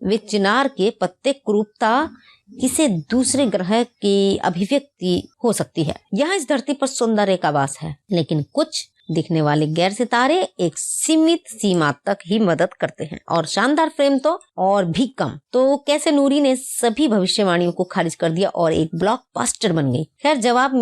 वे चिनार के पत्ते, कुरूपता किसे दूसरे ग्रह की अभिव्यक्ति हो सकती है। यहाँ इस धरती पर सौंदर्य का वास है, लेकिन कुछ दिखने वाले गैर सितारे एक सीमित सीमा तक ही मदद करते हैं, और शानदार फ्रेम तो और भी कम। तो कैसे नूरी ने सभी भविष्यवाणियों को खारिज कर दिया और एक ब्लॉकबस्टर बन गई। खैर, जवाब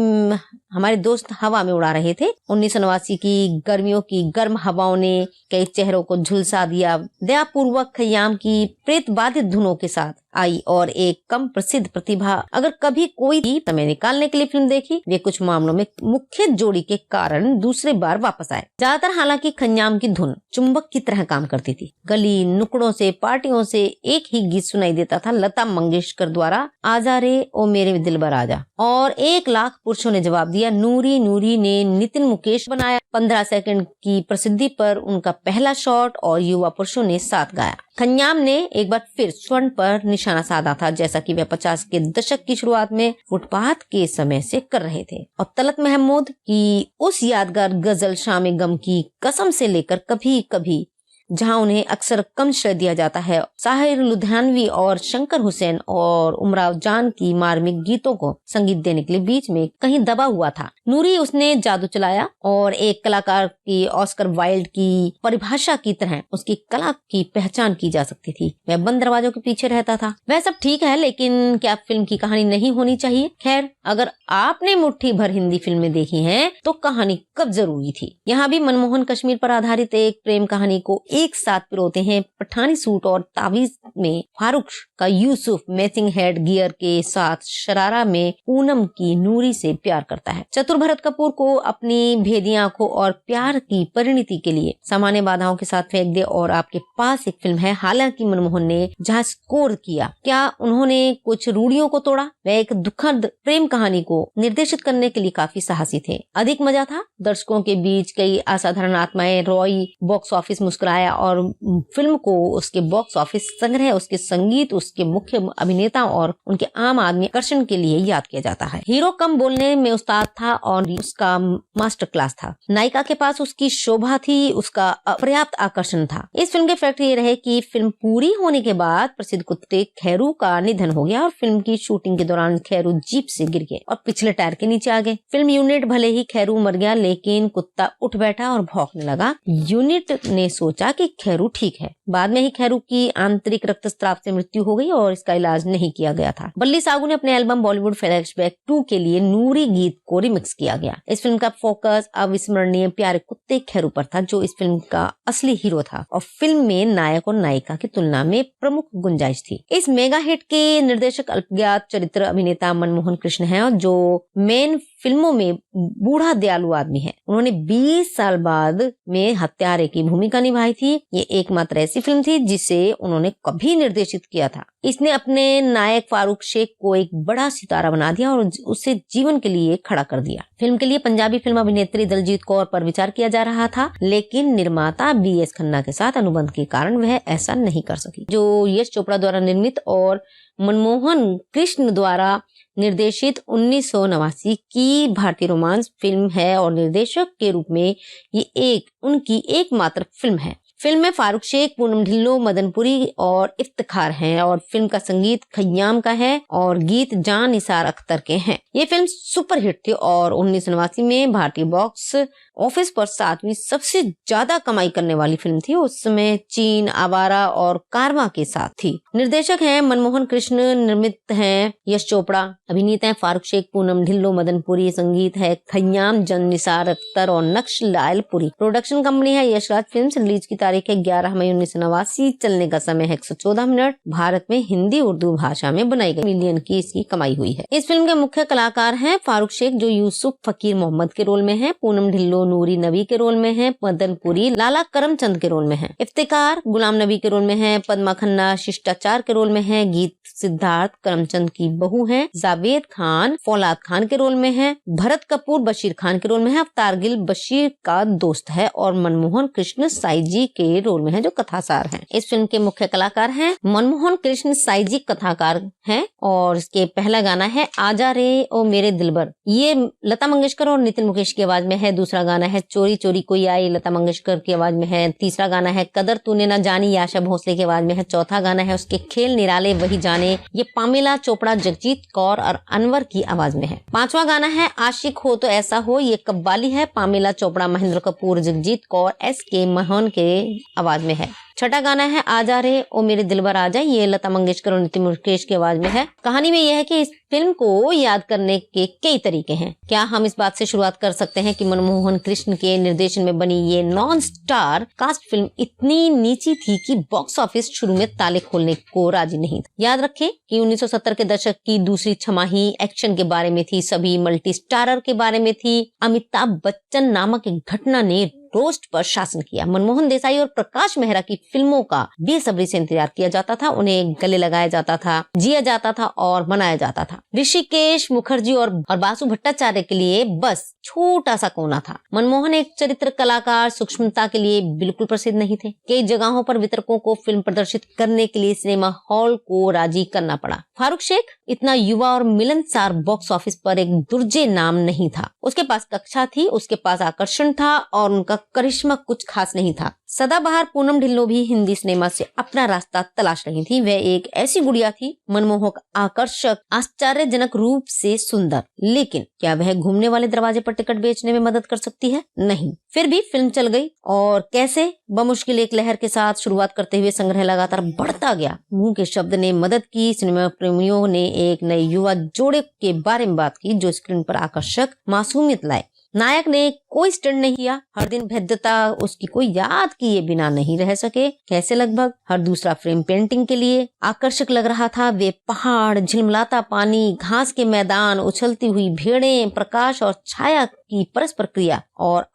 हमारे दोस्त हवा में उड़ा रहे थे। 1989 की गर्मियों की गर्म हवाओं ने कई चेहरों को झुलसा दिया। दयापूर्वक खयाम की प्रेत बाधित धुनों के साथ आई, और एक कम प्रसिद्ध प्रतिभा अगर कभी कोई समय निकालने के लिए फिल्म देखी, वे कुछ मामलों में मुख्य जोड़ी के कारण दूसरे बार वापस आए। ज्यादातर हालांकि खयाम की धुन चुंबक की तरह काम करती थी। गली नुकड़ों से, पार्टियों से एक ही गीत सुनाई देता था, लता मंगेशकर द्वारा आजा रे ओ मेरे दिलबर आजा, और 1 लाख पुरुषों ने जवाब दिया। नूरी ने नितिन मुकेश बनाया। 15 सेकंड की प्रसिद्धि पर उनका पहला शॉट, और युवा पुरुषों ने साथ गाया। खयाम ने एक बार फिर स्वर्ण पर निशाना साधा था, जैसा कि वह 50 के दशक की शुरुआत में फुटपाथ के समय से कर रहे थे। और तलत महमूद की उस यादगार गजल शाम गम की कसम से लेकर कभी कभी, जहां उन्हें अक्सर कम श्रेय दिया जाता है, साहिर लुधियानवी और शंकर हुसैन और उमराव जान की मार्मिक गीतों को संगीत देने के लिए बीच में कहीं दबा हुआ था। नूरी उसने जादू चलाया, और एक कलाकार की ऑस्कर वाइल्ड की परिभाषा की तरह उसकी कला की पहचान की जा सकती थी। वह बंद दरवाजों के पीछे रहता था। वह सब ठीक है, लेकिन क्या फिल्म की कहानी नहीं होनी चाहिए? खैर, अगर आपने मुट्ठी भर हिंदी फिल्में देखी हैं, तो कहानी कब जरूरी थी। यहाँ भी मनमोहन कश्मीर पर आधारित एक प्रेम कहानी को एक साथ पिरोते हैं। पठानी सूट और तावीज में फारूक का यूसुफ मैचिंग हेड गियर के साथ, शरारा में पूनम की नूरी से प्यार करता है। चतुर भरत कपूर को अपनी भेदी आंखों और प्यार की परिणति के लिए सामान्य बाधाओं के साथ फेंक दे, और आपके पास एक फिल्म है। हालांकि मनमोहन ने जहाँ स्कोर किया, क्या उन्होंने कुछ रूढ़ियों को तोड़ा? वह एक दुखद प्रेम कहानी को निर्देशित करने के लिए काफी साहसी थे। अधिक मजा था। दर्शकों के बीच कई असाधारण आत्माएं। रॉय बॉक्स ऑफिस मुस्कुराया, और फिल्म को उसके बॉक्स ऑफिस संग्रह, उसके संगीत, उसके मुख्य अभिनेता और उनके आम आदमी आकर्षण के लिए याद किया जाता है। हीरो कम बोलने में उस्ताद था और उसका मास्टर क्लास था। नायिका के पास उसकी शोभा थी, उसका अपर्याप्त आकर्षण था। इस फिल्म के फैक्ट ये रहे कि फिल्म पूरी होने के बाद प्रसिद्ध कुत्ते खैरू का निधन हो गया, और फिल्म की शूटिंग के दौरान खैरू जीप से गिर गए और पिछले टायर के नीचे आ गए। फिल्म यूनिट भले ही खैरू मर गया, लेकिन कुत्ता उठ बैठा और भौंकने लगा। यूनिट ने सोचा कि खैरू ठीक है। बाद में ही खैरू की आंतरिक रक्तस्राव से मृत्यु हो गई और इसका इलाज नहीं किया गया था। बल्ली सागू ने अपने एल्बम बॉलीवुड फ्लैशबैक 2 के लिए नूरी गीत को रिमिक्स किया गया। इस फिल्म का फोकस अविस्मरणीय प्यारे कुत्ते खैरू पर था, जो इस फिल्म का असली हीरो था और फिल्म में नायक और नायिका की तुलना में प्रमुख गुंजाइश थी। इस मेगा हिट के निर्देशक अल्पज्ञात चरित्र अभिनेता मनमोहन कृष्ण हैं, जो मेन फिल्मों में बूढ़ा दयालु आदमी है। उन्होंने 20 साल बाद में हत्यारे की भूमिका निभाई थी। ये एकमात्र ऐसी फिल्म थी जिसे उन्होंने कभी निर्देशित किया था। इसने अपने नायक फारूक शेख को एक बड़ा सितारा बना दिया और उसे जीवन के लिए खड़ा कर दिया। फिल्म के लिए पंजाबी फिल्म अभिनेत्री दलजीत कौर पर विचार किया जा रहा था, लेकिन निर्माता BS खन्ना के साथ अनुबंध के कारण वह ऐसा नहीं कर सकी। जो यश चोपड़ा द्वारा निर्मित और मनमोहन कृष्ण द्वारा निर्देशित 1989 की भारतीय रोमांस फिल्म है और निर्देशक के रूप में ये उनकी एकमात्र फिल्म है। फिल्म में फारूक शेख, पूनम ढिल्लों, मदनपुरी और इफ्तिखार हैं और फिल्म का संगीत खय्याम का है और गीत जान निसार अख्तर के हैं। ये फिल्म सुपरहिट थी और 1989 में भारतीय बॉक्स ऑफिस पर 7वीं सबसे ज्यादा कमाई करने वाली फिल्म थी। उस समय चीन, आवारा और कारवां के साथ थी। निर्देशक हैं मनमोहन कृष्ण, निर्मित हैं यश चोपड़ा, अभिनेता हैं फारूक शेख, पूनम ढिल्लों, मदनपुरी, संगीत है खय्याम, जान निसार अख्तर और नक्श लायलपुरी। प्रोडक्शन कंपनी है यशराज फिल्म्स। रिलीज की तारीख है 11 मई 1989। चलने का समय है 114 मिनट। भारत में हिंदी उर्दू भाषा में बनाई गई। मिलियन की इसकी कमाई हुई है। इस फिल्म के मुख्य कलाकार हैं फारूक शेख, जो यूसुफ फकीर मोहम्मद के रोल में है, पूनम ढिल्लों नूरी नबी के रोल में है, मदनपुरी लाला करमचंद के रोल में है, इफ्तिकार गुलाम नबी के रोल में है, पद्मा खन्ना शिष्टाचार के रोल में है, गीत सिद्धार्थ करमचंद की बहू है, जावेद खान फौलाद खान के रोल में है, भरत कपूर बशीर खान के रोल में है, अवतार गिल बशीर का दोस्त है और मनमोहन कृष्ण साईजी के रोल में है, जो कथासार हैं। इस फिल्म के मुख्य कलाकार हैं मनमोहन कृष्ण साईजी कथाकार हैं और इसके पहला गाना है आजा रे ओ मेरे दिलबर। ये लता मंगेशकर और नितिन मुकेश की आवाज में है। दूसरा गाना है चोरी चोरी कोई आई, लता मंगेशकर की आवाज में है। तीसरा गाना है कदर तूने ना जानी, आशा भोसले की आवाज में है। चौथा गाना है उसके खेल निराले वही जाने, ये पामेला चोपड़ा, जगजीत कौर और अनवर की आवाज में है। पांचवा गाना है आशिक हो तो ऐसा हो, ये कव्वाली है, पामेला चोपड़ा, महेंद्र कपूर, जगजीत कौर, SK मोहन के आवाज में है। छठा गाना है आजा रे ओ मेरे दिलबर आजा, ये लता मंगेशकर और नितिन मुकेश की आवाज में है। कहानी में यह है कि इस फिल्म को याद करने के कई तरीके हैं। क्या हम इस बात से शुरुआत कर सकते हैं कि मनमोहन कृष्ण के निर्देशन में बनी ये नॉन स्टार कास्ट फिल्म इतनी नीची थी कि बॉक्स ऑफिस शुरू में ताले खोलने को राजी नहीं था। याद रखें कि 1970 के दशक की दूसरी छमाही एक्शन के बारे में थी, सभी मल्टी स्टारर के बारे में थी। अमिताभ बच्चन नामक एक घटना ने रोस्ट पर शासन किया। मनमोहन देसाई और प्रकाश मेहरा की फिल्मों का बेसब्री से इंतजार किया जाता था, उन्हें गले लगाया जाता था, जिया जाता था और मनाया जाता था। ऋषिकेश मुखर्जी और बासु भट्टाचार्य के लिए बस छोटा सा कोना था। मनमोहन एक चरित्र कलाकार सूक्ष्मता के लिए बिल्कुल प्रसिद्ध नहीं थे। कई जगहों पर वितरकों को फिल्म प्रदर्शित करने के लिए सिनेमा हॉल को राजी करना पड़ा। फारूक शेख इतना युवा और मिलनसार बॉक्स ऑफिस पर एक दुर्जे नाम नहीं था। उसके पास कक्षा थी, उसके पास आकर्षण था और उनका करिश्मा कुछ खास नहीं था। सदाबहार पूनम ढिल्लों भी हिंदी सिनेमा से अपना रास्ता तलाश रही थी। वह एक ऐसी गुड़िया थी, मनमोहक, आकर्षक, आश्चर्यजनक रूप से सुंदर, लेकिन क्या वह घूमने वाले दरवाजे पर टिकट बेचने में मदद कर सकती है? नहीं। फिर भी फिल्म चल गई और कैसे बमुश्किल एक लहर के साथ शुरुआत करते हुए संग्रह लगातार बढ़ता गया। मुंह के शब्द ने मदद की। सिनेमा प्रेमियों ने एक नए युवा जोड़े के बारे में बात की जो स्क्रीन पर आकर्षक मासूमियत लाए। नायक ने कोई स्टंट नहीं किया, हर दिन भेद्यता उसकी कोई याद किए बिना नहीं रह सके। कैसे? लगभग हर दूसरा फ्रेम पेंटिंग के लिए आकर्षक लग रहा था। वे पहाड़, झिलमिलाता पानी, घास के मैदान, उछलती हुई भेड़ें, प्रकाश और छाया की परस्पर क्रिया और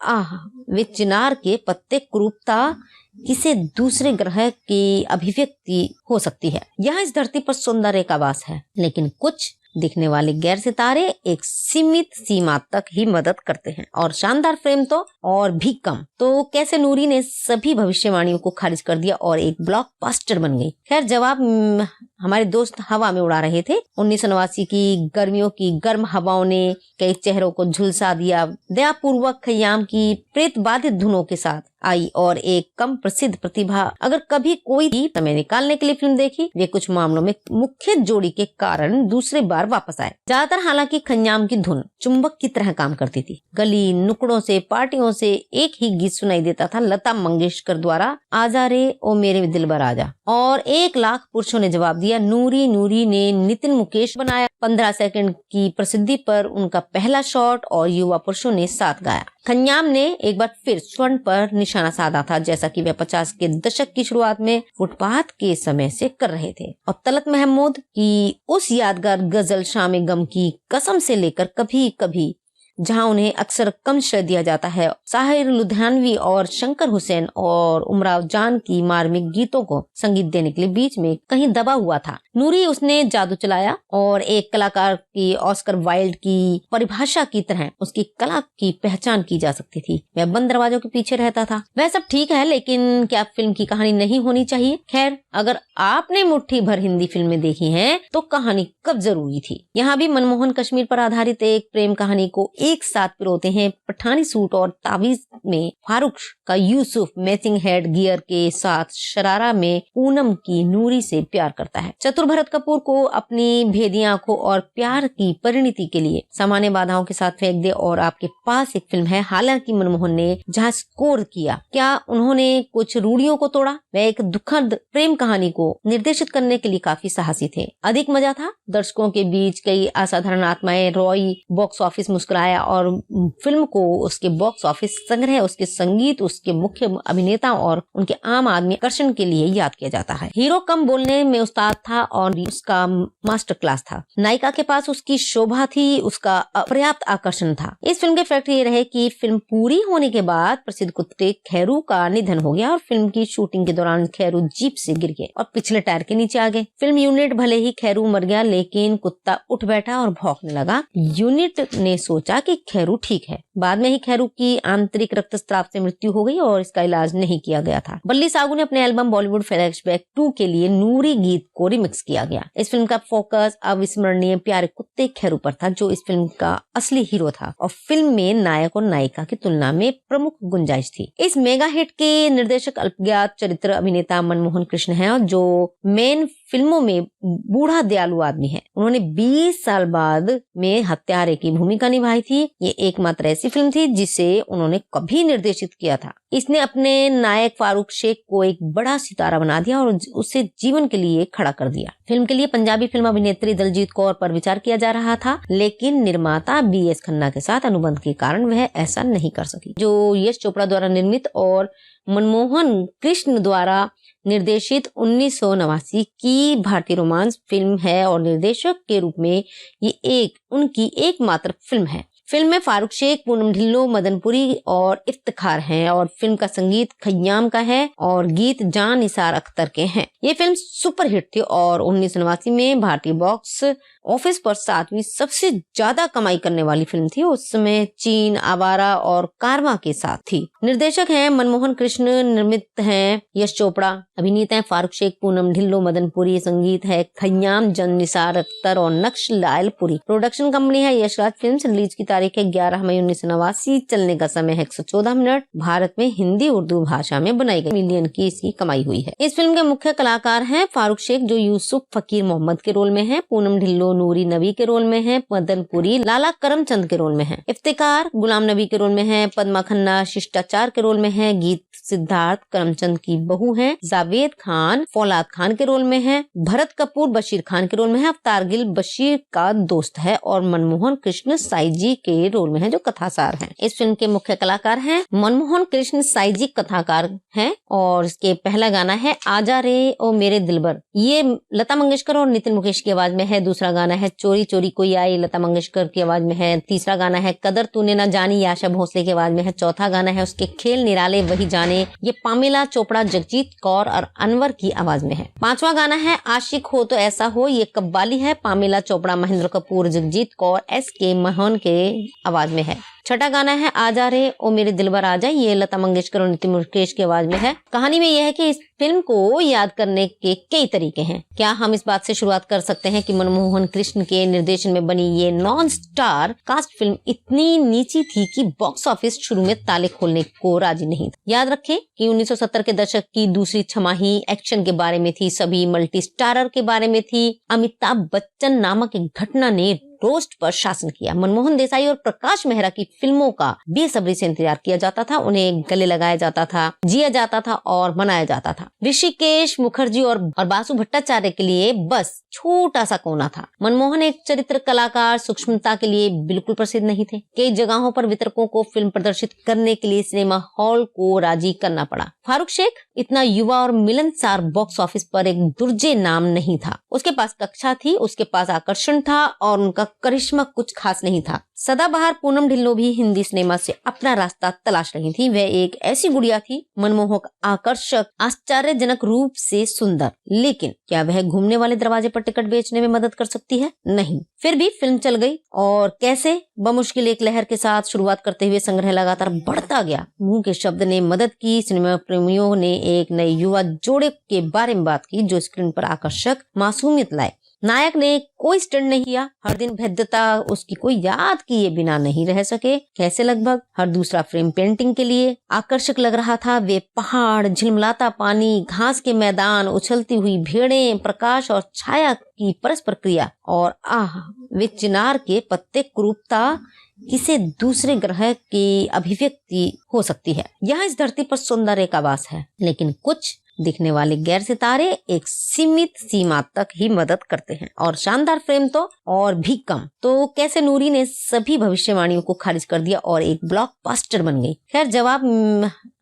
वे चिनार के पत्ते, कुरूपता किसी दूसरे ग्रह की अभिव्यक्ति हो सकती है। यहाँ इस धरती पर सौंदर्य का वास है, लेकिन कुछ दिखने वाले गैर सितारे एक सीमित सीमा तक ही मदद करते हैं और शानदार फ्रेम तो और भी कम। तो कैसे नूरी ने सभी भविष्यवाणियों को खारिज कर दिया और एक ब्लॉकबस्टर बन गई। खैर, जवाब हमारे दोस्त हवा में उड़ा रहे थे। 1989 की गर्मियों की गर्म हवाओं ने कई चेहरों को झुलसा दिया। दयापूर्वक खयाम की प्रेत बाधित धुनों के साथ आई और एक कम प्रसिद्ध प्रतिभा अगर कभी कोई समय निकालने के लिए फिल्म देखी, वे कुछ मामलों में मुख्य जोड़ी के कारण दूसरी बार वापस आए। ज्यादातर हालांकि खयाम की धुन चुंबक की तरह काम करती थी। गली नुकड़ों से, पार्टियों से एक ही गीत सुनाई देता था, लता मंगेशकर द्वारा आजा रे ओ मेरे दिलबर आजा, और 1 लाख पुरुषों ने जवाब दिया। नूरी नूरी ने नितिन मुकेश बनाया। 15 सेकंड की प्रसिद्धि पर उनका पहला शॉट और युवा पुरुषों ने साथ गाया। खयाम ने एक बार फिर स्वर्ण पर निशाना साधा था, जैसा कि वह 50 के दशक की शुरुआत में फुटपाथ के समय से कर रहे थे। और तलत महमूद की उस यादगार गजल शाम गम की कसम से लेकर कभी कभी, जहां उन्हें अक्सर कम श्रेय दिया जाता है, साहिर लुधियानवी और शंकर हुसैन और उमराव जान की मार्मिक गीतों को संगीत देने के लिए बीच में कहीं दबा हुआ था। नूरी उसने जादू चलाया और एक कलाकार की ऑस्कर वाइल्ड की परिभाषा की तरह उसकी कला की पहचान की जा सकती थी। वह बंद दरवाजों के पीछे रहता था। वह सब ठीक है, लेकिन क्या फिल्म की कहानी नहीं होनी चाहिए? खैर, अगर आपने मुट्ठी भर हिंदी फिल्में देखी हैं, तो कहानी कब जरूरी थी। यहाँ भी मनमोहन कश्मीर पर आधारित एक प्रेम कहानी को एक साथ पिरोते हैं। पठानी सूट और तावीज में फारूक का यूसुफ मैचिंग हेड गियर के साथ शरारा में पूनम की नूरी से प्यार करता है। चतुर भरत कपूर को अपनी भेदी आंखों और प्यार की परिणति के लिए सामान्य बाधाओं के साथ फेंक दे और आपके पास एक फिल्म है। हालांकि मनमोहन ने जहाँ स्कोर किया, क्या उन्होंने कुछ रूढ़ियों को तोड़ा? वह एक दुखद प्रेम कहानी को निर्देशित करने के लिए काफी साहसी थे। अधिक मजा था। दर्शकों के बीच कई असाधारण आत्माएं। रॉय बॉक्स ऑफिस मुस्कुराया और फिल्म को उसके बॉक्स ऑफिस संग्रह, उसके संगीत, उसके मुख्य अभिनेता और उनके आम आदमी आकर्षण के लिए याद किया जाता है। हीरो कम बोलने में उस्ताद था और उसका मास्टर क्लास था। नायिका के पास उसकी शोभा थी, उसका अपर्याप्त आकर्षण था। इस फिल्म के फैक्ट ये रहे कि फिल्म पूरी होने के बाद प्रसिद्ध कुत्ते खैरू का निधन हो गया और फिल्म की शूटिंग के दौरान खैरू जीप से गिर गए और पिछले टायर के नीचे आ गए। फिल्म यूनिट भले ही खैरू मर गया, लेकिन कुत्ता उठ बैठा और भौंकने लगा। यूनिट ने सोचा कि खैरू ठीक है। बाद में ही खैरू की आंतरिक रक्तस्राव से मृत्यु हो गई और इसका इलाज नहीं किया गया था। बल्ली सागू ने अपने एल्बम बॉलीवुड फ्लैशबैक 2 के लिए नूरी गीत को रिमिक्स किया गया। इस फिल्म का फोकस अविस्मरणीय प्यारे कुत्ते खैरू पर था, जो इस फिल्म का असली हीरो था और फिल्म में नायक और नायिका की तुलना में प्रमुख गुंजाइश थी। इस मेगा हिट के निर्देशक अल्पज्ञात चरित्र अभिनेता मनमोहन कृष्ण हैं और जो मेन फिल्मों में बूढ़ा दयालु आदमी है। उन्होंने 20 साल बाद में हत्यारे की भूमिका निभाई थी। ये एकमात्र ऐसी फिल्म थी जिसे उन्होंने कभी निर्देशित किया था। इसने अपने नायक फारूक शेख को एक बड़ा सितारा बना दिया और उसे जीवन के लिए खड़ा कर दिया। फिल्म के लिए पंजाबी फिल्म अभिनेत्री दलजीत कौर पर विचार किया जा रहा था, लेकिन निर्माता BS खन्ना के साथ अनुबंध के कारण वह ऐसा नहीं कर सकी। जो यश चोपड़ा द्वारा निर्मित और मनमोहन कृष्ण द्वारा निर्देशित 1989 की भारतीय रोमांस फिल्म है और निर्देशक के रूप में ये उनकी एकमात्र फिल्म है। फिल्म में फारूक शेख, पूनम ढिल्लों, मदनपुरी और इफ्तिखार हैं और फिल्म का संगीत खयाम का है और गीत जान निसार अख्तर के हैं। ये फिल्म सुपरहिट थी और 1989 में भारतीय बॉक्स ऑफिस पर 7वीं सबसे ज्यादा कमाई करने वाली फिल्म थी। उस समय चीन, आवारा और कारवां के साथ थी। निर्देशक हैं मनमोहन कृष्ण, निर्मित हैं यश चोपड़ा, अभिनेता हैं फारूक शेख, पूनम ढिल्लों, मदनपुरी, संगीत है खयाम, जान निसार अख्तर और नक्श लायलपुरी। प्रोडक्शन कंपनी है यशराज फिल्म्स। रिलीज की तारीख है 11 मई 1989। चलने का समय है 114 मिनट। भारत में हिंदी उर्दू भाषा में बनाई गई। मिलियन की इसकी कमाई हुई है। इस फिल्म के मुख्य कलाकार हैं फारूक शेख, जो यूसुफ फकीर मोहम्मद के रोल में है, पूनम ढिल्लों नूरी नबी के रोल में है, मदनपुरी लाला करमचंद के रोल में है, इफ्तिकार गुलाम नबी के रोल में है, पद्मा खन्ना शिष्टाचार के रोल में है, गीत सिद्धार्थ करमचंद की बहू है, जावेद खान फौलाद खान के रोल में है, भरत कपूर बशीर खान के रोल में है, अवतार गिल बशीर का दोस्त है और मनमोहन कृष्ण साईजी के रोल में है, जो कथासार है। इस फिल्म के मुख्य कलाकार हैं मनमोहन कृष्ण साईजी कथाकार हैं और इसके पहला गाना है आजा रे ओ मेरे दिलबर। ये लता मंगेशकर और नितिन मुकेश की आवाज में है। दूसरा गाना है चोरी चोरी कोई आई, लता मंगेशकर की आवाज में है। तीसरा गाना है कदर तूने ना जानी, आशा भोसले की आवाज में है। चौथा गाना है उसके खेल निराले वही जाने, ये पामिला चोपड़ा, जगजीत कौर और अनवर की आवाज में है। पांचवा गाना है आशिक हो तो ऐसा हो, ये कव्वाली है, पामिला चोपड़ा, महेंद्र कपूर, जगजीत कौर, SK मोहन के आवाज में है। छठा गाना है आजा रे ओ मेरे दिलबर आजा, ये लता मंगेशकर और नितिन मुकेश की आवाज में है। कहानी में यह है कि इस फिल्म को याद करने के कई तरीके हैं। क्या हम इस बात से शुरुआत कर सकते हैं कि मनमोहन कृष्ण के निर्देशन में बनी ये नॉन स्टार कास्ट फिल्म इतनी नीची थी कि बॉक्स ऑफिस शुरू में ताले खोलने को राजी नहीं था। याद रखें कि 1970 के दशक की दूसरी छमाही एक्शन के बारे में थी, सभी मल्टी स्टारर के बारे में थी। अमिताभ बच्चन नामक एक घटना ने रोस्ट पर शासन किया। मनमोहन देसाई और प्रकाश मेहरा की फिल्मों का बेसब्री से इंतजार किया जाता था, उन्हें गले लगाया जाता था, जिया जाता था और मनाया जाता था। ऋषिकेश मुखर्जी और बासु भट्टाचार्य के लिए बस छोटा सा कोना था। मनमोहन एक चरित्र कलाकार सूक्ष्मता के लिए बिल्कुल प्रसिद्ध नहीं थे। कई जगहों पर वितरकों को फिल्म प्रदर्शित करने के लिए सिनेमा हॉल को राजी करना पड़ा। फारूक शेख इतना युवा और मिलनसार बॉक्स ऑफिस पर एक दुर्जे नाम नहीं था। उसके पास कक्षा थी, उसके पास आकर्षण था और उनका करिश्मा कुछ खास नहीं था। सदाबहार पूनम ढिल्लों भी हिंदी सिनेमा से अपना रास्ता तलाश रही थी। वह एक ऐसी गुड़िया थी, मनमोहक, आकर्षक, आश्चर्यजनक रूप से सुंदर, लेकिन क्या वह घूमने वाले दरवाजे पर टिकट बेचने में मदद कर सकती है? नहीं। फिर भी फिल्म चल गई और कैसे बमुश्किल एक लहर के साथ शुरुआत करते हुए संग्रह लगातार बढ़ता गया। मुंह के शब्द ने मदद की। सिनेमा प्रेमियों ने एक नए युवा जोड़े के बारे में बात की जो स्क्रीन पर आकर्षक मासूमियत लाए। नायक ने कोई स्टंट नहीं किया, हर दिन भेद्यता उसकी कोई याद किए बिना नहीं रह सके। कैसे? लगभग हर दूसरा फ्रेम पेंटिंग के लिए आकर्षक लग रहा था। वे पहाड़, झिलमिलाता पानी, घास के मैदान, उछलती हुई भेड़ें, प्रकाश और छाया की परस्पर क्रिया और वे चिनार के पत्ते, कुरूपता किसी दूसरे ग्रह की अभिव्यक्ति हो सकती है। यहाँ इस धरती पर सौंदर्य का वास है, लेकिन कुछ दिखने वाले गैर सितारे एक सीमित सीमा तक ही मदद करते हैं और शानदार फ्रेम तो और भी कम। तो कैसे नूरी ने सभी भविष्यवाणियों को खारिज कर दिया और एक ब्लॉकबस्टर बन गई? खैर, जवाब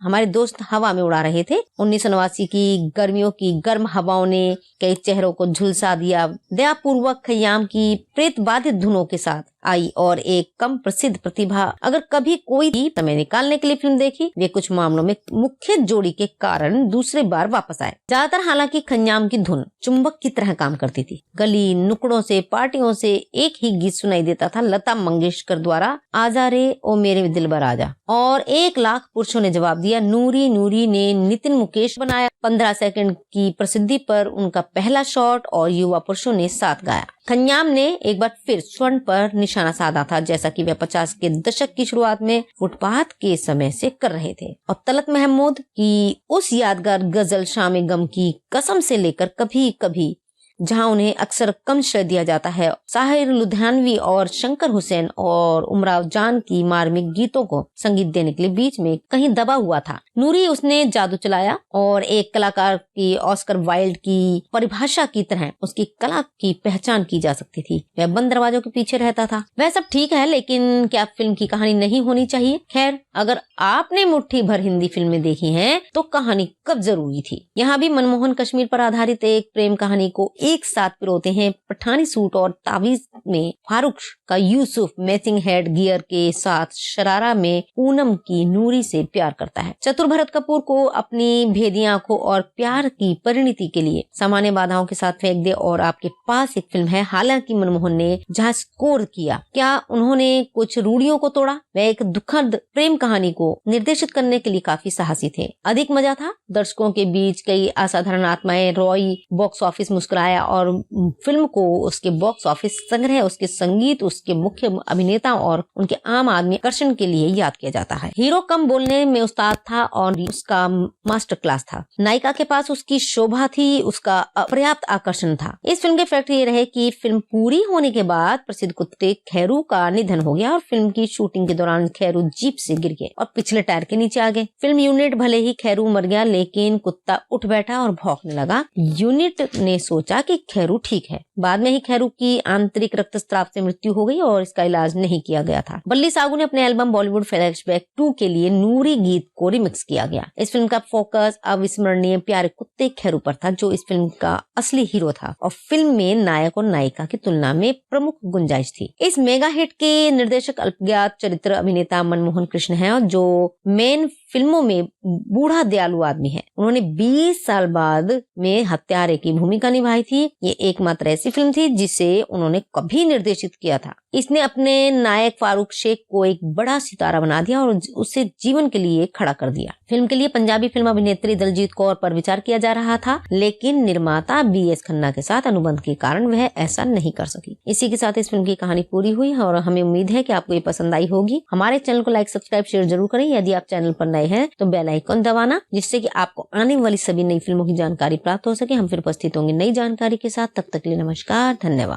हमारे दोस्त हवा में उड़ा रहे थे। 1989 की गर्मियों की गर्म हवाओं ने कई चेहरों को झुलसा दिया। दयापूर्वक खयाम की प्रेत बाधित धुनों के साथ आई और एक कम प्रसिद्ध प्रतिभा अगर कभी कोई भी समय निकालने के लिए फिल्म देखी, वे कुछ मामलों में मुख्य जोड़ी के कारण दूसरे बार वापस आए। ज्यादातर हालांकि खयाम की धुन चुंबक की तरह काम करती थी। गली नुकड़ों से, पार्टियों से एक ही गीत सुनाई देता था, लता मंगेशकर द्वारा आजा रे ओ मेरे दिलबर आजा। और 1 लाख पुरुषों ने जवाब दिया। नूरी ने नितिन मुकेश बनाया। 15 सेकंड की प्रसिद्धि पर उनका पहला शॉट और युवा पुरुषों ने साथ गाया। खयाम ने एक बार फिर स्वर्ण पर निशाना साधा था, जैसा कि वे 50 के दशक की शुरुआत में फुटपाथ के समय से कर रहे थे। और तलत महमूद की उस यादगार गजल शाम गम की कसम से लेकर कभी कभी, जहां उन्हें अक्सर कम श्रेय दिया जाता है, साहिर लुधियानवी और शंकर हुसैन और उमराव जान की मार्मिक गीतों को संगीत देने के लिए बीच में कहीं दबा हुआ था। नूरी उसने जादू चलाया और एक कलाकार की ऑस्कर वाइल्ड की परिभाषा की तरह उसकी कला की पहचान की जा सकती थी। वह बंद दरवाजों के पीछे रहता था। वह सब ठीक है, लेकिन क्या फिल्म की कहानी नहीं होनी चाहिए? खैर, अगर आपने मुट्ठी भर हिंदी फिल्में देखी हैं, तो कहानी कब जरूरी थी? यहाँ भी मनमोहन कश्मीर पर आधारित एक प्रेम कहानी को एक साथ पिरोते हैं। पठानी सूट और तावीज में फारूक का यूसुफ मैचिंग हेड गियर के साथ शरारा में पूनम की नूरी से प्यार करता है। चतुर भरत कपूर को अपनी भेदी आंखों और प्यार की परिणति के लिए सामान्य बाधाओं के साथ फेंक दे और आपके पास एक फिल्म है। हालांकि मनमोहन ने जहाँ स्कोर किया, क्या उन्होंने कुछ रूढ़ियों को तोड़ा? वह एक दुखद प्रेम कहानी को निर्देशित करने के लिए काफी साहसी थे। अधिक मजा था दर्शकों के बीच कई असाधारण आत्माएं। रॉय बॉक्स ऑफिस मुस्कुराया और फिल्म को उसके बॉक्स ऑफिस संग्रह, उसके संगीत, उसके मुख्य अभिनेता और उनके आम आदमी आकर्षण के लिए याद किया जाता है। हीरो कम बोलने में उस्ताद था और उसका मास्टर क्लास था। नायिका के पास उसकी शोभा थी, उसका अपर्याप्त आकर्षण था। इस फिल्म के फैक्ट ये रहे कि फिल्म पूरी होने के बाद प्रसिद्ध कुत्ते खैरू का निधन हो गया और फिल्म की शूटिंग के दौरान खैरू जीप से गिर गए और पिछले टायर के नीचे आ गए। फिल्म यूनिट भले ही खैरू मर गया, लेकिन कुत्ता उठ बैठा और भौंकने लगा। यूनिट ने सोचा कि खैरू ठीक है। बाद में ही खैरू की आंतरिक रक्तस्राव से मृत्यु हो गई और इसका इलाज नहीं किया गया था। बल्ली सागू ने अपने एल्बम बॉलीवुड फ्लैशबैक 2 के लिए नूरी गीत को रिमिक्स किया गया। इस फिल्म का फोकस अविस्मरणीय प्यारे कुत्ते खैरू पर था, जो इस फिल्म का असली हीरो था और फिल्म में नायक और नायिका की तुलना में प्रमुख गुंजाइश थी। इस मेगा हिट के निर्देशक अल्पज्ञात चरित्र अभिनेता मनमोहन कृष्ण है, जो मेन फिल्मों में बूढ़ा दयालु आदमी है। उन्होंने 20 साल बाद में हत्यारे की भूमिका निभाई थी। ये एकमात्र ऐसी फिल्म थी जिसे उन्होंने कभी भी निर्देशित किया था। इसने अपने नायक फारूक शेख को एक बड़ा सितारा बना दिया और उसे जीवन के लिए खड़ा कर दिया। फिल्म के लिए पंजाबी फिल्म अभिनेत्री दलजीत कौर पर विचार किया जा रहा था, लेकिन निर्माता BS खन्ना के साथ अनुबंध के कारण वह ऐसा नहीं कर सकी। इसी के साथ इस फिल्म की कहानी पूरी हुई और हमें उम्मीद है कि आपको ये पसंद आई होगी। हमारे चैनल को लाइक, सब्सक्राइब, शेयर जरूर करें। यदि आप चैनल पर नए हैं तो बेल आइकन दबाना, जिससे कि आपको आने वाली सभी नई फिल्मों की जानकारी प्राप्त हो सके। हम फिर उपस्थित होंगे नई जानकारी के साथ। तब तक के लिए नमस्कार, धन्यवाद।